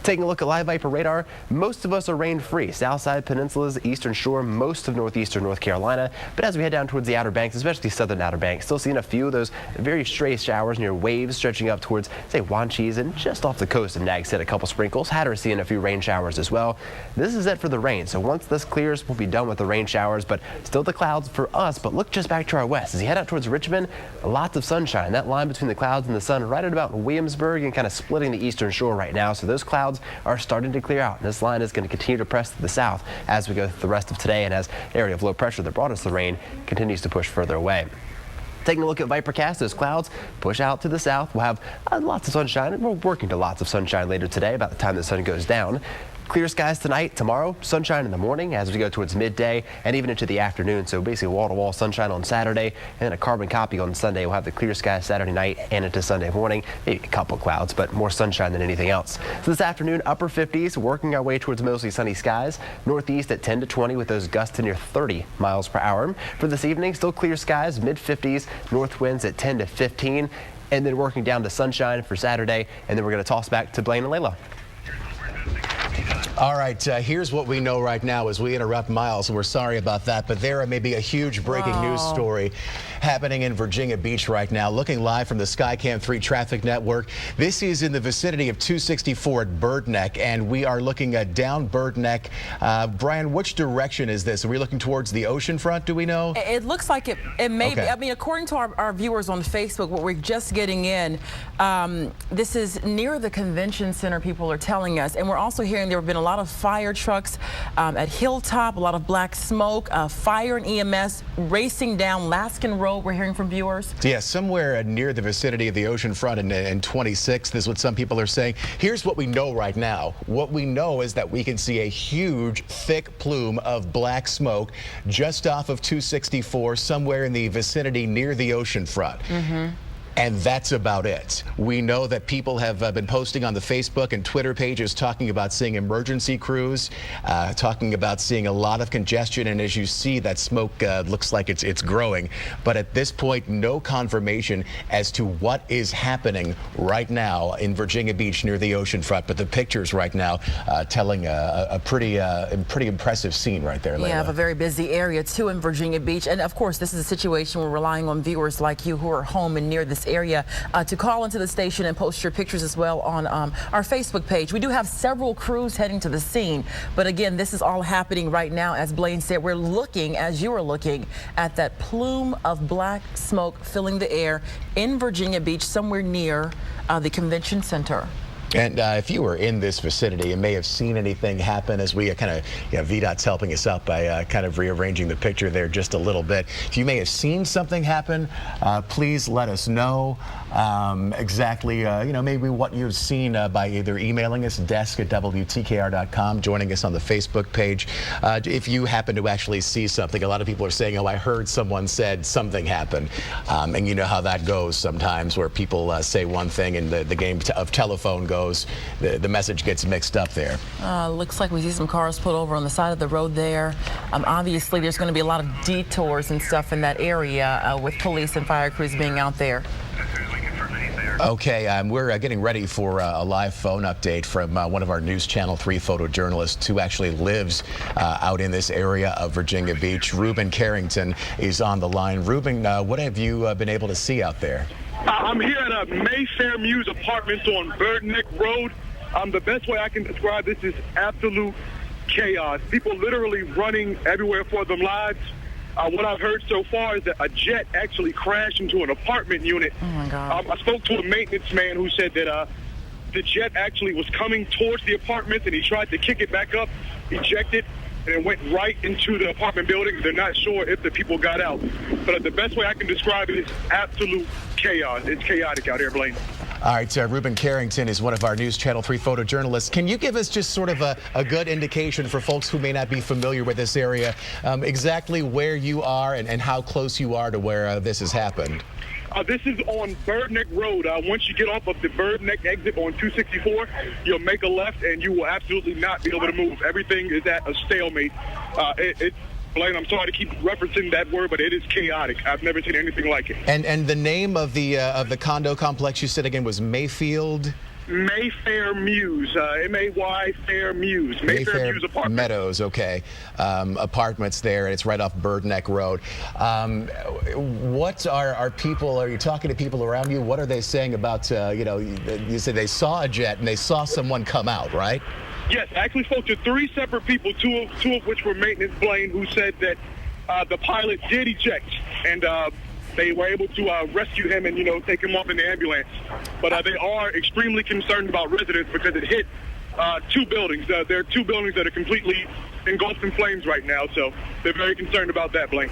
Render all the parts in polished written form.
Taking a look at live Viper radar, most of us are rain-free. Southside peninsulas, eastern shore, most of northeastern North Carolina. But as we head down towards the Outer Banks, especially southern Outer Banks, still seeing a few of those very stray showers near waves stretching up towards, say, Wanchese and just off the coast of Nags Head, a couple sprinkles. Hatteras seeing a few rain showers as well. This is it for the rain. So once this clears, we'll be done with the rain showers, but still the clouds for us. But look just back to our west. As you head out towards Richmond, lots of sunshine. That line between the clouds and the sun right at about Williamsburg and kind of splitting the eastern shore right now. So those clouds are starting to clear out. And this line is going to continue to press to the south as we go through the rest of today and as the area of low pressure that brought us the rain continues to push further away. Taking a look at Vipercast, those clouds push out to the south. We'll have lots of sunshine, and we're working to lots of sunshine later today about the time the sun goes down. Clear skies tonight, tomorrow, sunshine in the morning as we go towards midday and even into the afternoon. So basically wall-to-wall sunshine on Saturday and then a carbon copy on Sunday. We'll have the clear skies Saturday night and into Sunday morning. Maybe a couple clouds, but more sunshine than anything else. So this afternoon, upper 50s, working our way towards mostly sunny skies. Northeast at 10 to 20 with those gusts to near 30 miles per hour. For this evening, still clear skies, mid-50s, north winds at 10 to 15. And then working down to sunshine for Saturday. And then we're going to toss back to Blaine and Layla. All right, here's what we know right now as we interrupt Miles. We're sorry about that, but there may be a huge breaking news story happening in Virginia Beach right now. Looking live from the Skycam 3 traffic network. This is in the vicinity of 264 at Bird Neck, and we are looking at down Bird Neck. Brian, which direction is this? Are we looking towards the ocean front, do we know? It looks like it may be. I mean, according to our viewers on Facebook, what we're just getting in, this is near the convention center, people are telling us. And we're also hearing there have been a lot of fire trucks at Hilltop, a lot of black smoke, fire and EMS racing down Laskin Road, we're hearing from viewers. Yeah, somewhere near the vicinity of the ocean front and 26th is what some people are saying. Here's what we know right now. What we know is that we can see a huge, thick plume of black smoke just off of 264, somewhere in the vicinity near the ocean front. And that's about it. We know that people have been posting on the Facebook and Twitter pages talking about seeing emergency crews, talking about seeing a lot of congestion. And as you see, that smoke looks like it's growing. But at this point, no confirmation as to what is happening right now in Virginia Beach near the ocean front. But the pictures right now telling a pretty impressive scene right there, Layla. Yeah, a very busy area too in Virginia Beach. And of course, this is a situation we're relying on viewers like you who are home and near this area to call into the station and post your pictures as well on our Facebook page. We do have several crews heading to the scene, but again, this is all happening right now. As Blaine said, we're looking, as you are looking, at that plume of black smoke filling the air in Virginia Beach, somewhere near the convention center. And if you were in this vicinity and may have seen anything happen as we kind of, VDOT's helping us out by kind of rearranging the picture there just a little bit. If you may have seen something happen, please let us know exactly, maybe what you've seen by either emailing us, desk@WTKR.com, joining us on the Facebook page. If you happen to actually see something, a lot of people are saying, oh, I heard someone said something happened. And you know how that goes sometimes where people say one thing and the game of telephone goes. The message gets mixed up there. Looks like we see some cars pulled over on the side of the road there. Obviously, there's going to be a lot of detours and stuff in that area with police and fire crews being out there. Okay, we're getting ready for a live phone update from one of our News Channel 3 photojournalists who actually lives out in this area of Virginia Beach. Reuben Carrington is on the line. Reuben, what have you been able to see out there? I'm here at Mayfair Muse Apartments on Bird Neck Road. The best way I can describe this is absolute chaos. People literally running everywhere for their lives. What I've heard so far is that a jet actually crashed into an apartment unit. Oh my God. I spoke to a maintenance man who said that the jet actually was coming towards the apartments and he tried to kick it back up, ejected, and it went right into the apartment building. They're not sure if the people got out. But the best way I can describe it is absolute chaos. It's chaotic out here, Blaine. All right, Reuben Carrington is one of our News Channel 3 photojournalists. Can you give us just sort of a good indication for folks who may not be familiar with this area, exactly where you are and how close you are to where this has happened? This is on Bird Neck Road. Once you get off of the Bird Neck exit on 264, you'll make a left and you will absolutely not be able to move. Everything is at a stalemate. Blaine, I'm sorry to keep referencing that word, but it is chaotic. I've never seen anything like it. And the name of the condo complex you said again was Mayfield? Mayfair Mews, M-A-Y Fair Mews, Mayfair Mews apartment. Meadows, okay. Apartments there, and it's right off Bird Neck Road. What are people, are you talking to people around you? What are they saying about, you say they saw a jet and they saw someone come out, right? Yes, I actually spoke to 3 separate people, two of which were maintenance Blaine, who said that the pilot did eject, and they were able to rescue him and, take him off in the ambulance. But they are extremely concerned about residents because it hit 2 buildings. There are 2 buildings that are completely engulfed in flames right now, so they're very concerned about that, Blaine.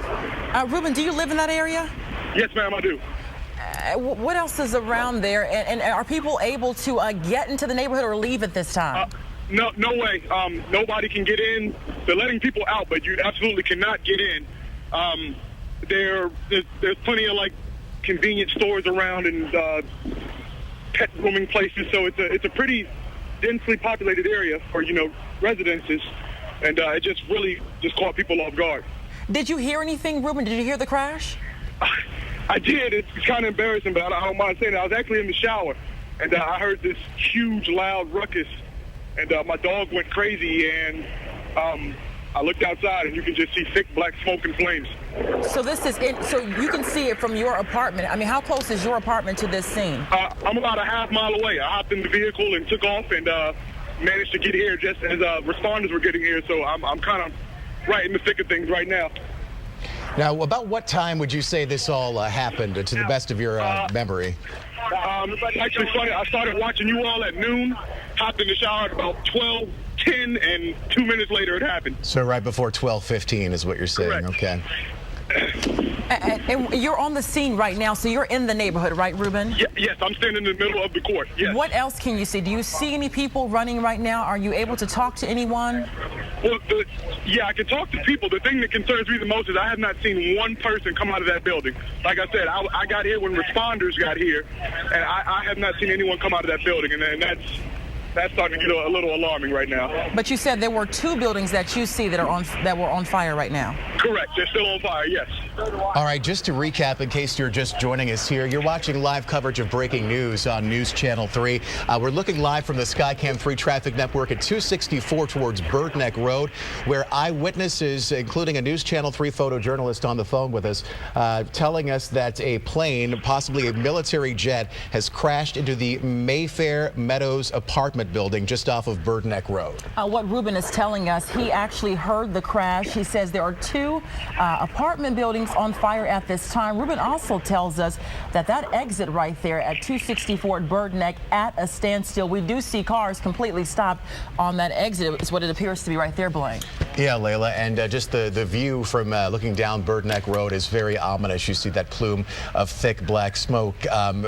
Ruben, do you live in that area? Yes, ma'am, I do. What else is around there, and are people able to get into the neighborhood or leave at this time? No way. Nobody can get in. They're letting people out, but you absolutely cannot get in. There's plenty of convenience stores around and pet grooming places, so it's a pretty densely populated area for residences, and it just really caught people off guard. Did you hear anything, Ruben? Did you hear the crash? I did. It's kind of embarrassing, but I don't mind saying it. I was actually in the shower, and I heard this huge, loud ruckus, and my dog went crazy, and I looked outside, and you can just see thick black smoke and flames. So so you can see it from your apartment. I mean, how close is your apartment to this scene? I'm about a half mile away. I hopped in the vehicle and took off and managed to get here just as responders were getting here. So I'm kind of right in the thick of things right now. Now, about what time would you say this all happened, to the best of your memory? Actually, funny, I started watching you all at noon, hopped in the shower at about 12:10, and 2 minutes later it happened. So right before 12:15 is what you're saying, Correct. Okay. And you're on the scene right now, so you're in the neighborhood, right, Ruben? Yes, I'm standing in the middle of the court, yes. What else can you see? Do you see any people running right now? Are you able to talk to anyone? Well, yeah, I can talk to people. The thing that concerns me the most is I have not seen one person come out of that building. Like I said, I got here when responders got here, and I have not seen anyone come out of that building, and that's starting to get a little alarming right now. But you said there were 2 buildings that you see that were on fire right now. Correct. They're still on fire, yes. All right, just to recap, in case you're just joining us here, you're watching live coverage of breaking news on News Channel 3. We're looking live from the Skycam 3 traffic network at 264 towards Bird Neck Road, where eyewitnesses, including a News Channel 3 photojournalist on the phone with us, telling us that a plane, possibly a military jet, has crashed into the Mayfair Meadows apartment building just off of Bird Neck Road. What Ruben is telling us, he actually heard the crash. He says there are 2 apartment buildings on fire at this time. Ruben also tells us that exit right there at 264 at Bird Neck at a standstill. We do see cars completely stopped on that exit. It's what it appears to be right there, Blaine. Yeah, Layla, and just the view from looking down Bird Neck Road is very ominous. You see that plume of thick black smoke.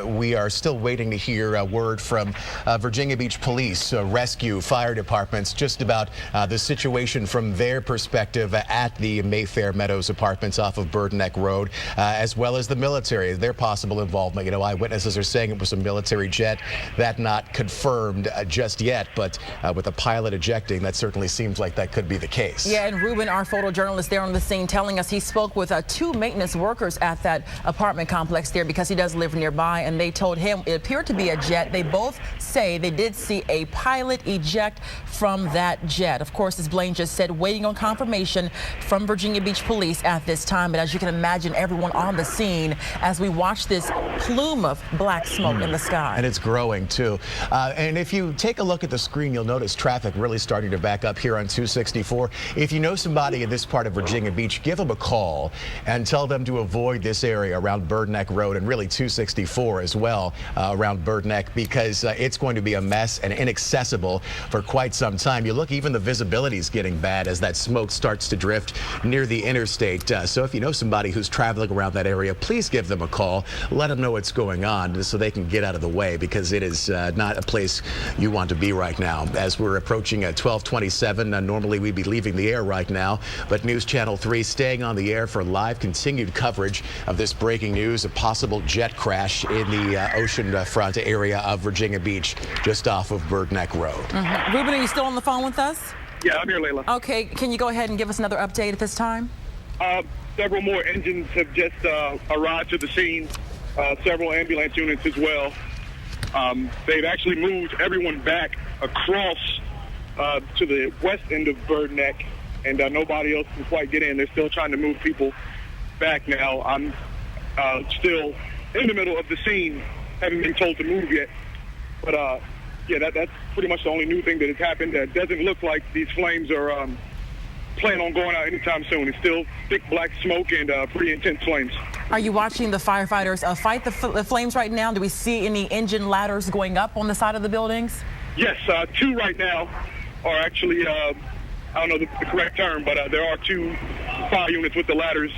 We are still waiting to hear a word from Virginia Beach Police, rescue, fire departments, just about the situation from their perspective at the Mayfair Meadows apartments off of Bird Neck Road, as well as the military, their possible involvement. Eyewitnesses are saying it was a military jet. That not confirmed just yet, but with the pilot ejecting, that certainly seems like that could be the case. Yeah, and Ruben, our photojournalist there on the scene, telling us he spoke with 2 maintenance workers at that apartment complex there because he does live nearby, and they told him it appeared to be a jet. They both say they did see a pilot eject from that jet. Of course, as Blaine just said, waiting on confirmation from Virginia Beach Police at this time. But as you can imagine, everyone on the scene as we watch this plume of black smoke in the sky. And it's growing, too. And if you take a look at the screen, you'll notice traffic really starting to back up here on 264. If you know somebody in this part of Virginia Beach, give them a call and tell them to avoid this area around Bird Neck Road and really 264 as well around Bird Neck, because it's going to be a mess and inaccessible for quite some time. You look, even the visibility is getting bad as that smoke starts to drift near the interstate. So if you know somebody who's traveling around that area, please give them a call. Let them know what's going on so they can get out of the way, because it is not a place you want to be right now. As we're approaching 12:27, normally we'd be leaving the air right now, but News Channel 3 staying on the air for live continued coverage of this breaking news, a possible jet crash in the oceanfront area of Virginia Beach, just off of Bird Neck Road. Ruben, are you still on the phone with us? Yeah, I'm here, Layla. Okay, can you go ahead and give us another update at this time? Several more engines have just arrived to the scene, several ambulance units as well. They've actually moved everyone back across to the west end of Bird Neck, and nobody else can quite get in. They're still trying to move people back now. I'm still in the middle of the scene, haven't been told to move yet. But, yeah, that's pretty much the only new thing that has happened. It doesn't look like these flames are planning on going out anytime soon. It's still thick black smoke and pretty intense flames. Are you watching the firefighters fight the flames right now? Do we see any engine ladders going up on the side of the buildings? Yes, 2 right now are actually, I don't know the correct term, but there are 2 fire units with the ladders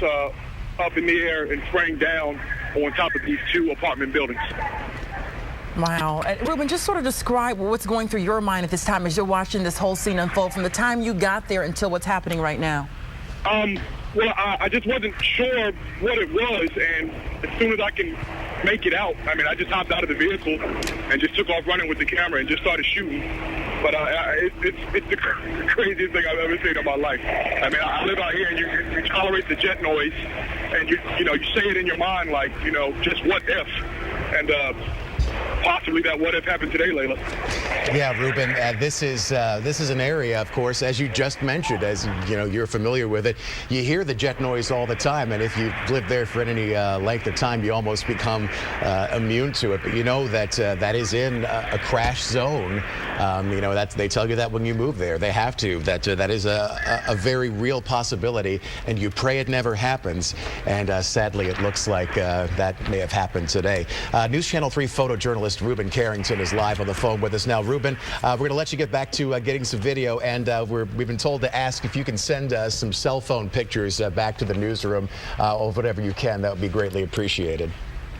up in the air and spraying down on top of these 2 apartment buildings. Wow. Ruben, just sort of describe what's going through your mind at this time as you're watching this whole scene unfold from the time you got there until what's happening right now. Well, I just wasn't sure what it was, and as soon as I can make it out, I mean, I just hopped out of the vehicle and just took off running with the camera and just started shooting. But it's the craziest thing I've ever seen in my life. I mean, I live out here, and you tolerate the jet noise, and you say it in your mind like, just what if, and possibly that what if happened today, Layla. Yeah, Ruben, this is an area, of course, as you just mentioned, as you're familiar with it. You hear the jet noise all the time, and if you've lived there for any length of time, you almost become immune to it. But you know that that is in a crash zone. They tell you that when you move there, they have to. That is a very real possibility, and you pray it never happens. And sadly, it looks like that may have happened today. News Channel 3 photojournalist Ruben Carrington is live on the phone with us now. Ruben, we're going to let you get back to getting some video, and we've been told to ask if you can send some cell phone pictures back to the newsroom or whatever you can. That would be greatly appreciated.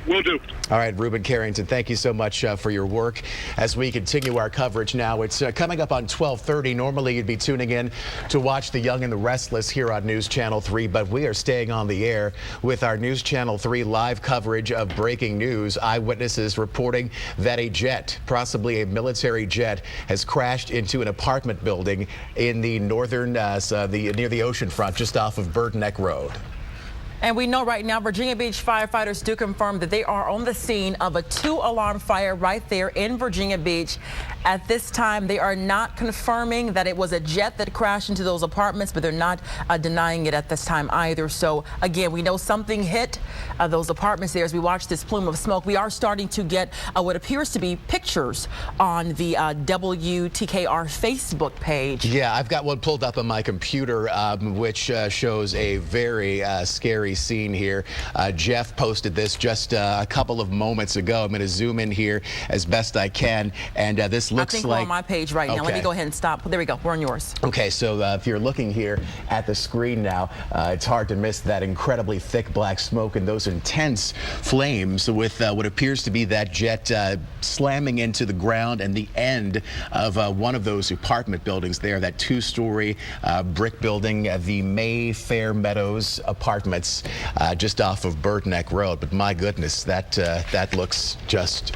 Will do. All right, Ruben Carrington, thank you so much for your work. As we continue our coverage now, it's coming up on 12:30. Normally, you'd be tuning in to watch The Young and the Restless here on News Channel 3, but we are staying on the air with our News Channel 3 live coverage of breaking news. Eyewitnesses reporting that a jet, possibly a military jet, has crashed into an apartment building in the northern, near the ocean front, just off of Bird Neck Road. And we know right now Virginia Beach firefighters do confirm that they are on the scene of a 2-alarm fire right there in Virginia Beach. At this time, they are not confirming that it was a jet that crashed into those apartments, but they're not denying it at this time either. So again, we know something hit those apartments there as we watch this plume of smoke. We are starting to get what appears to be pictures on the WTKR Facebook page. Yeah, I've got one pulled up on my computer, which shows a very scary scene here. Jeff posted this just a couple of moments ago. I'm going to zoom in here as best I can, and this looks I think like we're on my page right now. Let me go ahead and stop. There we go. We're on yours. Okay, so if you're looking here at the screen now, it's hard to miss that incredibly thick black smoke and those intense flames with what appears to be that jet slamming into the ground and the end of one of those apartment buildings there, that 2-story brick building, the Mayfair Meadows apartments just off of Bird Neck Road. But my goodness, that looks just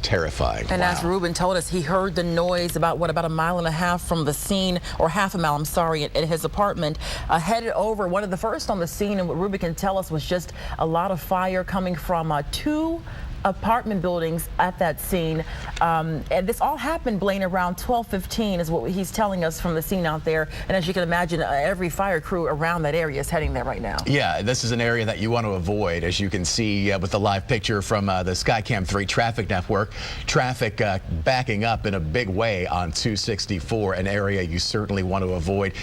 terrifying. And wow. As Ruben told us, he heard the noise about a mile and a half from the scene, or half a mile, I'm sorry, at his apartment, headed over. One of the first on the scene, and what Ruben can tell us, was just a lot of fire coming from 2 apartment buildings at that scene. And this all happened, Blaine, around 12:15 is what he's telling us from the scene out there. And as you can imagine, every fire crew around that area is heading there right now. Yeah, this is an area that you want to avoid, as you can see with the live picture from the Skycam 3 traffic network. Traffic backing up in a big way on 264, an area you certainly want to avoid.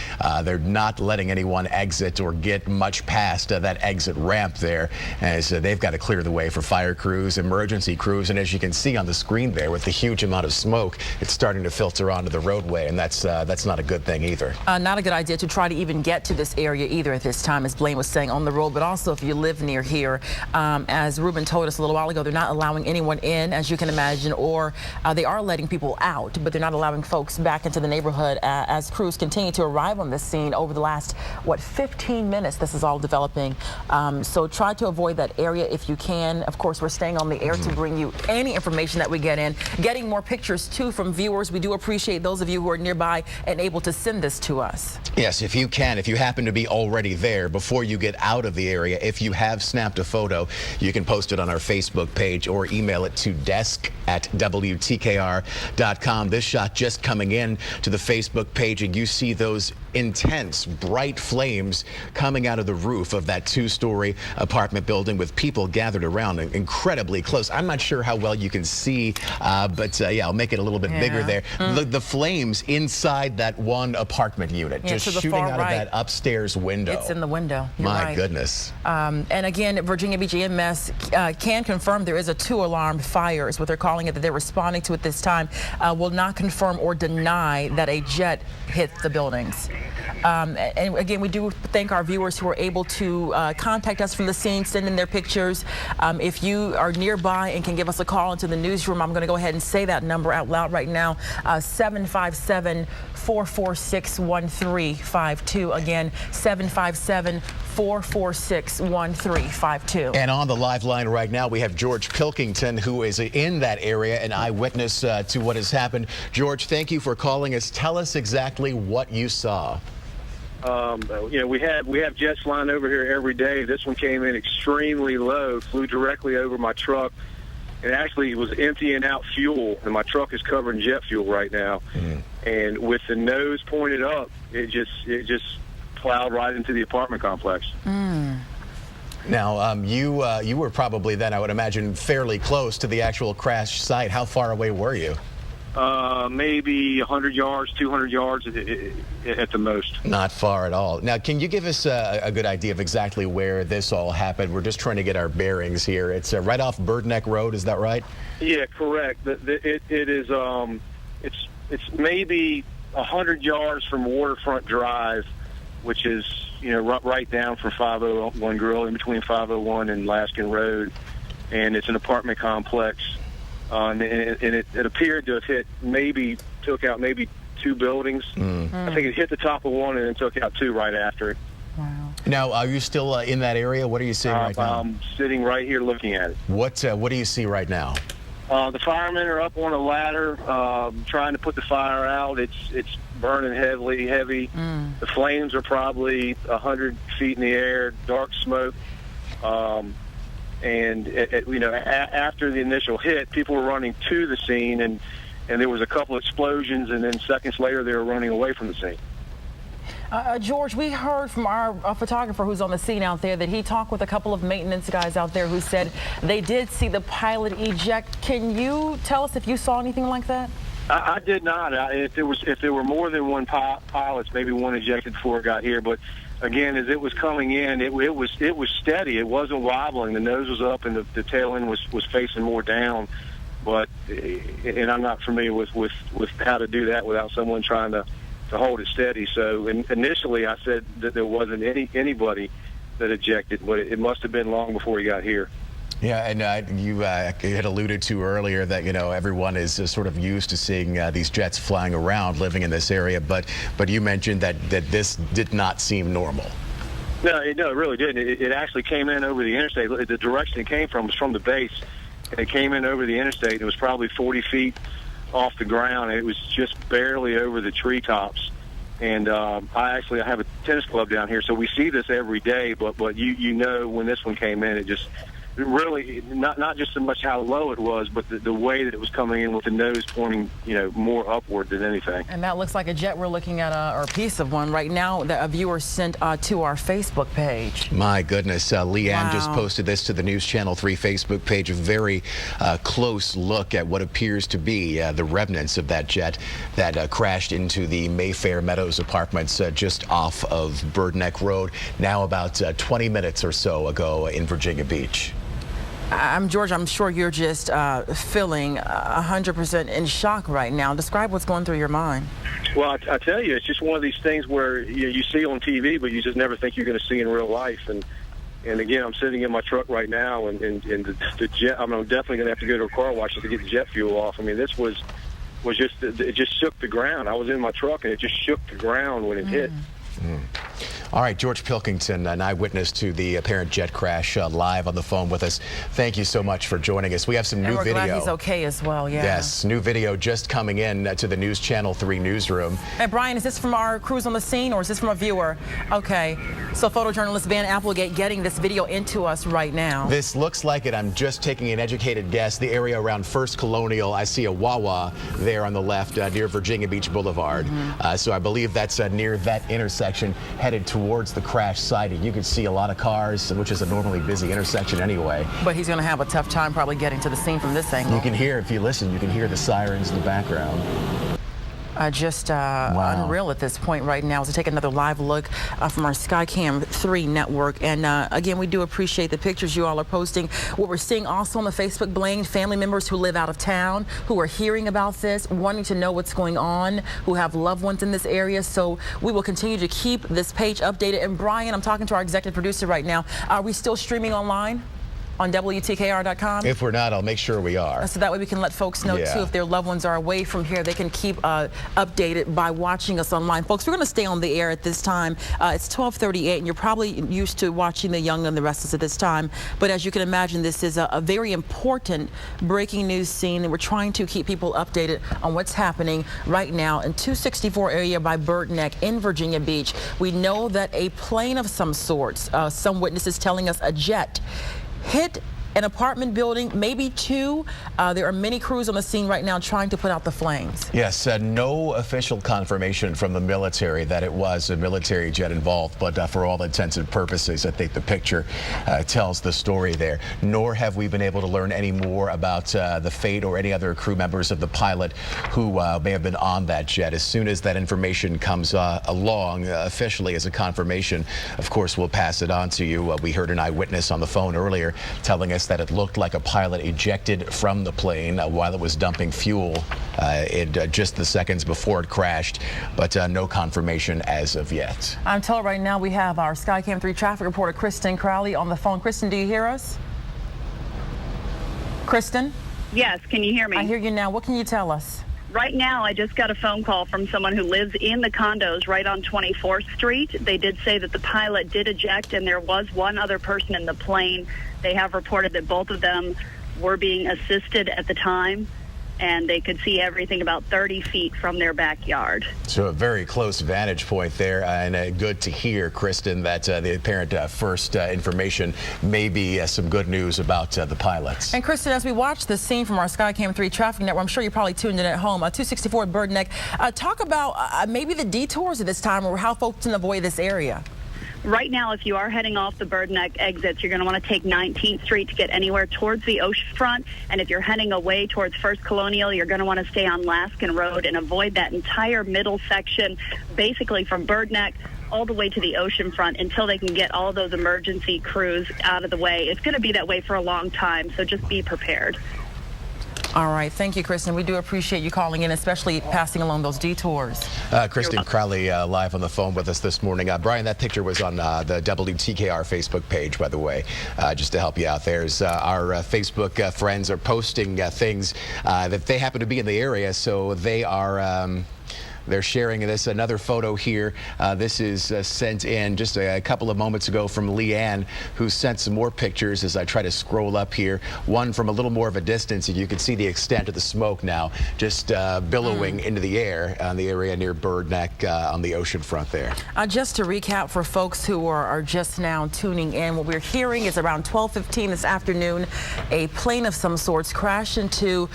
They're not letting anyone exit or get much past that exit ramp there, as they've got to clear the way for fire crews and emergency crews. And as you can see on the screen there, with the huge amount of smoke, it's starting to filter onto the roadway, and that's not a good thing either. Not a good idea to try to even get to this area either at this time, as Blaine was saying, on the road. But also, if you live near here, as Ruben told us a little while ago, they're not allowing anyone in, as you can imagine, or they are letting people out, but they're not allowing folks back into the neighborhood as crews continue to arrive on this scene over the last 15 minutes. This is all developing, so try to avoid that area if you can. Of course, we're staying on the the air to bring you any information that we get in. Getting more pictures, too, from viewers. We do appreciate those of you who are nearby and able to send this to us. Yes, if you can, if you happen to be already there before you get out of the area, if you have snapped a photo, you can post it on our Facebook page or email it to desk@WTKR.com. This shot just coming in to the Facebook page, and you see those intense, bright flames coming out of the roof of that two-story apartment building with people gathered around incredibly close. I'm not sure how well you can see, but yeah, I'll make it a little bit bigger there. The flames inside that one apartment unit, just shooting out of that upstairs window. It's in the window. You're My right. goodness. And again, Virginia Beach EMS can confirm there is a 2-alarm fire, is what they're calling it, that they're responding to at this time. Will not confirm or deny that a jet hit the buildings. And again, we do thank our viewers who are able to contact us from the scene, send in their pictures. If you are nearby and can give us a call into the newsroom, I'm going to go ahead and say that number out loud right now, 757-446-1352. Again, 757-446-1352. And on the live line right now, we have George Pilkington, who is in that area, an eyewitness to what has happened. George, thank you for calling us. Tell us exactly what you saw. You know, we have jets flying over here every day. This one came in extremely low, flew directly over my truck. It actually was emptying out fuel, and my truck is covered in jet fuel right now. And with the nose pointed up, it just plowed right into the apartment complex. Now, you were probably then, I would imagine, fairly close to the actual crash site. How far away were you? Maybe 100 yards, 200 yards at the most. Not far at all. Now, can you give us a good idea of exactly where this all happened? We're just trying to get our bearings here. It's right off Bird Neck Road, is that right? Yeah, correct. It is. It's maybe 100 yards from Waterfront Drive, which is, you know, right down from 501 Grill, in between 501 and Laskin Road, and it's an apartment complex. And it appeared to have took out maybe 2 buildings. I think it hit the top of one and then took out 2 right after it. Wow. Now, are you still in that area? What are you seeing right now? I'm sitting right here looking at it. What do you see right now? The firemen are up on a ladder trying to put the fire out. It's burning heavy. The flames are probably 100 feet in the air, dark smoke. And you know, after the initial hit, people were running to the scene, and there was a couple explosions, and then seconds later they were running away from the scene. George, we heard from our photographer who's on the scene out there that he talked with a couple of maintenance guys out there who said they did see the pilot eject. Can you tell us if you saw anything like that? I did not. If there were more than one pilots, maybe one ejected before it got here, but again, as it was coming in, it was steady. It wasn't wobbling. The nose was up, and the tail end was facing more down. But and I'm not familiar with how to do that without someone trying to hold it steady. So initially, I said that there wasn't anybody that ejected, but it must have been long before he got here. Yeah, and you had alluded to earlier that, you know, everyone is sort of used to seeing these jets flying around, living in this area, but you mentioned that this did not seem normal. No, it really didn't. It actually came in over the interstate. The direction it came from was from the base, and it came in over the interstate. It was probably 40 feet off the ground. It was just barely over the treetops. And I have a tennis club down here, so we see this every day. But you know, when this one came in, it just really not just so much how low it was, but the way that it was coming in with the nose pointing, you know, more upward than anything. And that looks like a jet. We're looking at or a piece of one right now that a viewer sent to our Facebook page. My goodness, Leanne just posted this to the News Channel 3 Facebook page. A very close look at what appears to be the remnants of that jet that crashed into the Mayfair Meadows apartments just off of Bird Neck Road, now about 20 minutes or so ago in Virginia Beach. George, I'm sure you're just feeling 100% in shock right now. Describe what's going through your mind. Well, I tell you, it's just one of these things where you see on TV, but you just never think you're going to see in real life. And again, I'm sitting in my truck right now, and the jet. I'm definitely going to have to go to a car wash to get the jet fuel off. I mean, this was just, it just shook the ground. I was in my truck, and it just shook the ground when it hit. All right, George Pilkington, an eyewitness to the apparent jet crash, live on the phone with us. Thank you so much for joining us. We have some new we're video. Glad he's okay as well, yeah. Yes, new video just coming in to the News Channel 3 newsroom. Hey, Brian, is this from our crews on the scene or is this from a viewer? Okay, so photojournalist Van Applegate getting this video into us right now. This looks like it. I'm just taking an educated guess. The area around First Colonial, I see a Wawa there on the left near Virginia Beach Boulevard. So I believe that's near that intersection headed towards the crash site. You can see a lot of cars, which is a normally busy intersection anyway. But he's going to have a tough time probably getting to the scene from this angle. You can hear, if you listen, you can hear the sirens in the background. Wow. Unreal at this point right now. So take another live look from our Skycam 3 network. And again, we do appreciate the pictures you all are posting. What we're seeing also on the Facebook blame, family members who live out of town, who are hearing about this, wanting to know what's going on, who have loved ones in this area. So we will continue to keep this page updated. And Brian, I'm talking to our executive producer right now. Are we still streaming online? On WTKR.com? If we're not, I'll make sure we are. So that way we can let folks know, too, if their loved ones are away from here, they can keep updated by watching us online. Folks, we're going to stay on the air at this time. It's 12:38, and you're probably used to watching The Young and the Restless at this time. But as you can imagine, this is a very important breaking news scene, and we're trying to keep people updated on what's happening right now in 264 area by Bird Neck in Virginia Beach. We know that a plane of some sorts, some witnesses telling us a jet, hit an apartment building, maybe two. There are many crews on the scene right now trying to put out the flames. Yes, no official confirmation from the military that it was a military jet involved, but for all intents and purposes, I think the picture tells the story there. Nor have we been able to learn any more about the fate or any other crew members of the pilot who may have been on that jet. As soon as that information comes along officially as a confirmation, of course, we'll pass it on to you. We heard an eyewitness on the phone earlier telling us that it looked like a pilot ejected from the plane while it was dumping fuel just the seconds before it crashed, but no confirmation as of yet. I'm told right now we have our Skycam 3 traffic reporter Kristen Crowley on the phone. Kristen, do you hear us? Kristen? Yes, can you hear me? I hear you now. What can you tell us? Right now, I just got a phone call from someone who lives in the condos right on 24th Street. They did say that the pilot did eject and there was one other person in the plane. They have reported that both of them were being assisted at the time, and they could see everything about 30 feet from their backyard. So a very close vantage point there, and good to hear, Kristen, that the apparent first information may be some good news about the pilots. And Kristen, as we watch the scene from our Skycam 3 traffic network, I'm sure you're probably tuned in at home, 264 Bird Neck. Talk about maybe the detours at this time or how folks can avoid this area. Right now, if you are heading off the Bird Neck exits, you're going to want to take 19th Street to get anywhere towards the oceanfront. And if you're heading away towards First Colonial, you're going to want to stay on Laskin Road and avoid that entire middle section, basically from Bird Neck all the way to the oceanfront until they can get all those emergency crews out of the way. It's going to be that way for a long time, so just be prepared. All right. Thank you, Kristen. We do appreciate you calling in, especially passing along those detours. Kristen Crowley live on the phone with us this morning. Brian, that picture was on the WTKR Facebook page, by the way, just to help you out. There's our Facebook friends are posting things that they happen to be in the area, so they are... They're sharing this. Another photo here. This is sent in just a couple of moments ago from Leanne, who sent some more pictures as I try to scroll up here. One from a little more of a distance, and you can see the extent of the smoke now, just billowing into the air on the area near Bird Neck on the ocean front there. Just to recap for folks who are just now tuning in, what we're hearing is around 12:15 this afternoon, a plane of some sorts crashed into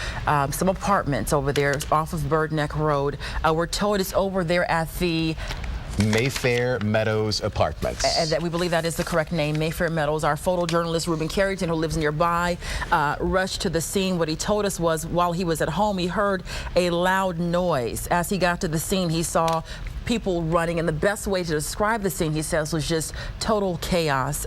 some apartments over there off of Bird Neck Road. We're told it's over there at the Mayfair Meadows Apartments. And that we believe that is the correct name, Mayfair Meadows. Our photojournalist Ruben Carrington, who lives nearby, rushed to the scene. What he told us was while he was at home, he heard a loud noise. As he got to the scene, he saw people running, and the best way to describe the scene, he says, was just total chaos.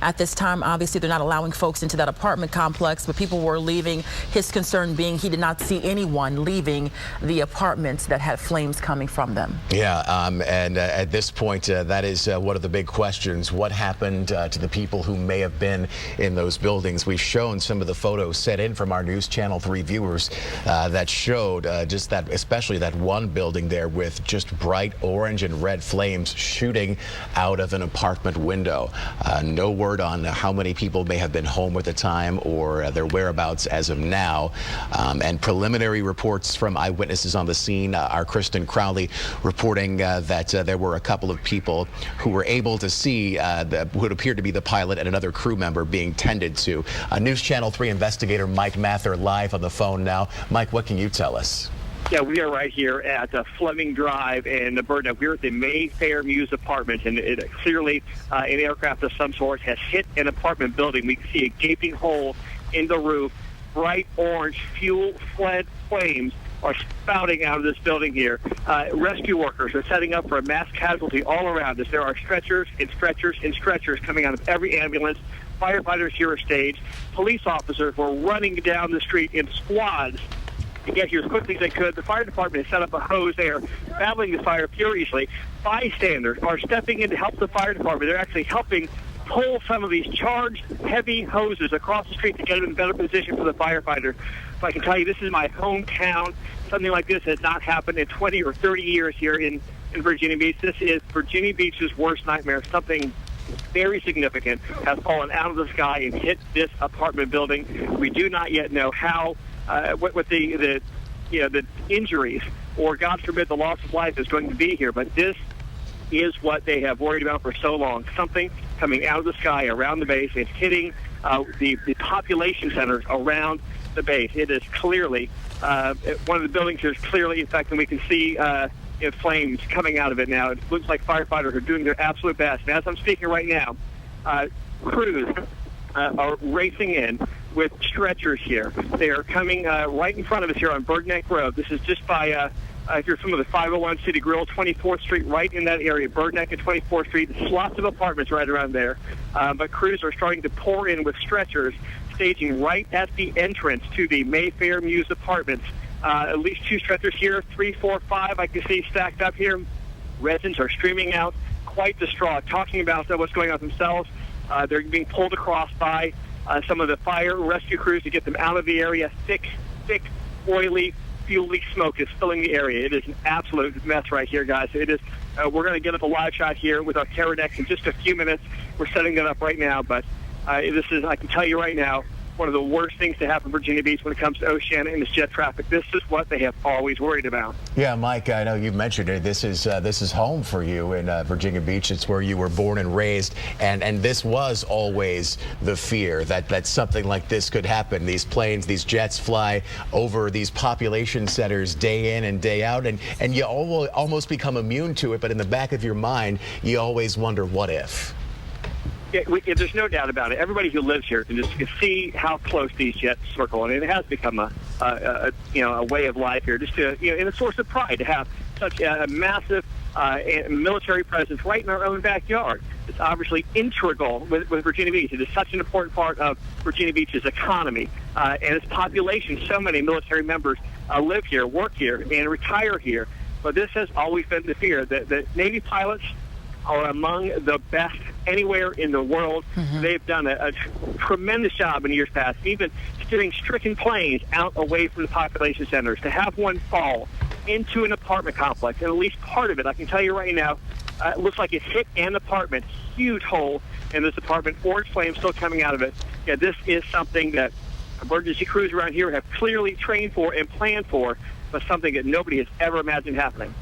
At this time, obviously, they're not allowing folks into that apartment complex, but people were leaving. His concern being he did not see anyone leaving the apartments that had flames coming from them. Yeah, and at this point, that is one of the big questions. What happened to the people who may have been in those buildings? We've shown some of the photos sent in from our News Channel 3 viewers that showed just that, especially that one building there with just bright orange and red flames shooting out of an apartment window. No word on how many people may have been home at the time or their whereabouts as of now. And preliminary reports from eyewitnesses on the scene are Kristen Crowley reporting that there were a couple of people who were able to see what appeared to be the pilot and another crew member being tended to. News Channel 3 investigator Mike Mather live on the phone now. Mike, what can you tell us? Yeah, we are right here at Fleming Drive in the Bird Neck. We're at the Mayfair Mews apartment, and it clearly an aircraft of some sort has hit an apartment building. We can see a gaping hole in the roof. Bright orange fuel-fled flames are spouting out of this building here. Rescue workers are setting up for a mass casualty all around us. There are stretchers and stretchers and stretchers coming out of every ambulance. Firefighters here are staged. Police officers were running down the street in squads to get here as quickly as they could. The fire department has set up a hose. They are battling the fire furiously. Bystanders are stepping in to help the fire department. They're actually helping pull some of these charged, heavy hoses across the street to get them in a better position for the firefighter. If I can tell you, this is my hometown. Something like this has not happened in 20 or 30 years here in Virginia Beach. This is Virginia Beach's worst nightmare. Something very significant has fallen out of the sky and hit this apartment building. We do not yet know how, what the injuries or, God forbid, the loss of life is going to be here. But this is what they have worried about for so long. Something coming out of the sky around the base and hitting the population centers around the base. It is clearly, one of the buildings here is clearly, in fact, and we can see flames coming out of it now. It looks like firefighters are doing their absolute best. And as I'm speaking right now, crews are racing in with stretchers here. They are coming right in front of us here on Bird Neck Road. This is just by, if you're familiar with the 501 City Grill, 24th Street, right in that area, Bird Neck and 24th Street. There's lots of apartments right around there. But crews are starting to pour in with stretchers, staging right at the entrance to the Mayfair Mews apartments. At least 2 stretchers here, 3, 4, 5 I can see stacked up here. Residents are streaming out, quite distraught, talking about what's going on themselves. They're being pulled across by some of the fire rescue crews to get them out of the area. Thick, oily, fuel-y smoke is filling the area. It is an absolute mess right here, guys. It is. We're going to get up a live shot here with our Cavanaugh in just a few minutes. We're setting that up right now, but this is, I can tell you right now, one of the worst things to happen in Virginia Beach when it comes to Oceana and this jet traffic. This is what they have always worried about. Yeah, Mike, I know you've mentioned it. This is home for you in Virginia Beach. It's where you were born and raised, and this was always the fear that something like this could happen. These planes, these jets fly over these population centers day in and day out, and you almost become immune to it, but in the back of your mind, you always wonder, what if? Yeah, there's no doubt about it. Everybody who lives here can just see how close these jets circle, and it has become a way of life here. Just to, and a source of pride to have such a massive military presence right in our own backyard. It's obviously integral with Virginia Beach. It is such an important part of Virginia Beach's economy and its population. So many military members live here, work here, and retire here. But this has always been the fear that Navy pilots are among the best anywhere in the world. Mm-hmm. They've done a tremendous job in years past, even steering stricken planes out away from the population centers. To have one fall into an apartment complex, and at least part of it, I can tell you right now, it looks like it hit an apartment. Huge hole in this apartment, orange flames still coming out of it. Yeah, this is something that emergency crews around here have clearly trained for and planned for, but something that nobody has ever imagined happening.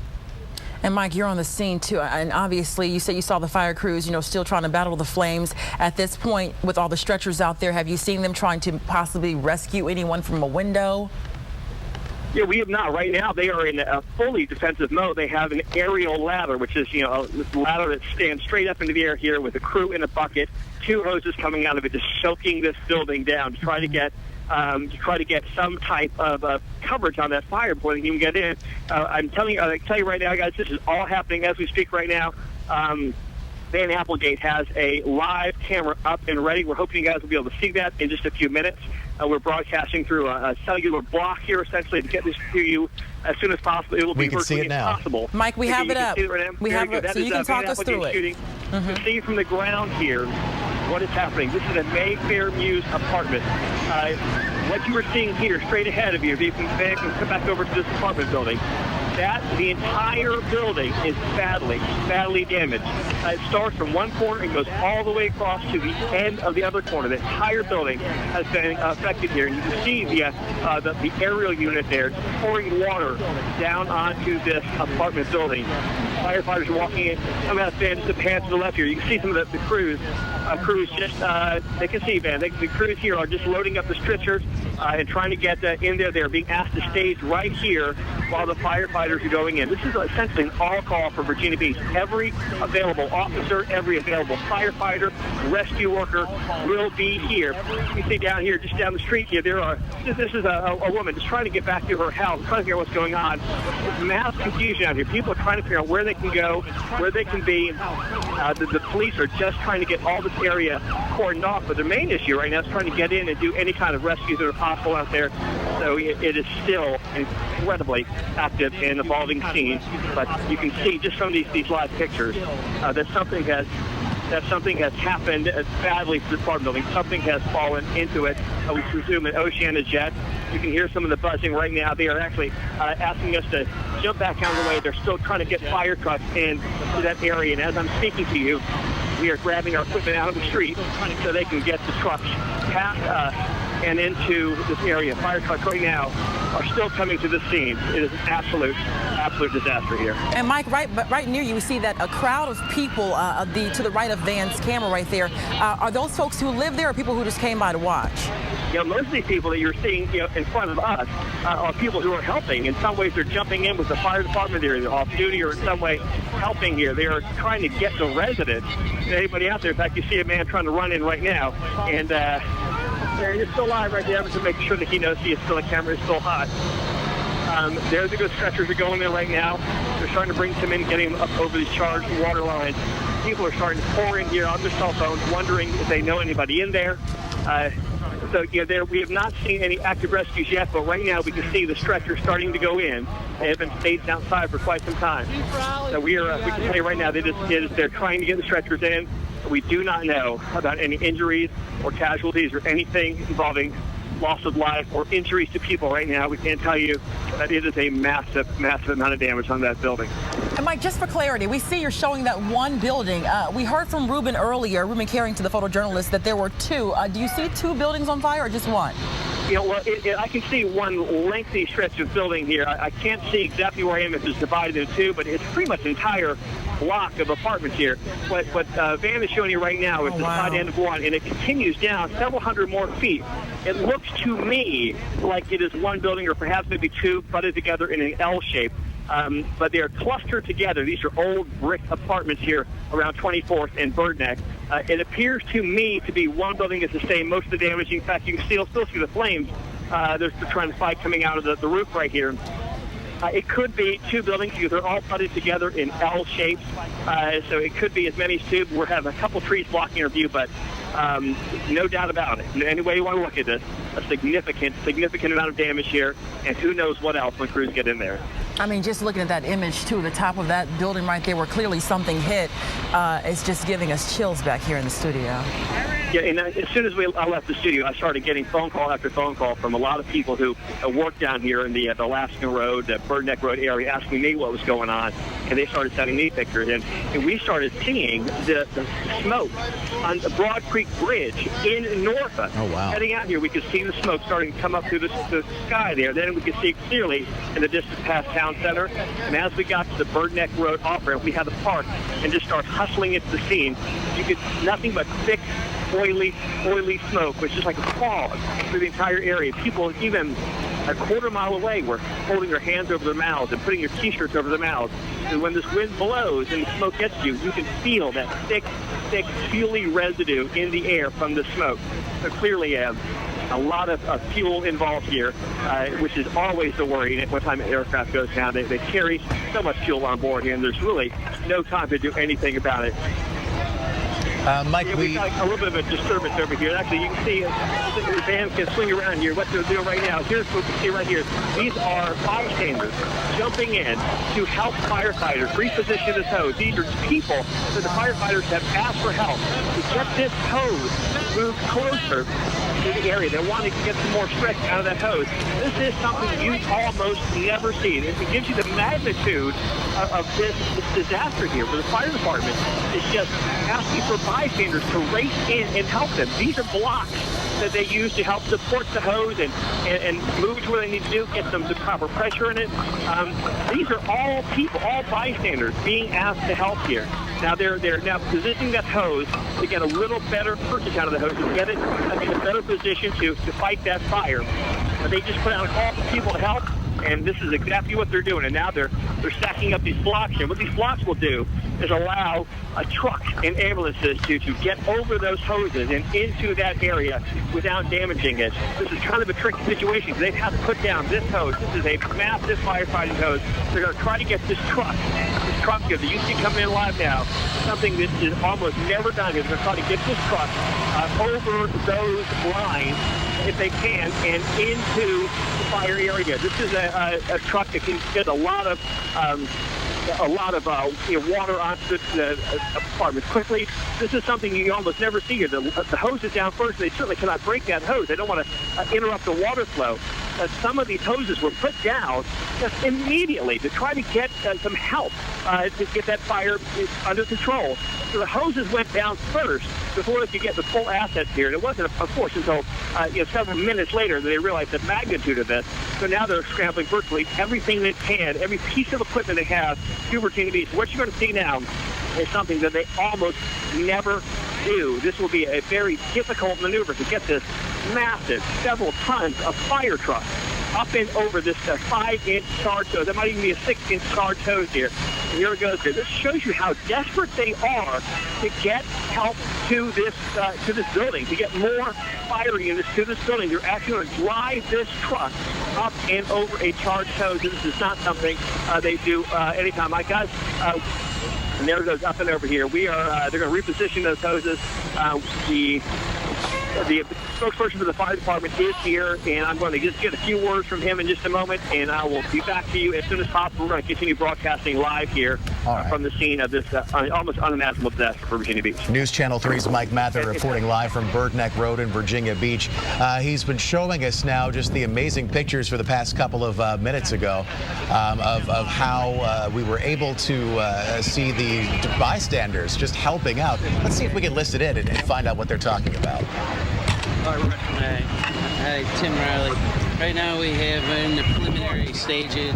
And Mike, you're on the scene too, and obviously you said you saw the fire crews, still trying to battle the flames. At this point, with all the stretchers out there, have you seen them trying to possibly rescue anyone from a window? Yeah, we have not. Right now, they are in a fully defensive mode. They have an aerial ladder, which is, a ladder that stands straight up into the air here with a crew in a bucket, 2 hoses coming out of it, just soaking this building down to try to get some type of coverage on that fire before they can even get in. I can tell you right now, guys, this is all happening as we speak right now. Van Applegate has a live camera up and ready. We're hoping you guys will be able to see that in just a few minutes. We're broadcasting through a cellular block here, essentially, to get this to you as soon as possible. It will be virtually impossible. Mike, we have it up. We have it, so you can talk us through it. You can see from the ground here what is happening. This is a Mayfair Mews apartment. What you are seeing here, straight ahead of you, if you can come back over to this apartment building, the entire building is badly damaged. It starts from one corner and goes all the way across to the end of the other corner. The entire building has been affected here. And you can see the aerial unit there pouring water down onto this apartment building. Firefighters are walking in. I'm going to just pan to the left here. You can see some of the crews. Crews just, they can see, man. The crews here are just loading up the stretchers and trying to get in there. They're being asked to stage right here while the firefighters are going in. This is essentially an all-call for Virginia Beach. Every available officer, every available firefighter, rescue worker will be here. You see down here, just down the street here, this is a woman just trying to get back to her house, trying to figure out what's going on. There's mass confusion out here. People are trying to figure out where they can go, where they can be. The police are just trying to get all this area cordoned off, but the main issue right now is trying to get in and do any kind of rescues that are possible out there. So it is still incredibly active and evolving scene, but you can see just from these live pictures that something has happened badly to the apartment building. Something has fallen into it. We presume an Oceana jet. You can hear some of the buzzing right now. They are actually asking us to jump back out of the way. They're still trying to get fire trucks in to that area. And as I'm speaking to you, we are grabbing our equipment out of the street so they can get the trucks past us and into this area. Fire trucks right now are still coming to the scene. It is an absolute disaster here. And Mike, right near you, we see that a crowd of people to the right of Van's camera right there. Are those folks who live there or people who just came by to watch? Most of these people that you're seeing in front of us are people who are helping. In some ways, they're jumping in with the fire department. They're either off duty or in some way helping here. They are trying to get the residents, anybody out there. In fact, you see a man trying to run in right now, and he's still alive right there, to make sure that he knows the camera is still hot. There the good stretchers are going there right now. They're starting to bring some in, getting them up over these charged water lines. People are starting to pour in here on their cell phones, wondering if they know anybody in there. So we have not seen any active rescues yet, but right now we can see the stretchers starting to go in. They have been staged outside for quite some time. So we can tell you right now they're trying to get the stretchers in. We do not know about any injuries or casualties or anything involving loss of life or injuries to people right now. We can't tell you that it is a massive amount of damage on that building. And Mike, just for clarity, we see you're showing that one building. We heard from Ruben earlier, Ruben Carrington, the photojournalist, that there were two. Do you see two buildings on fire or just one? I can see one lengthy stretch of building here. I can't see exactly where I am if it's divided into two, but it's pretty much an entire block of apartments here. What Van is showing you right now is the side end of one, and it continues down several hundred more feet. It looks to me like it is one building or perhaps maybe two butted together in an L shape. But they are clustered together. These are old brick apartments here around 24th and Bird Neck. It appears to me to be one building that sustained most of the damage. In fact, you can still see the flames. They're trying to fight coming out of the roof right here. It could be two buildings because they're all butted together in L shapes. So it could be as many as two. We're having a couple trees blocking our view, but no doubt about it. Any way you want to look at this, a significant amount of damage here, and who knows what else when crews get in there. I mean, just looking at that image, too, the top of that building right there where clearly something hit, it's just giving us chills back here in the studio. Yeah, and as soon as I left the studio, I started getting phone call after phone call from a lot of people who work down here in the Alaskan Road, the Bird Neck Road area, asking me what was going on, and they started sending me pictures, and we started seeing the smoke on the Broad Creek Bridge in Norfolk. Oh, wow. Heading out here, we could see the smoke starting to come up through the sky there. Then we could see it clearly in the distance past town center, and as we got to the Bird Neck Road off-ramp, we had to park and just start hustling into the scene. You could nothing but thick, oily smoke, which is like a fog through the entire area. People even a quarter mile away were holding their hands over their mouths and putting their T-shirts over their mouths. And when this wind blows and the smoke gets you can feel that thick, fuely residue in the air from the smoke. So clearly, a lot of fuel involved here, which is always the worry. And what time an aircraft goes down, they carry so much fuel on board here, and there's really no time to do anything about it. Mike, we've got a little bit of a disturbance over here. Actually, you can see the van can swing around here. What they're doing right now, here's what we see right here. These are bystanders jumping in to help firefighters reposition this hose. These are people that the firefighters have asked for help to get this hose moved closer to the area. They want to get some more stretch out of that hose. This is something you almost never see. It gives you the magnitude of this disaster here for the fire department is just asking for bystanders to race in and help them. These are blocks that they use to help support the hose and move to where they need to do, get the proper pressure in it. These are all people, all bystanders being asked to help here. Now they're now positioning that hose to get a little better purchase out of the hose, to get it in a better position to fight that fire. But they just put out a call for people to help, and this is exactly what they're doing. And now they're stacking up these blocks, and what these blocks will do is allow a truck and ambulances to get over those hoses and into that area without damaging it. This is kind of a tricky situation because they've had to put down this hose. This is a massive firefighting hose. They're going to try to get this truck here that you see coming in live now, something that is almost never done. They're going to try to get this truck over those lines if they can and into the fire area. This is a truck that can get a lot of water onto the apartment quickly. This is something you almost never see here. The hose is down first. They certainly cannot break that hose. They don't want to interrupt the water flow. Some of these hoses were put down just immediately to try to get some help to get that fire under control. So the hoses went down first before they could get the full assets here. And it wasn't, of course, until several minutes later that they realized the magnitude of this. So now they're scrambling virtually everything they can, every piece of equipment they have to Virginia Beach. What you're going to see now is something that they almost never do. This will be a very difficult maneuver to get this massive, several tons of fire truck up and over this 5-inch charge hose. That might even be a 6-inch charge hose here. And here it goes here. This shows you how desperate they are to get help to this building, to get more fire units to this building. They're actually going to drive this truck up and over a charge hose. This is not something they do anytime. My guys, and there it goes up and over here. They're going to reposition those hoses. The spokesperson for the fire department is here, and I'm going to just get a few words from him in just a moment, and I will be back to you as soon as possible. We're going to continue broadcasting live here from the scene of this almost unimaginable disaster for Virginia Beach. News Channel 3's Mike Mather reporting live from Bird Neck Road in Virginia Beach. He's been showing us now just the amazing pictures for the past couple of minutes ago of how we were able to see the bystanders just helping out. Let's see if we can listen in and find out what they're talking about. Hi, Tim Riley. Right now we have in the preliminary stages,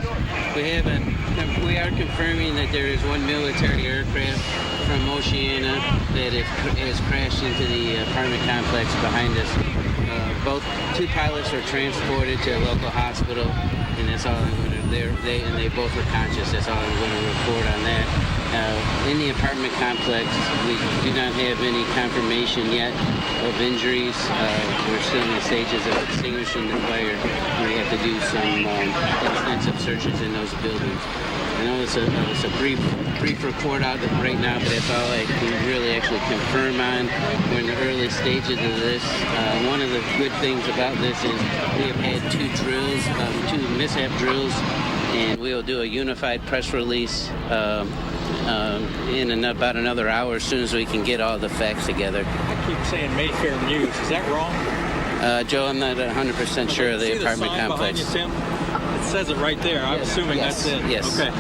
we are confirming that there is one military aircraft from Oceana that has crashed into the apartment complex behind us. Two pilots were transported to a local hospital, and that's all I'm going to. They both were conscious. That's all I'm going to report on that. In the apartment complex, we do not have any confirmation yet of injuries. We're still in the stages of extinguishing the fire. We have to do some extensive searches in those buildings. I know it's a brief report out right now, but that's all I can really actually confirm on. We're in the early stages of this. One of the good things about this is we have had two mishap drills, and we'll do a unified press release in about another hour as soon as we can get all the facts together. I keep saying Mayfair News. Is that wrong? Joe, I'm not 100% sure of the apartment complex. It says it right there. I'm assuming that's it. Yes. Okay.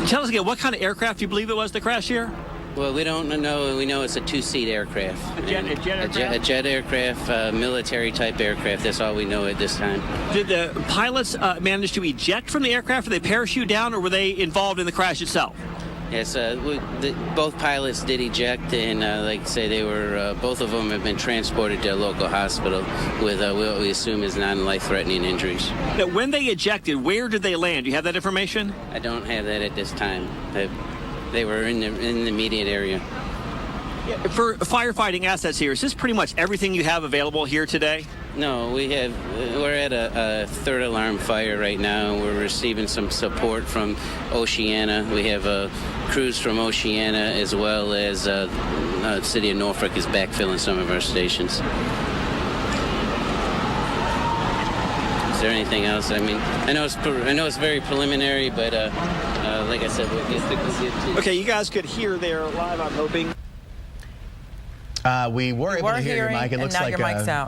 Tell us again, what kind of aircraft do you believe it was that crashed here? Well, we don't know. We know it's a two-seat aircraft. A jet aircraft? A jet aircraft, military-type aircraft. That's all we know at this time. Did the pilots manage to eject from the aircraft? Did they parachute down, or were they involved in the crash itself? Yes, both pilots did eject, and like I say, they were both of them have been transported to a local hospital with what we assume is non-life-threatening injuries. Now, when they ejected, where did they land? Do you have that information? I don't have that at this time. They were in the immediate area. Yeah, for firefighting assets here, is this pretty much everything you have available here today? No, we're at a third alarm fire right now. We're receiving some support from Oceana. We have crews from Oceana, as well as the city of Norfolk is backfilling some of our stations. Is there anything else? I mean, I know it's very preliminary, but like I said, we'll get to. Okay, you guys could hear there live, I'm hoping. We were able to hear you, Mike. It looks like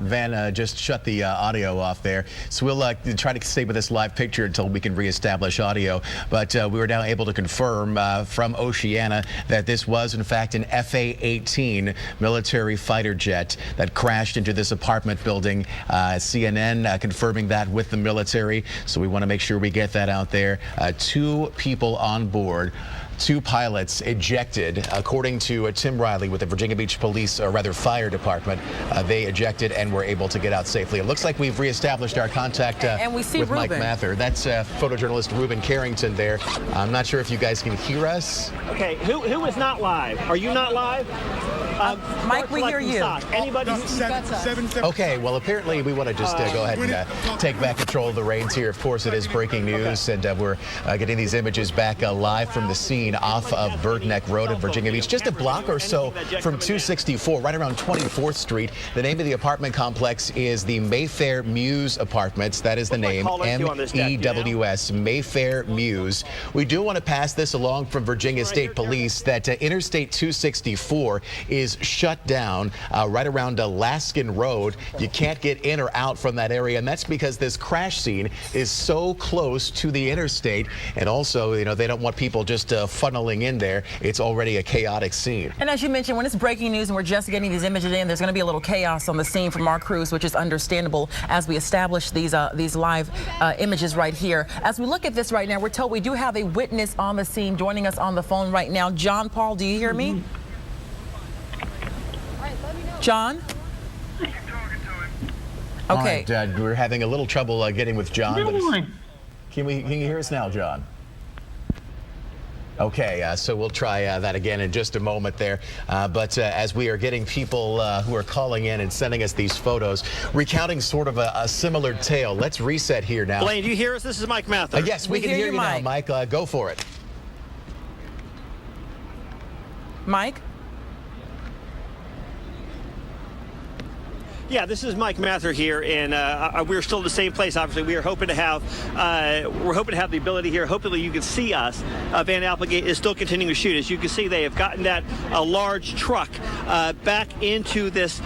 Van just shut the audio off there. So we'll try to stay with this live picture until we can reestablish audio. But we were now able to confirm from Oceana that this was, in fact, an FA-18 military fighter jet that crashed into this apartment building. CNN confirming that with the military. So we want to make sure we get that out there. 2 people on board. 2 pilots ejected, according to Tim Riley with the Virginia Beach Police, or rather Fire Department. They ejected and were able to get out safely. It looks like we've reestablished our contact and we see with Ruben. Mike Mather. That's photojournalist Ruben Carrington there. I'm not sure if you guys can hear us. Okay, who is not live? Are you not live? Mike, we hear you. Anybody? Okay, well, apparently we want to just go ahead and take back control of the reins here. Of course, it is breaking news, and we're getting these images back live from the scene off of Bird Neck Road in Virginia Beach, just a block or so from 264, right around 24th Street. The name of the apartment complex is the Mayfair Mews Apartments. That is the name, M-E-W-S, Mayfair Mews. We do want to pass this along from Virginia State Police that Interstate 264 is shut down right around Laskin Road. You can't get in or out from that area, and that's because this crash scene is so close to the interstate, and also, you know, they don't want people just funneling in there. It's already a chaotic scene. And as you mentioned, when it's breaking news and we're just getting these images in, there's going to be a little chaos on the scene from our crews, which is understandable as we establish these live images right here. As we look at this right now, we're told we do have a witness on the scene joining us on the phone right now. John Paul, do you hear me? John? Okay. All right, we're having a little trouble getting with John. Can you hear us now, John? Okay, so we'll try that again in just a moment there. But as we are getting people who are calling in and sending us these photos, recounting sort of a similar tale. Let's reset here now. Blaine, do you hear us? This is Mike Mather. Yes, we can hear you now, Mike. Go for it. Mike? Yeah, this is Mike Mather here, and we're still in the same place. Obviously, we are hoping to have the ability here. Hopefully, you can see us. Van Applegate is still continuing to shoot. As you can see, they have gotten that large truck back into this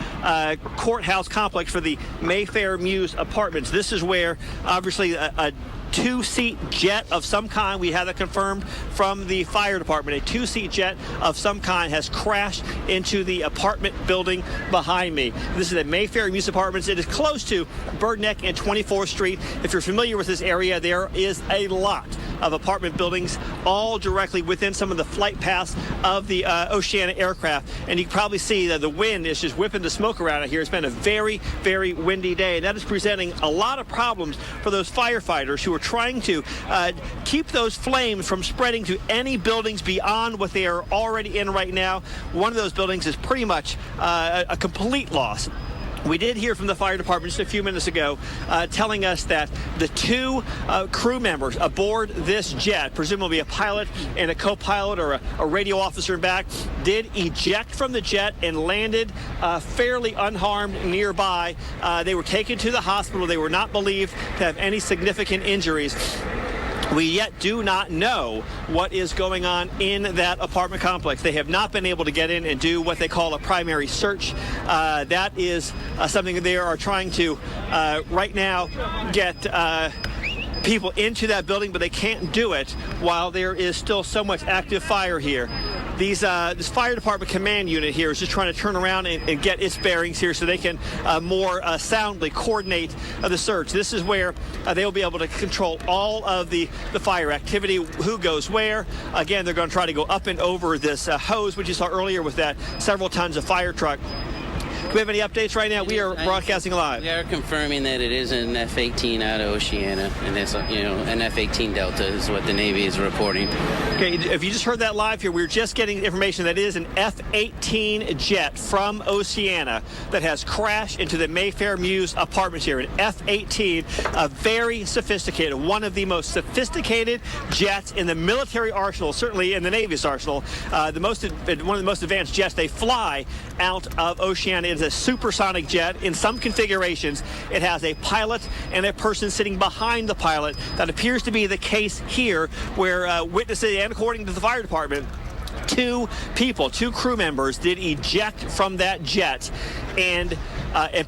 courthouse complex for the Mayfair Mews Apartments. This is where, obviously, a 2-seat jet of some kind, we have that confirmed from the fire department. A 2-seat jet of some kind has crashed into the apartment building behind me. This is the Mayfair Mews Apartments. It is close to Bird Neck and 24th Street. If you're familiar with this area, there is a lot of apartment buildings all directly within some of the flight paths of the Oceana aircraft. And you can probably see that the wind is just whipping the smoke around it here. It's been a very, very windy day. And that is presenting a lot of problems for those firefighters who are trying to keep those flames from spreading to any buildings beyond what they are already in right now. One of those buildings is pretty much a complete loss. We did hear from the fire department just a few minutes ago telling us that the 2 crew members aboard this jet, presumably a pilot and a co-pilot or a radio officer in back, did eject from the jet and landed fairly unharmed nearby. They were taken to the hospital. They were not believed to have any significant injuries. We yet do not know what is going on in that apartment complex. They have not been able to get in and do what they call a primary search. That is something that they are trying to right now get people into that building, but they can't do it while there is still so much active fire here. This fire department command unit here is just trying to turn around and get its bearings here so they can more soundly coordinate the search. This is where they will be able to control all of the fire activity, who goes where. Again, they're going to try to go up and over this hose, which you saw earlier with that several tons of fire truck. Do we have any updates right now? We are broadcasting live. We are confirming that it is an F-18 out of Oceana, and it's, you know, an F-18 Delta is what the Navy is reporting. Okay, if you just heard that live here, we're just getting information that it is an F-18 jet from Oceana that has crashed into the Mayfair Mews Apartments here. An F-18, a very sophisticated, one of the most sophisticated jets in the military arsenal, certainly in the Navy's arsenal. One of the most advanced jets. They fly out of Oceana. It is a supersonic jet. In some configurations, it has a pilot and a person sitting behind the pilot. That appears to be the case here, where witnesses, and according to the fire department, two crew members did eject from that jet and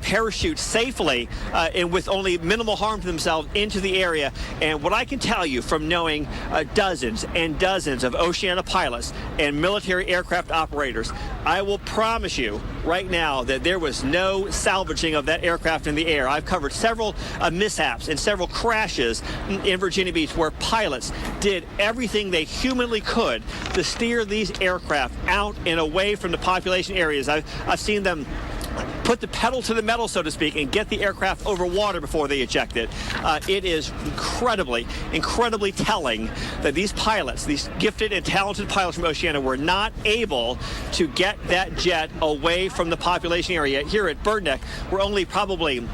parachute safely and with only minimal harm to themselves into the area. And what I can tell you from knowing dozens and dozens of Oceana pilots and military aircraft operators, I will promise you right now that there was no salvaging of that aircraft in the air. I've covered several mishaps and several crashes in Virginia Beach where pilots did everything they humanly could to steer these aircraft out and away from the population areas. I've seen them put the pedal to the metal, so to speak, and get the aircraft over water before they eject it. It is incredibly telling that these pilots, these gifted and talented pilots from Oceana, were not able to get that jet away from the population area. Here at Bird Neck, we're only probably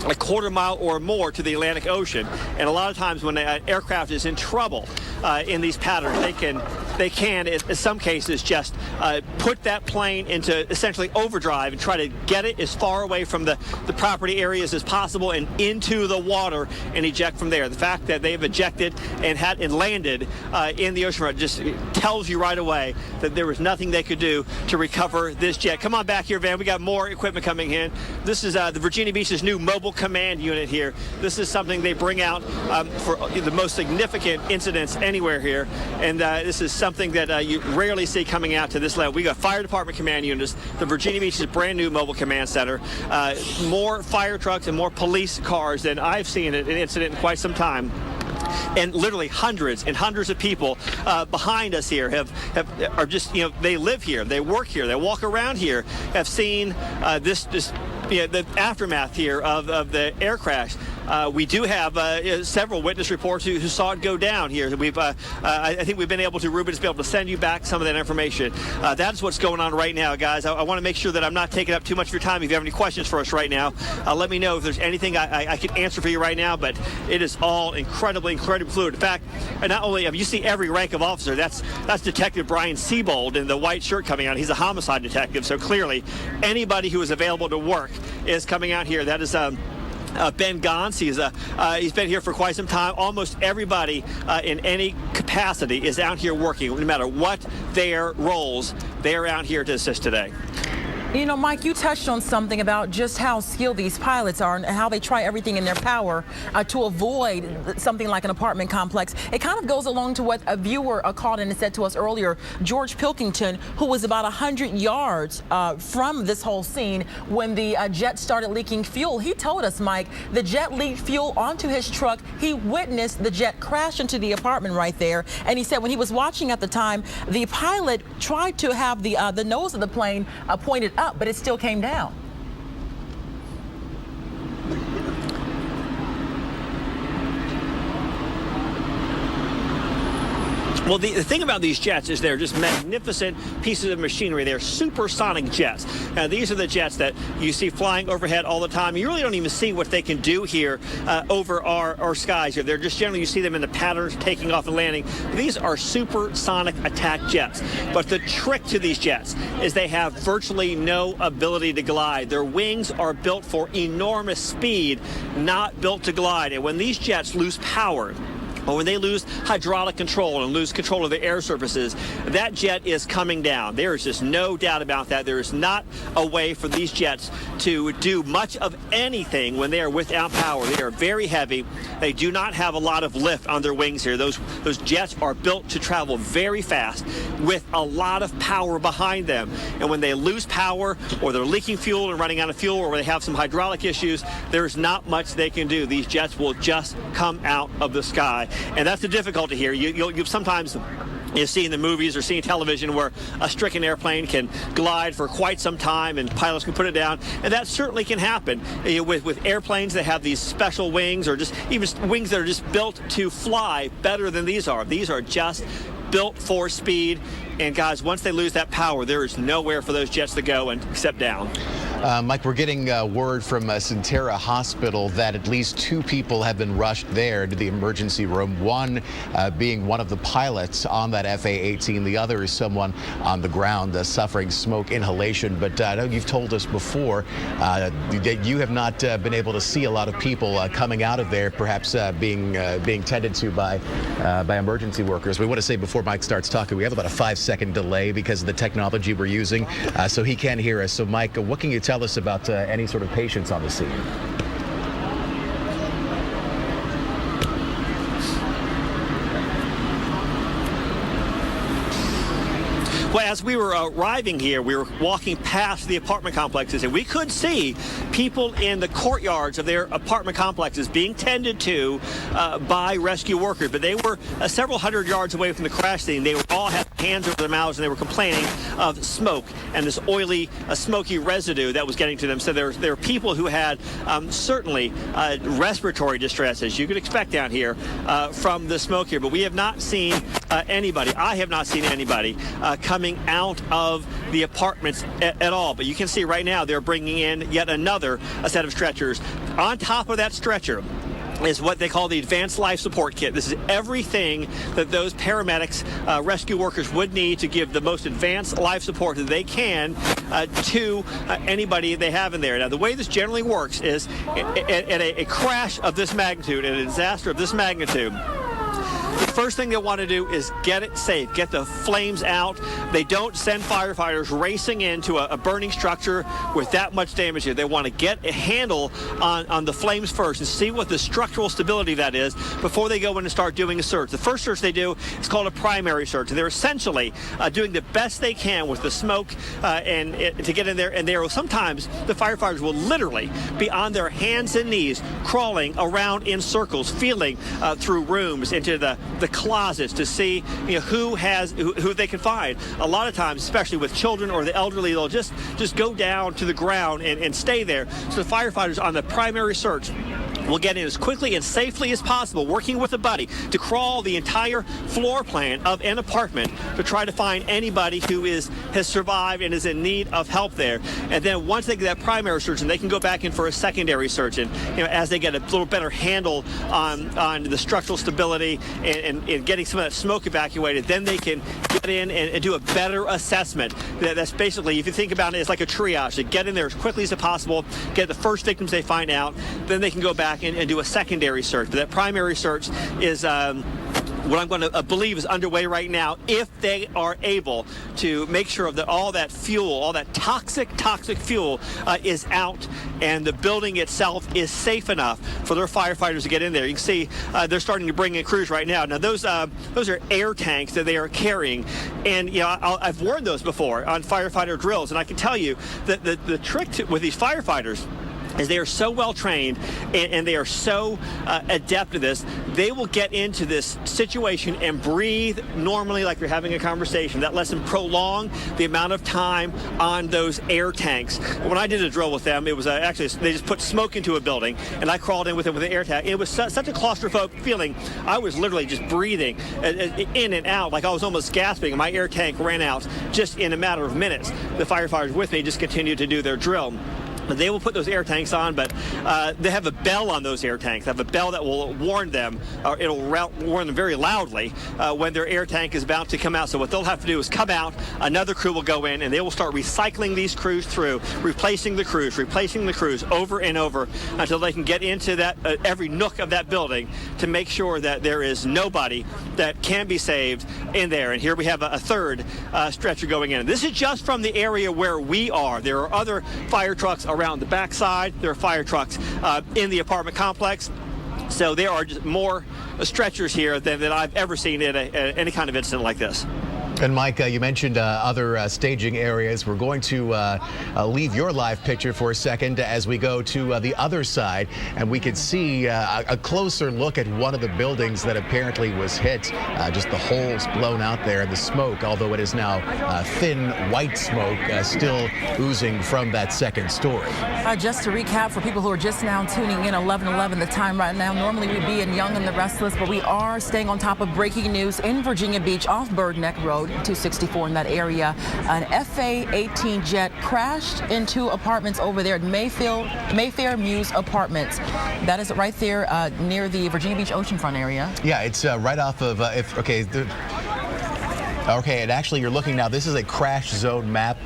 a quarter mile or more to the Atlantic Ocean, and a lot of times when an aircraft is in trouble in these patterns, they can in some cases just put that plane into essentially overdrive and try to get it as far away from the property areas as possible and into the water and eject from there. The fact that they've ejected and landed in the oceanfront just tells you right away that there was nothing they could do to recover this jet. Come on back here, Van. We got more equipment coming in. This is the Virginia Beach's new mobile command unit here. This is something they bring out for the most significant incidents anywhere here, and this is something that you rarely see coming out to this level. We got fire department command units, the Virginia Beach's brand new mobile command center, more fire trucks and more police cars than I've seen in an incident in quite some time. And literally hundreds and hundreds of people behind us here are just, they live here, they work here, they walk around here, have seen the aftermath here of the air crash. We do have several witness reports who saw it go down here. I think we've been able to, Ruben, to be able to send you back some of that information. That's what's going on right now, guys. I want to make sure that I'm not taking up too much of your time. If you have any questions for us right now, let me know if there's anything I can answer for you right now, but it is all incredibly fluid. In fact, not only you see every rank of officer, that's Detective Brian Siebold in the white shirt coming out. He's a homicide detective, so clearly anybody who is available to work is coming out here. That is Ben Gons. He's been here for quite some time. Almost everybody in any capacity is out here working, no matter what their roles. They are out here to assist today. Mike, you touched on something about just how skilled these pilots are and how they try everything in their power to avoid something like an apartment complex. It kind of goes along to what a viewer called in and said to us earlier. George Pilkington, who was about 100 yards from this whole scene when the jet started leaking fuel, he told us, Mike, the jet leaked fuel onto his truck. He witnessed the jet crash into the apartment right there. And he said when he was watching at the time, the pilot tried to have the nose of the plane pointed up, but it still came down. Well, the thing about these jets is they're just magnificent pieces of machinery. They're supersonic jets. Now, these are the jets that you see flying overhead all the time. You really don't even see what they can do here over our skies here. They're just generally, you see them in the patterns taking off and landing. These are supersonic attack jets. But the trick to these jets is they have virtually no ability to glide. Their wings are built for enormous speed, not built to glide. And when these jets lose power, or when they lose hydraulic control and lose control of the air surfaces, that jet is coming down. There is just no doubt about that. There is not a way for these jets to do much of anything when they are without power. They are very heavy. They do not have a lot of lift on their wings here. Those jets are built to travel very fast with a lot of power behind them. And when they lose power, or they're leaking fuel and running out of fuel, or they have some hydraulic issues, there's not much they can do. These jets will just come out of the sky. And that's the difficulty here. You'll sometimes see in the movies or see in television where a stricken airplane can glide for quite some time and pilots can put it down. And that certainly can happen with airplanes that have these special wings, or just even wings that are just built to fly better than these are. These are just built for speed. And guys, once they lose that power, there is nowhere for those jets to go except down. Mike, we're getting word from Centera Hospital that at least 2 people have been rushed there to the emergency room, one being one of the pilots on that FA-18. The other is someone on the ground suffering smoke inhalation. But I know you've told us before that you have not been able to see a lot of people coming out of there, perhaps being tended to by emergency workers. We want to say before Mike starts talking, we have about a 5-second delay because of the technology we're using, so he can't hear us. So Mike, what can you tell us about any sort of patients on the scene? Well, as we were arriving here, we were walking past the apartment complexes, and we could see people in the courtyards of their apartment complexes being tended to by rescue workers. But they were several hundred yards away from the crash scene. They were all had hands over their mouths, and they were complaining of smoke and this oily, smoky residue that was getting to them. So there were people who had certainly respiratory distress, as you could expect down here from the smoke here. But we have not seen anybody. I have not seen anybody coming out of the apartments at all. But you can see right now they're bringing in yet another set of stretchers. On top of that stretcher is what they call the Advanced Life Support Kit. This is everything that those paramedics, rescue workers would need to give the most advanced life support that they can to anybody they have in there. Now, the way this generally works is at a crash of this magnitude, at a disaster of this magnitude, the first thing they want to do is get it safe, get the flames out. They don't send firefighters racing into a burning structure with that much damage here. They want to get a handle on the flames first and see what the structural stability of that is before they go in and start doing a search. The first search they do is called a primary search. They're essentially doing the best they can with the smoke to get in there. And sometimes the firefighters will literally be on their hands and knees crawling around in circles, feeling through rooms into the closets to see who they can find. A lot of times, especially with children or the elderly, they'll just go down to the ground and stay there. So the firefighters on the primary search will get in as quickly and safely as possible, working with a buddy to crawl the entire floor plan of an apartment to try to find anybody who has survived and is in need of help there. And then once they get that primary search, and they can go back in for a secondary search, and as they get a little better handle on the structural stability and getting some of that smoke evacuated, then they can get in and do a better assessment. That's basically, if you think about it, it's like a triage. They get in there as quickly as possible, get the first victims they find out, then they can go back and do a secondary search. But that primary search is what I'm going to believe is underway right now, if they are able to make sure that all that fuel, all that toxic fuel is out and the building itself is safe enough for their firefighters to get in there. You can see they're starting to bring in crews right now. Now those are air tanks that they are carrying, and I've worn those before on firefighter drills, and I can tell you that the trick with these firefighters is they are so well trained and they are so adept at this. They will get into this situation and breathe normally like they're having a conversation. That lets them prolong the amount of time on those air tanks. When I did a drill with them, it was actually, they just put smoke into a building, and I crawled in with them with an air tank. It was such a claustrophobic feeling. I was literally just breathing in and out like I was almost gasping, and my air tank ran out just in a matter of minutes. The firefighters with me just continued to do their drill. They will put those air tanks on, but they have a bell on those air tanks. They have a bell that will warn them, or it'll warn them very loudly when their air tank is about to come out. So what they'll have to do is come out, another crew will go in, and they will start recycling these crews through, replacing the crews over and over until they can get into that every nook of that building to make sure that there is nobody that can be saved in there. And here we have a third stretcher going in. This is just from the area where we are. There are other fire trucks around the backside. There are fire trucks in the apartment complex. So there are just more stretchers here than I've ever seen at any kind of incident like this. And Mike, you mentioned other staging areas. We're going to leave your live picture for a second as we go to the other side, and we can see a closer look at one of the buildings that apparently was hit. Just the holes blown out there, and the smoke, although it is now thin white smoke, still oozing from that second story. Just to recap for people who are just now tuning in, 11:11 the time right now. Normally we'd be in Young and the Restless, but we are staying on top of breaking news in Virginia Beach off Bird Neck Road. Road, 264 in that area. An FA-18 jet crashed into apartments over there at Mayfair Muse Apartments. That is right there near the Virginia Beach oceanfront area. Yeah, it's right off of, Okay, and actually you're looking now, this is a crash zone map,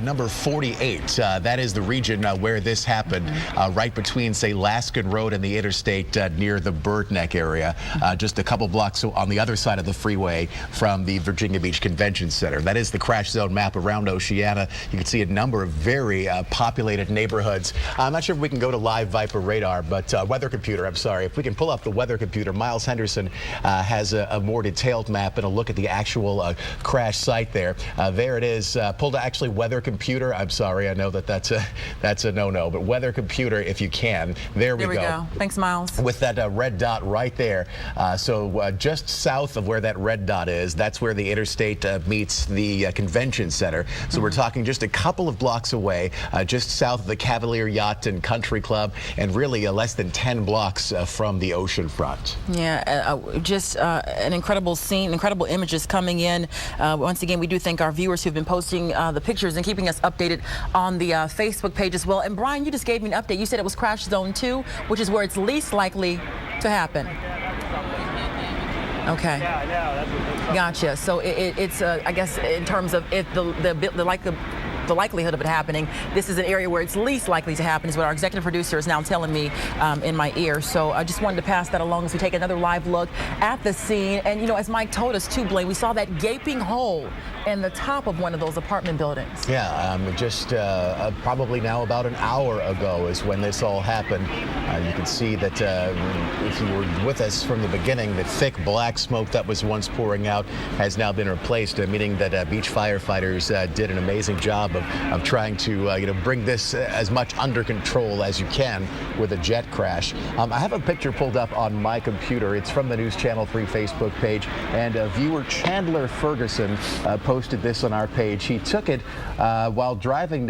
number 48. That is the region where this happened, right between, say, Laskin Road and the interstate near the Bird Neck area, just a couple blocks on the other side of the freeway from the Virginia Beach Convention Center. That is the crash zone map around Oceana. You can see a number of very populated neighborhoods. I'm not sure if we can go to live Viper radar, but weather computer, I'm sorry. If we can pull up the weather computer, Miles Henderson has a more detailed map and a look at the actual crash site there. There it is. Pulled actually weather computer. I'm sorry. I know that's a no-no, but weather computer if you can. There we go. Thanks, Miles. With that red dot right there. So just south of where that red dot is, that's where the interstate meets the convention center. So we're talking just a couple of blocks away, just south of the Cavalier Yacht and Country Club, and really less than 10 blocks from the ocean front. Yeah, just an incredible scene, incredible images coming in. Once again, we do thank our viewers who've been posting the pictures and keeping us updated on the Facebook page as well. And Brian, you just gave me an update. You said it was crash zone 2, which is where it's least likely to happen. Okay. Gotcha. So it's I guess in terms of if the likelihood of it happening, this is an area where it's least likely to happen, is what our executive producer is now telling me in my ear. So I just wanted to pass that along as we take another live look at the scene. And, you know, as Mike told us too, Blaine, we saw that gaping hole in the top of one of those apartment buildings. Yeah, just probably now about an hour ago is when this all happened. You can see that if you were with us from the beginning, the thick black smoke that was once pouring out has now been replaced, meaning that beach firefighters did an amazing job of trying to bring this as much under control as you can with a jet crash. I have a picture pulled up on my computer. It's from the News Channel 3 Facebook page, and viewer Chandler Ferguson posted this on our page. He took it while riding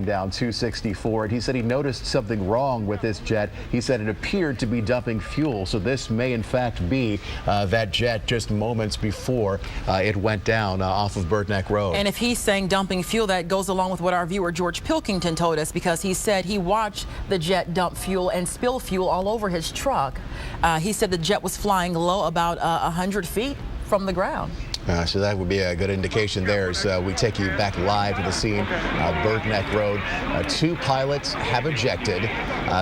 down 264, and he said he noticed something wrong with this jet. He said it appeared to be dumping fuel, so this may in fact be that jet just moments before it went down off of Bird Neck Road. And if he's saying dumping fuel, that goes along with what our viewer George Pilkington told us, because he said he watched the jet dump fuel and spill fuel all over his truck. He said the jet was flying low, about 100 feet from the ground. So that would be a good indication there. So we take you back live to the scene, Bird Neck Road. 2 pilots have ejected.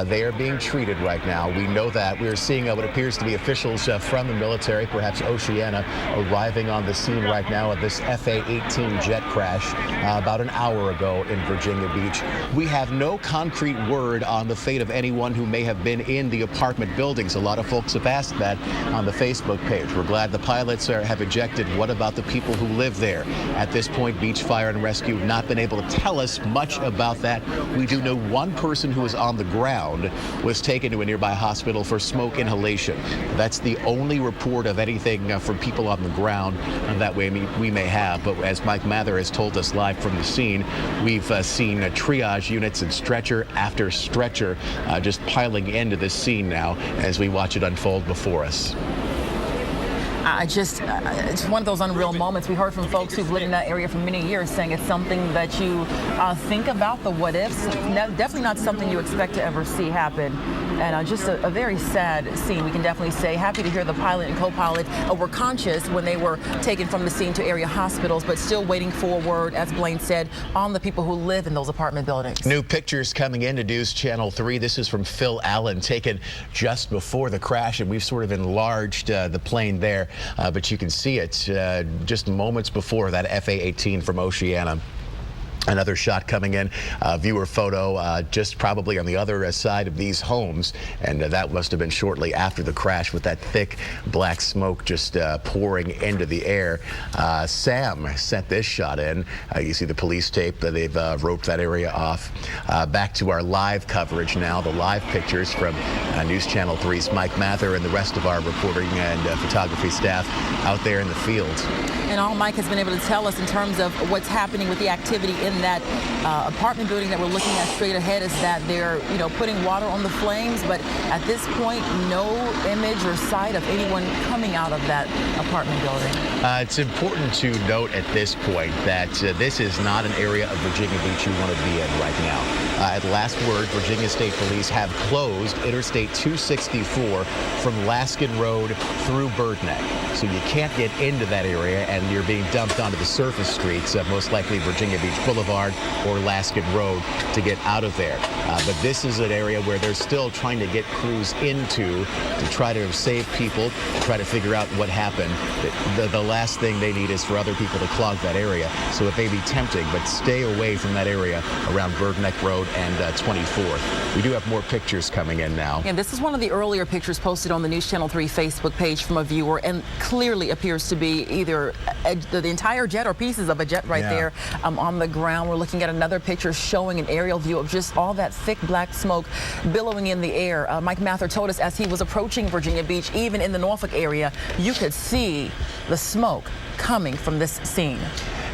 They are being treated right now. We know that. We are seeing what appears to be officials from the military, perhaps Oceana, arriving on the scene right now of this FA-18 jet crash about an hour ago in Virginia Beach. We have no concrete word on the fate of anyone who may have been in the apartment buildings. A lot of folks have asked that on the Facebook page. We're glad the pilots have ejected. What about the people who live there? At this point, Beach Fire and Rescue not been able to tell us much about that. We do know one person who was on the ground was taken to a nearby hospital for smoke inhalation. That's the only report of anything from people on the ground that way we may have. But as Mike Mather has told us live from the scene, we've seen triage units and stretcher after stretcher just piling into this scene now as we watch it unfold before us. It's one of those unreal moments. We heard from folks who've lived in that area for many years saying it's something that you think about, the what ifs. Definitely not something you expect to ever see happen. And just a very sad scene, we can definitely say. Happy to hear the pilot and co-pilot were conscious when they were taken from the scene to area hospitals, but still waiting for word, as Blaine said, on the people who live in those apartment buildings. New pictures coming into News Channel 3. This is from Phil Allen, taken just before the crash, and we've sort of enlarged the plane there. But you can see it just moments before that FA-18 from Oceana. Another shot coming in, viewer photo, just probably on the other side of these homes, and that must have been shortly after the crash with that thick black smoke just pouring into the air. Sam sent this shot in. You see the police tape that they've roped that area off. Back to our live coverage now, the live pictures from News Channel 3's Mike Mather and the rest of our reporting and photography staff out there in the field. And all Mike has been able to tell us in terms of what's happening with the activity in from that apartment building that we're looking at straight ahead is that they're, putting water on the flames. But at this point, no image or sight of anyone coming out of that apartment building. It's important to note at this point that this is not an area of Virginia Beach you want to be in right now. At last word, Virginia State Police have closed Interstate 264 from Laskin Road through Bird Neck. So you can't get into that area, and you're being dumped onto the surface streets, most likely Virginia Beach Boulevard or Laskin Road, to get out of there. But this is an area where they're still trying to get crews into to try to save people, to try to figure out what happened. The last thing they need is for other people to clog that area. So it may be tempting, but stay away from that area around Bird Neck Road and 24th. We do have more pictures coming in now. And this is one of the earlier pictures posted on the News Channel 3 Facebook page from a viewer, and clearly appears to be either the entire jet or pieces of a jet right there on the ground. We're looking at another picture showing an aerial view of just all that thick black smoke billowing in the air. Mike Mather told us as he was approaching Virginia Beach, even in the Norfolk area, you could see the smoke coming from this scene.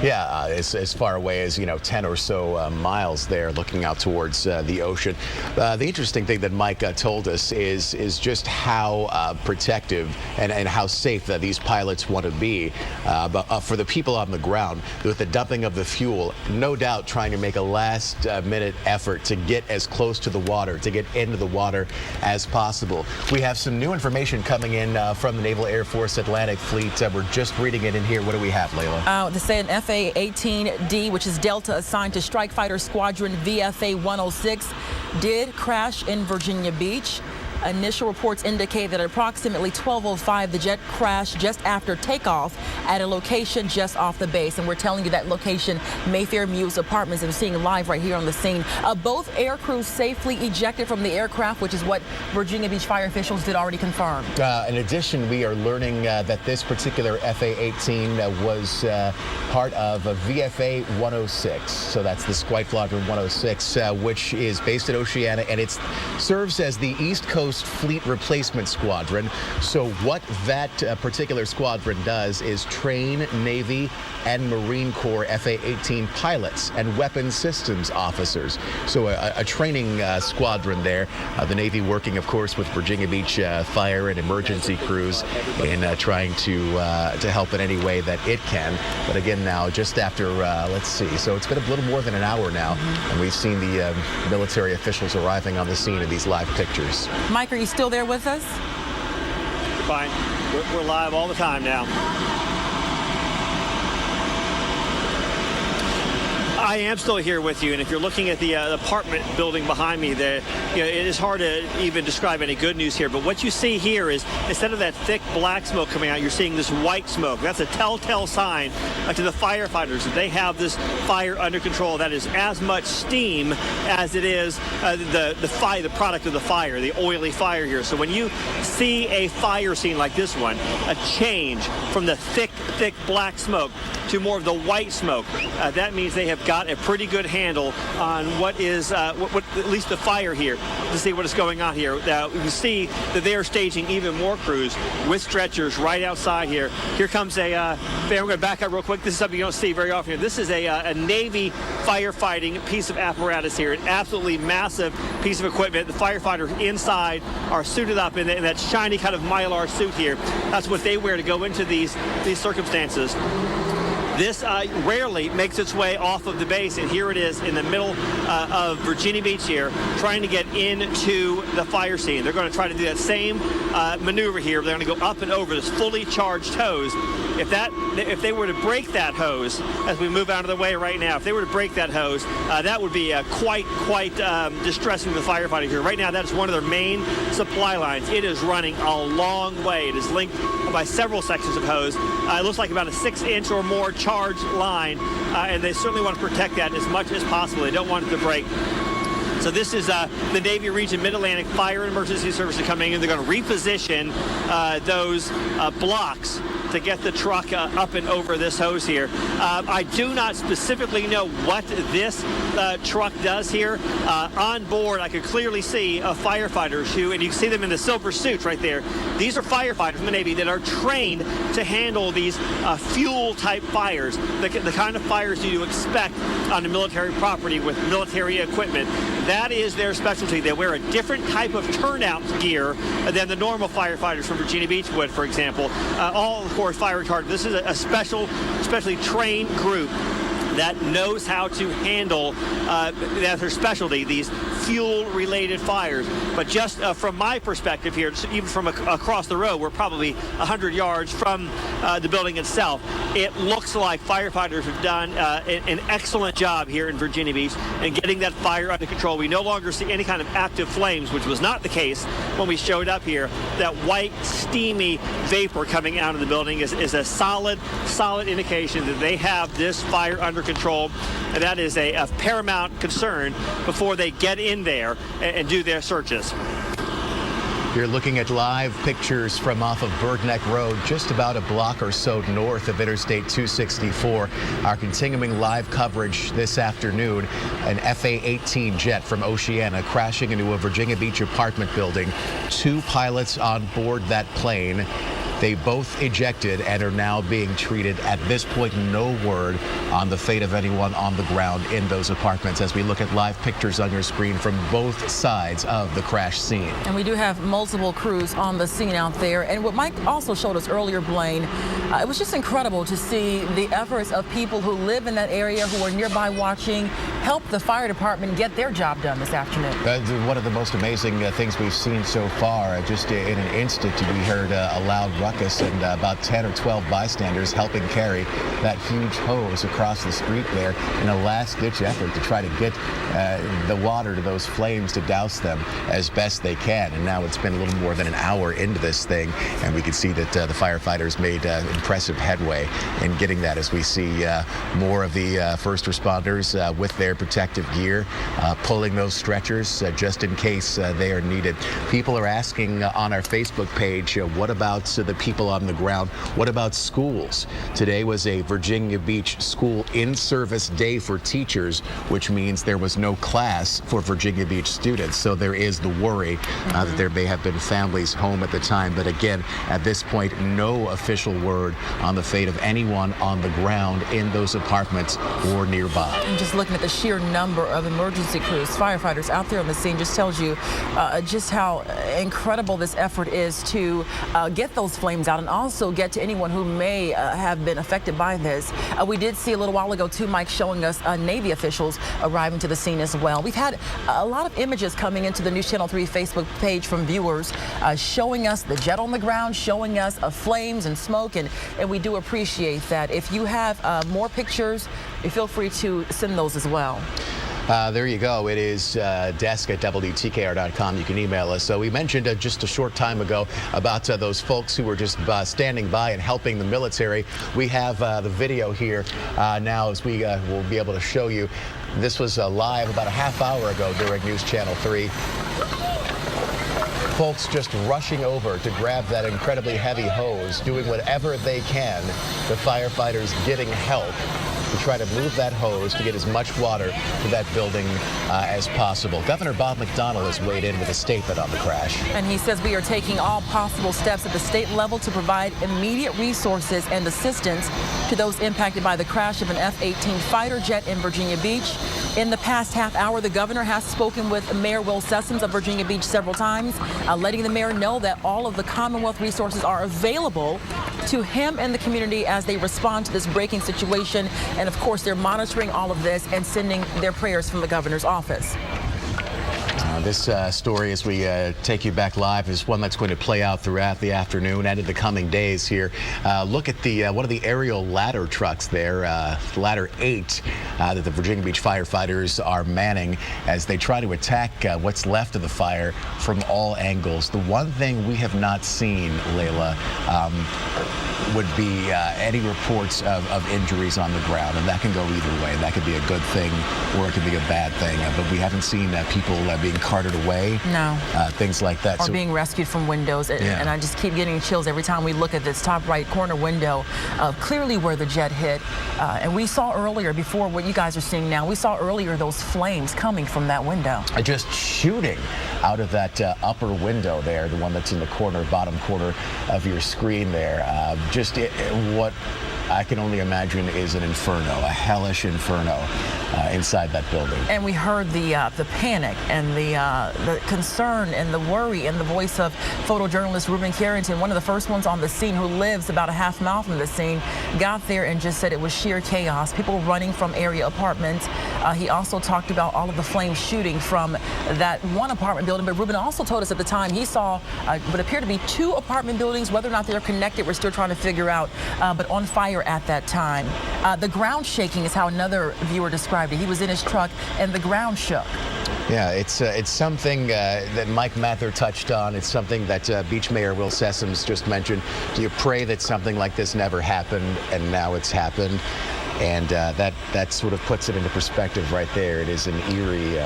Yeah, as far away as, 10 or so miles there, looking out towards the ocean. The interesting thing that Mike told us is just how protective and how safe that these pilots want to be. But for the people on the ground, with the dumping of the fuel, no doubt trying to make a last-minute effort to get as close to the water, to get into the water as possible. We have some new information coming in from the Naval Air Force Atlantic Fleet. We're just reading it in here. What do we have, Layla? They say an FA-18D, which is Delta assigned to Strike Fighter Squadron VFA 106, did crash in Virginia Beach. Initial reports indicate that at approximately 12:05, the jet crashed just after takeoff at a location just off the base. And we're telling you that location, Mayfair Mews Apartments, and we're seeing live right here on the scene. Both air crews safely ejected from the aircraft, which is what Virginia Beach fire officials did already confirm. In addition, we are learning that this particular FA-18 was part of a VFA 106. So that's the Squadron 106, which is based at Oceana, and it serves as the East Coast Fleet Replacement Squadron. So what that particular squadron does is train Navy and Marine Corps FA-18 pilots and weapons systems officers. So a training squadron there. The Navy working, of course, with Virginia Beach fire and emergency crews in trying to help in any way that it can. But again, now just after, let's see, so it's been a little more than an hour now, and we've seen the military officials arriving on the scene in these live pictures. Mike, are you still there with us? Fine. We're live all the time now. I am still here with you, and if you're looking at the apartment building behind me, there, it is hard to even describe any good news here. But what you see here is, instead of that thick black smoke coming out, you're seeing this white smoke. That's a telltale sign to the firefighters that they have this fire under control. That is as much steam as it is the product of the fire, the oily fire here. So when you see a fire scene like this one, a change from the thick black smoke to more of the white smoke, that means they have got a pretty good handle on what is what at least the fire here, to see what is going on here. Now you can see that they are staging even more crews with stretchers right outside here. Here comes we're going to back up real quick. This is something you don't see very often here. This is a Navy firefighting piece of apparatus here, an absolutely massive piece of equipment. The firefighters inside are suited up in that shiny kind of mylar suit here. That's what they wear to go into these circumstances. This rarely makes its way off of the base, and here it is in the middle of Virginia Beach here, trying to get into the fire scene. They're going to try to do that same maneuver here. They're going to go up and over this fully charged hose. If they were to break that hose, as we move out of the way right now, if they were to break that hose, that would be quite distressing to the firefighter here. Right now, that's one of their main supply lines. It is running a long way. It is linked by several sections of hose. It looks like about a 6-inch or more charged line, and they certainly want to protect that as much as possible. They don't want it to break. So this is the Navy Region Mid-Atlantic Fire and Emergency Services coming in. They're going to reposition those blocks to get the truck up and over this hose here. I do not specifically know what this truck does here. On board, I could clearly see firefighters who, and you can see them in the silver suits right there. These are firefighters from the Navy that are trained to handle these fuel-type fires, the kind of fires you expect on a military property with military equipment. That is their specialty. They wear a different type of turnout gear than the normal firefighters from Virginia Beach would, for example. All, of course, fire retardant. This is a specially trained group that knows how to handle, that's their specialty, these fuel-related fires. But just from my perspective here, even from across the road, we're probably 100 yards from the building itself, it looks like firefighters have done an excellent job here in Virginia Beach in getting that fire under control. We no longer see any kind of active flames, which was not the case when we showed up here. That white, steamy vapor coming out of the building is a solid indication that they have this fire under control, and that is a paramount concern before they get in there and do their searches. You're looking at live pictures from off of Bird Neck Road, just about a block or so north of Interstate 264. Our continuing live coverage this afternoon, an FA-18 jet from Oceana crashing into a Virginia Beach apartment building. 2 pilots on board that plane. They both ejected and are now being treated. At this point, no word on the fate of anyone on the ground in those apartments as we look at live pictures on your screen from both sides of the crash scene. And we do have multiple crews on the scene out there. And what Mike also showed us earlier, Blaine, it was just incredible to see the efforts of people who live in that area, who are nearby watching, help the fire department get their job done this afternoon. One of the most amazing things we've seen so far. Just in an instant, we heard a loud ruckus and about 10 or 12 bystanders helping carry that huge hose across the street there in a last-ditch effort to try to get the water to those flames to douse them as best they can. And now it's been a little more than an hour into this thing, and we can see that the firefighters made impressive headway in getting that, as we see more of the first responders with their protective gear pulling those stretchers just in case they are needed. People are asking on our Facebook page, what about the people on the ground? What about schools? Today was a Virginia Beach school in-service day for teachers, which means there was no class for Virginia Beach students. So there is the worry that there may have been families home at the time. But again, at this point, no official word on the fate of anyone on the ground in those apartments or nearby. And just looking at the sheer number of emergency crews, firefighters out there on the scene, just tells you just how incredible this effort is to get those flames out and also get to anyone who may have been affected by this. We did see a little while ago, too, Mike, showing us Navy officials arriving to the scene as well. We've had a lot of images coming into the News Channel 3 Facebook page from viewers showing us the jet on the ground, showing us flames and smoke, and we do appreciate that. If you have more pictures, feel free to send those as well. There you go. It is desk at WTKR.com. You can email us. So we mentioned just a short time ago about those folks who were just standing by and helping the military. We have the video here now, as we will be able to show you. This was live about a half hour ago during News Channel 3. Folks just rushing over to grab that incredibly heavy hose, doing whatever they can. The firefighters getting help to try to move that hose to get as much water to that building as possible. Governor Bob McDonnell has weighed in with a statement on the crash. And he says we are taking all possible steps at the state level to provide immediate resources and assistance to those impacted by the crash of an F-18 fighter jet in Virginia Beach. In the past half hour, the governor has spoken with Mayor Will Sessoms of Virginia Beach several times, letting the mayor know that all of the Commonwealth resources are available to him and the community as they respond to this breaking situation. And of course, they're monitoring all of this and sending their prayers from the governor's office. This story, as we take you back live, is one that's going to play out throughout the afternoon and in the coming days here. Look at the one of the aerial ladder trucks there, ladder 8, that the Virginia Beach firefighters are manning as they try to attack what's left of the fire from all angles. The one thing we have not seen, Layla, would be any reports of injuries on the ground, and that can go either way. That could be a good thing or it could be a bad thing, but we haven't seen people being carted away. No. Things like that. Or being rescued from windows. And I just keep getting chills every time we look at this top right corner window of clearly where the jet hit. And we saw earlier, before what you guys are seeing now, we saw earlier those flames coming from that window. Just shooting out of that upper window there, the one that's in the corner, bottom corner of your screen there. What I can only imagine is an inferno, a hellish inferno inside that building. And we heard the panic and the concern and the worry in the voice of photojournalist Ruben Carrington, one of the first ones on the scene, who lives about a half mile from the scene, got there and just said it was sheer chaos, people running from area apartments. He also talked about all of the flames shooting from that one apartment building, but Ruben also told us at the time he saw what appeared to be 2 apartment buildings. Whether or not they're connected, we're still trying to figure out, but on fire at that time. The ground shaking is how another viewer described it. He was in his truck and the ground shook. Yeah, it's something that Mike Mather touched on. It's something that Beach Mayor Will Sessoms just mentioned. Do you pray that something like this never happened, and now it's happened? And that sort of puts it into perspective right there. It is an eerie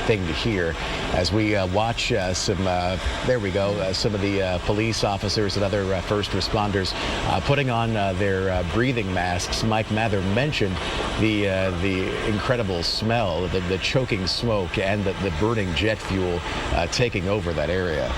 thing to hear as we watch some of the police officers and other first responders putting on their breathing masks. Mike Mather mentioned the incredible smell, the choking smoke, and the burning jet fuel taking over that area.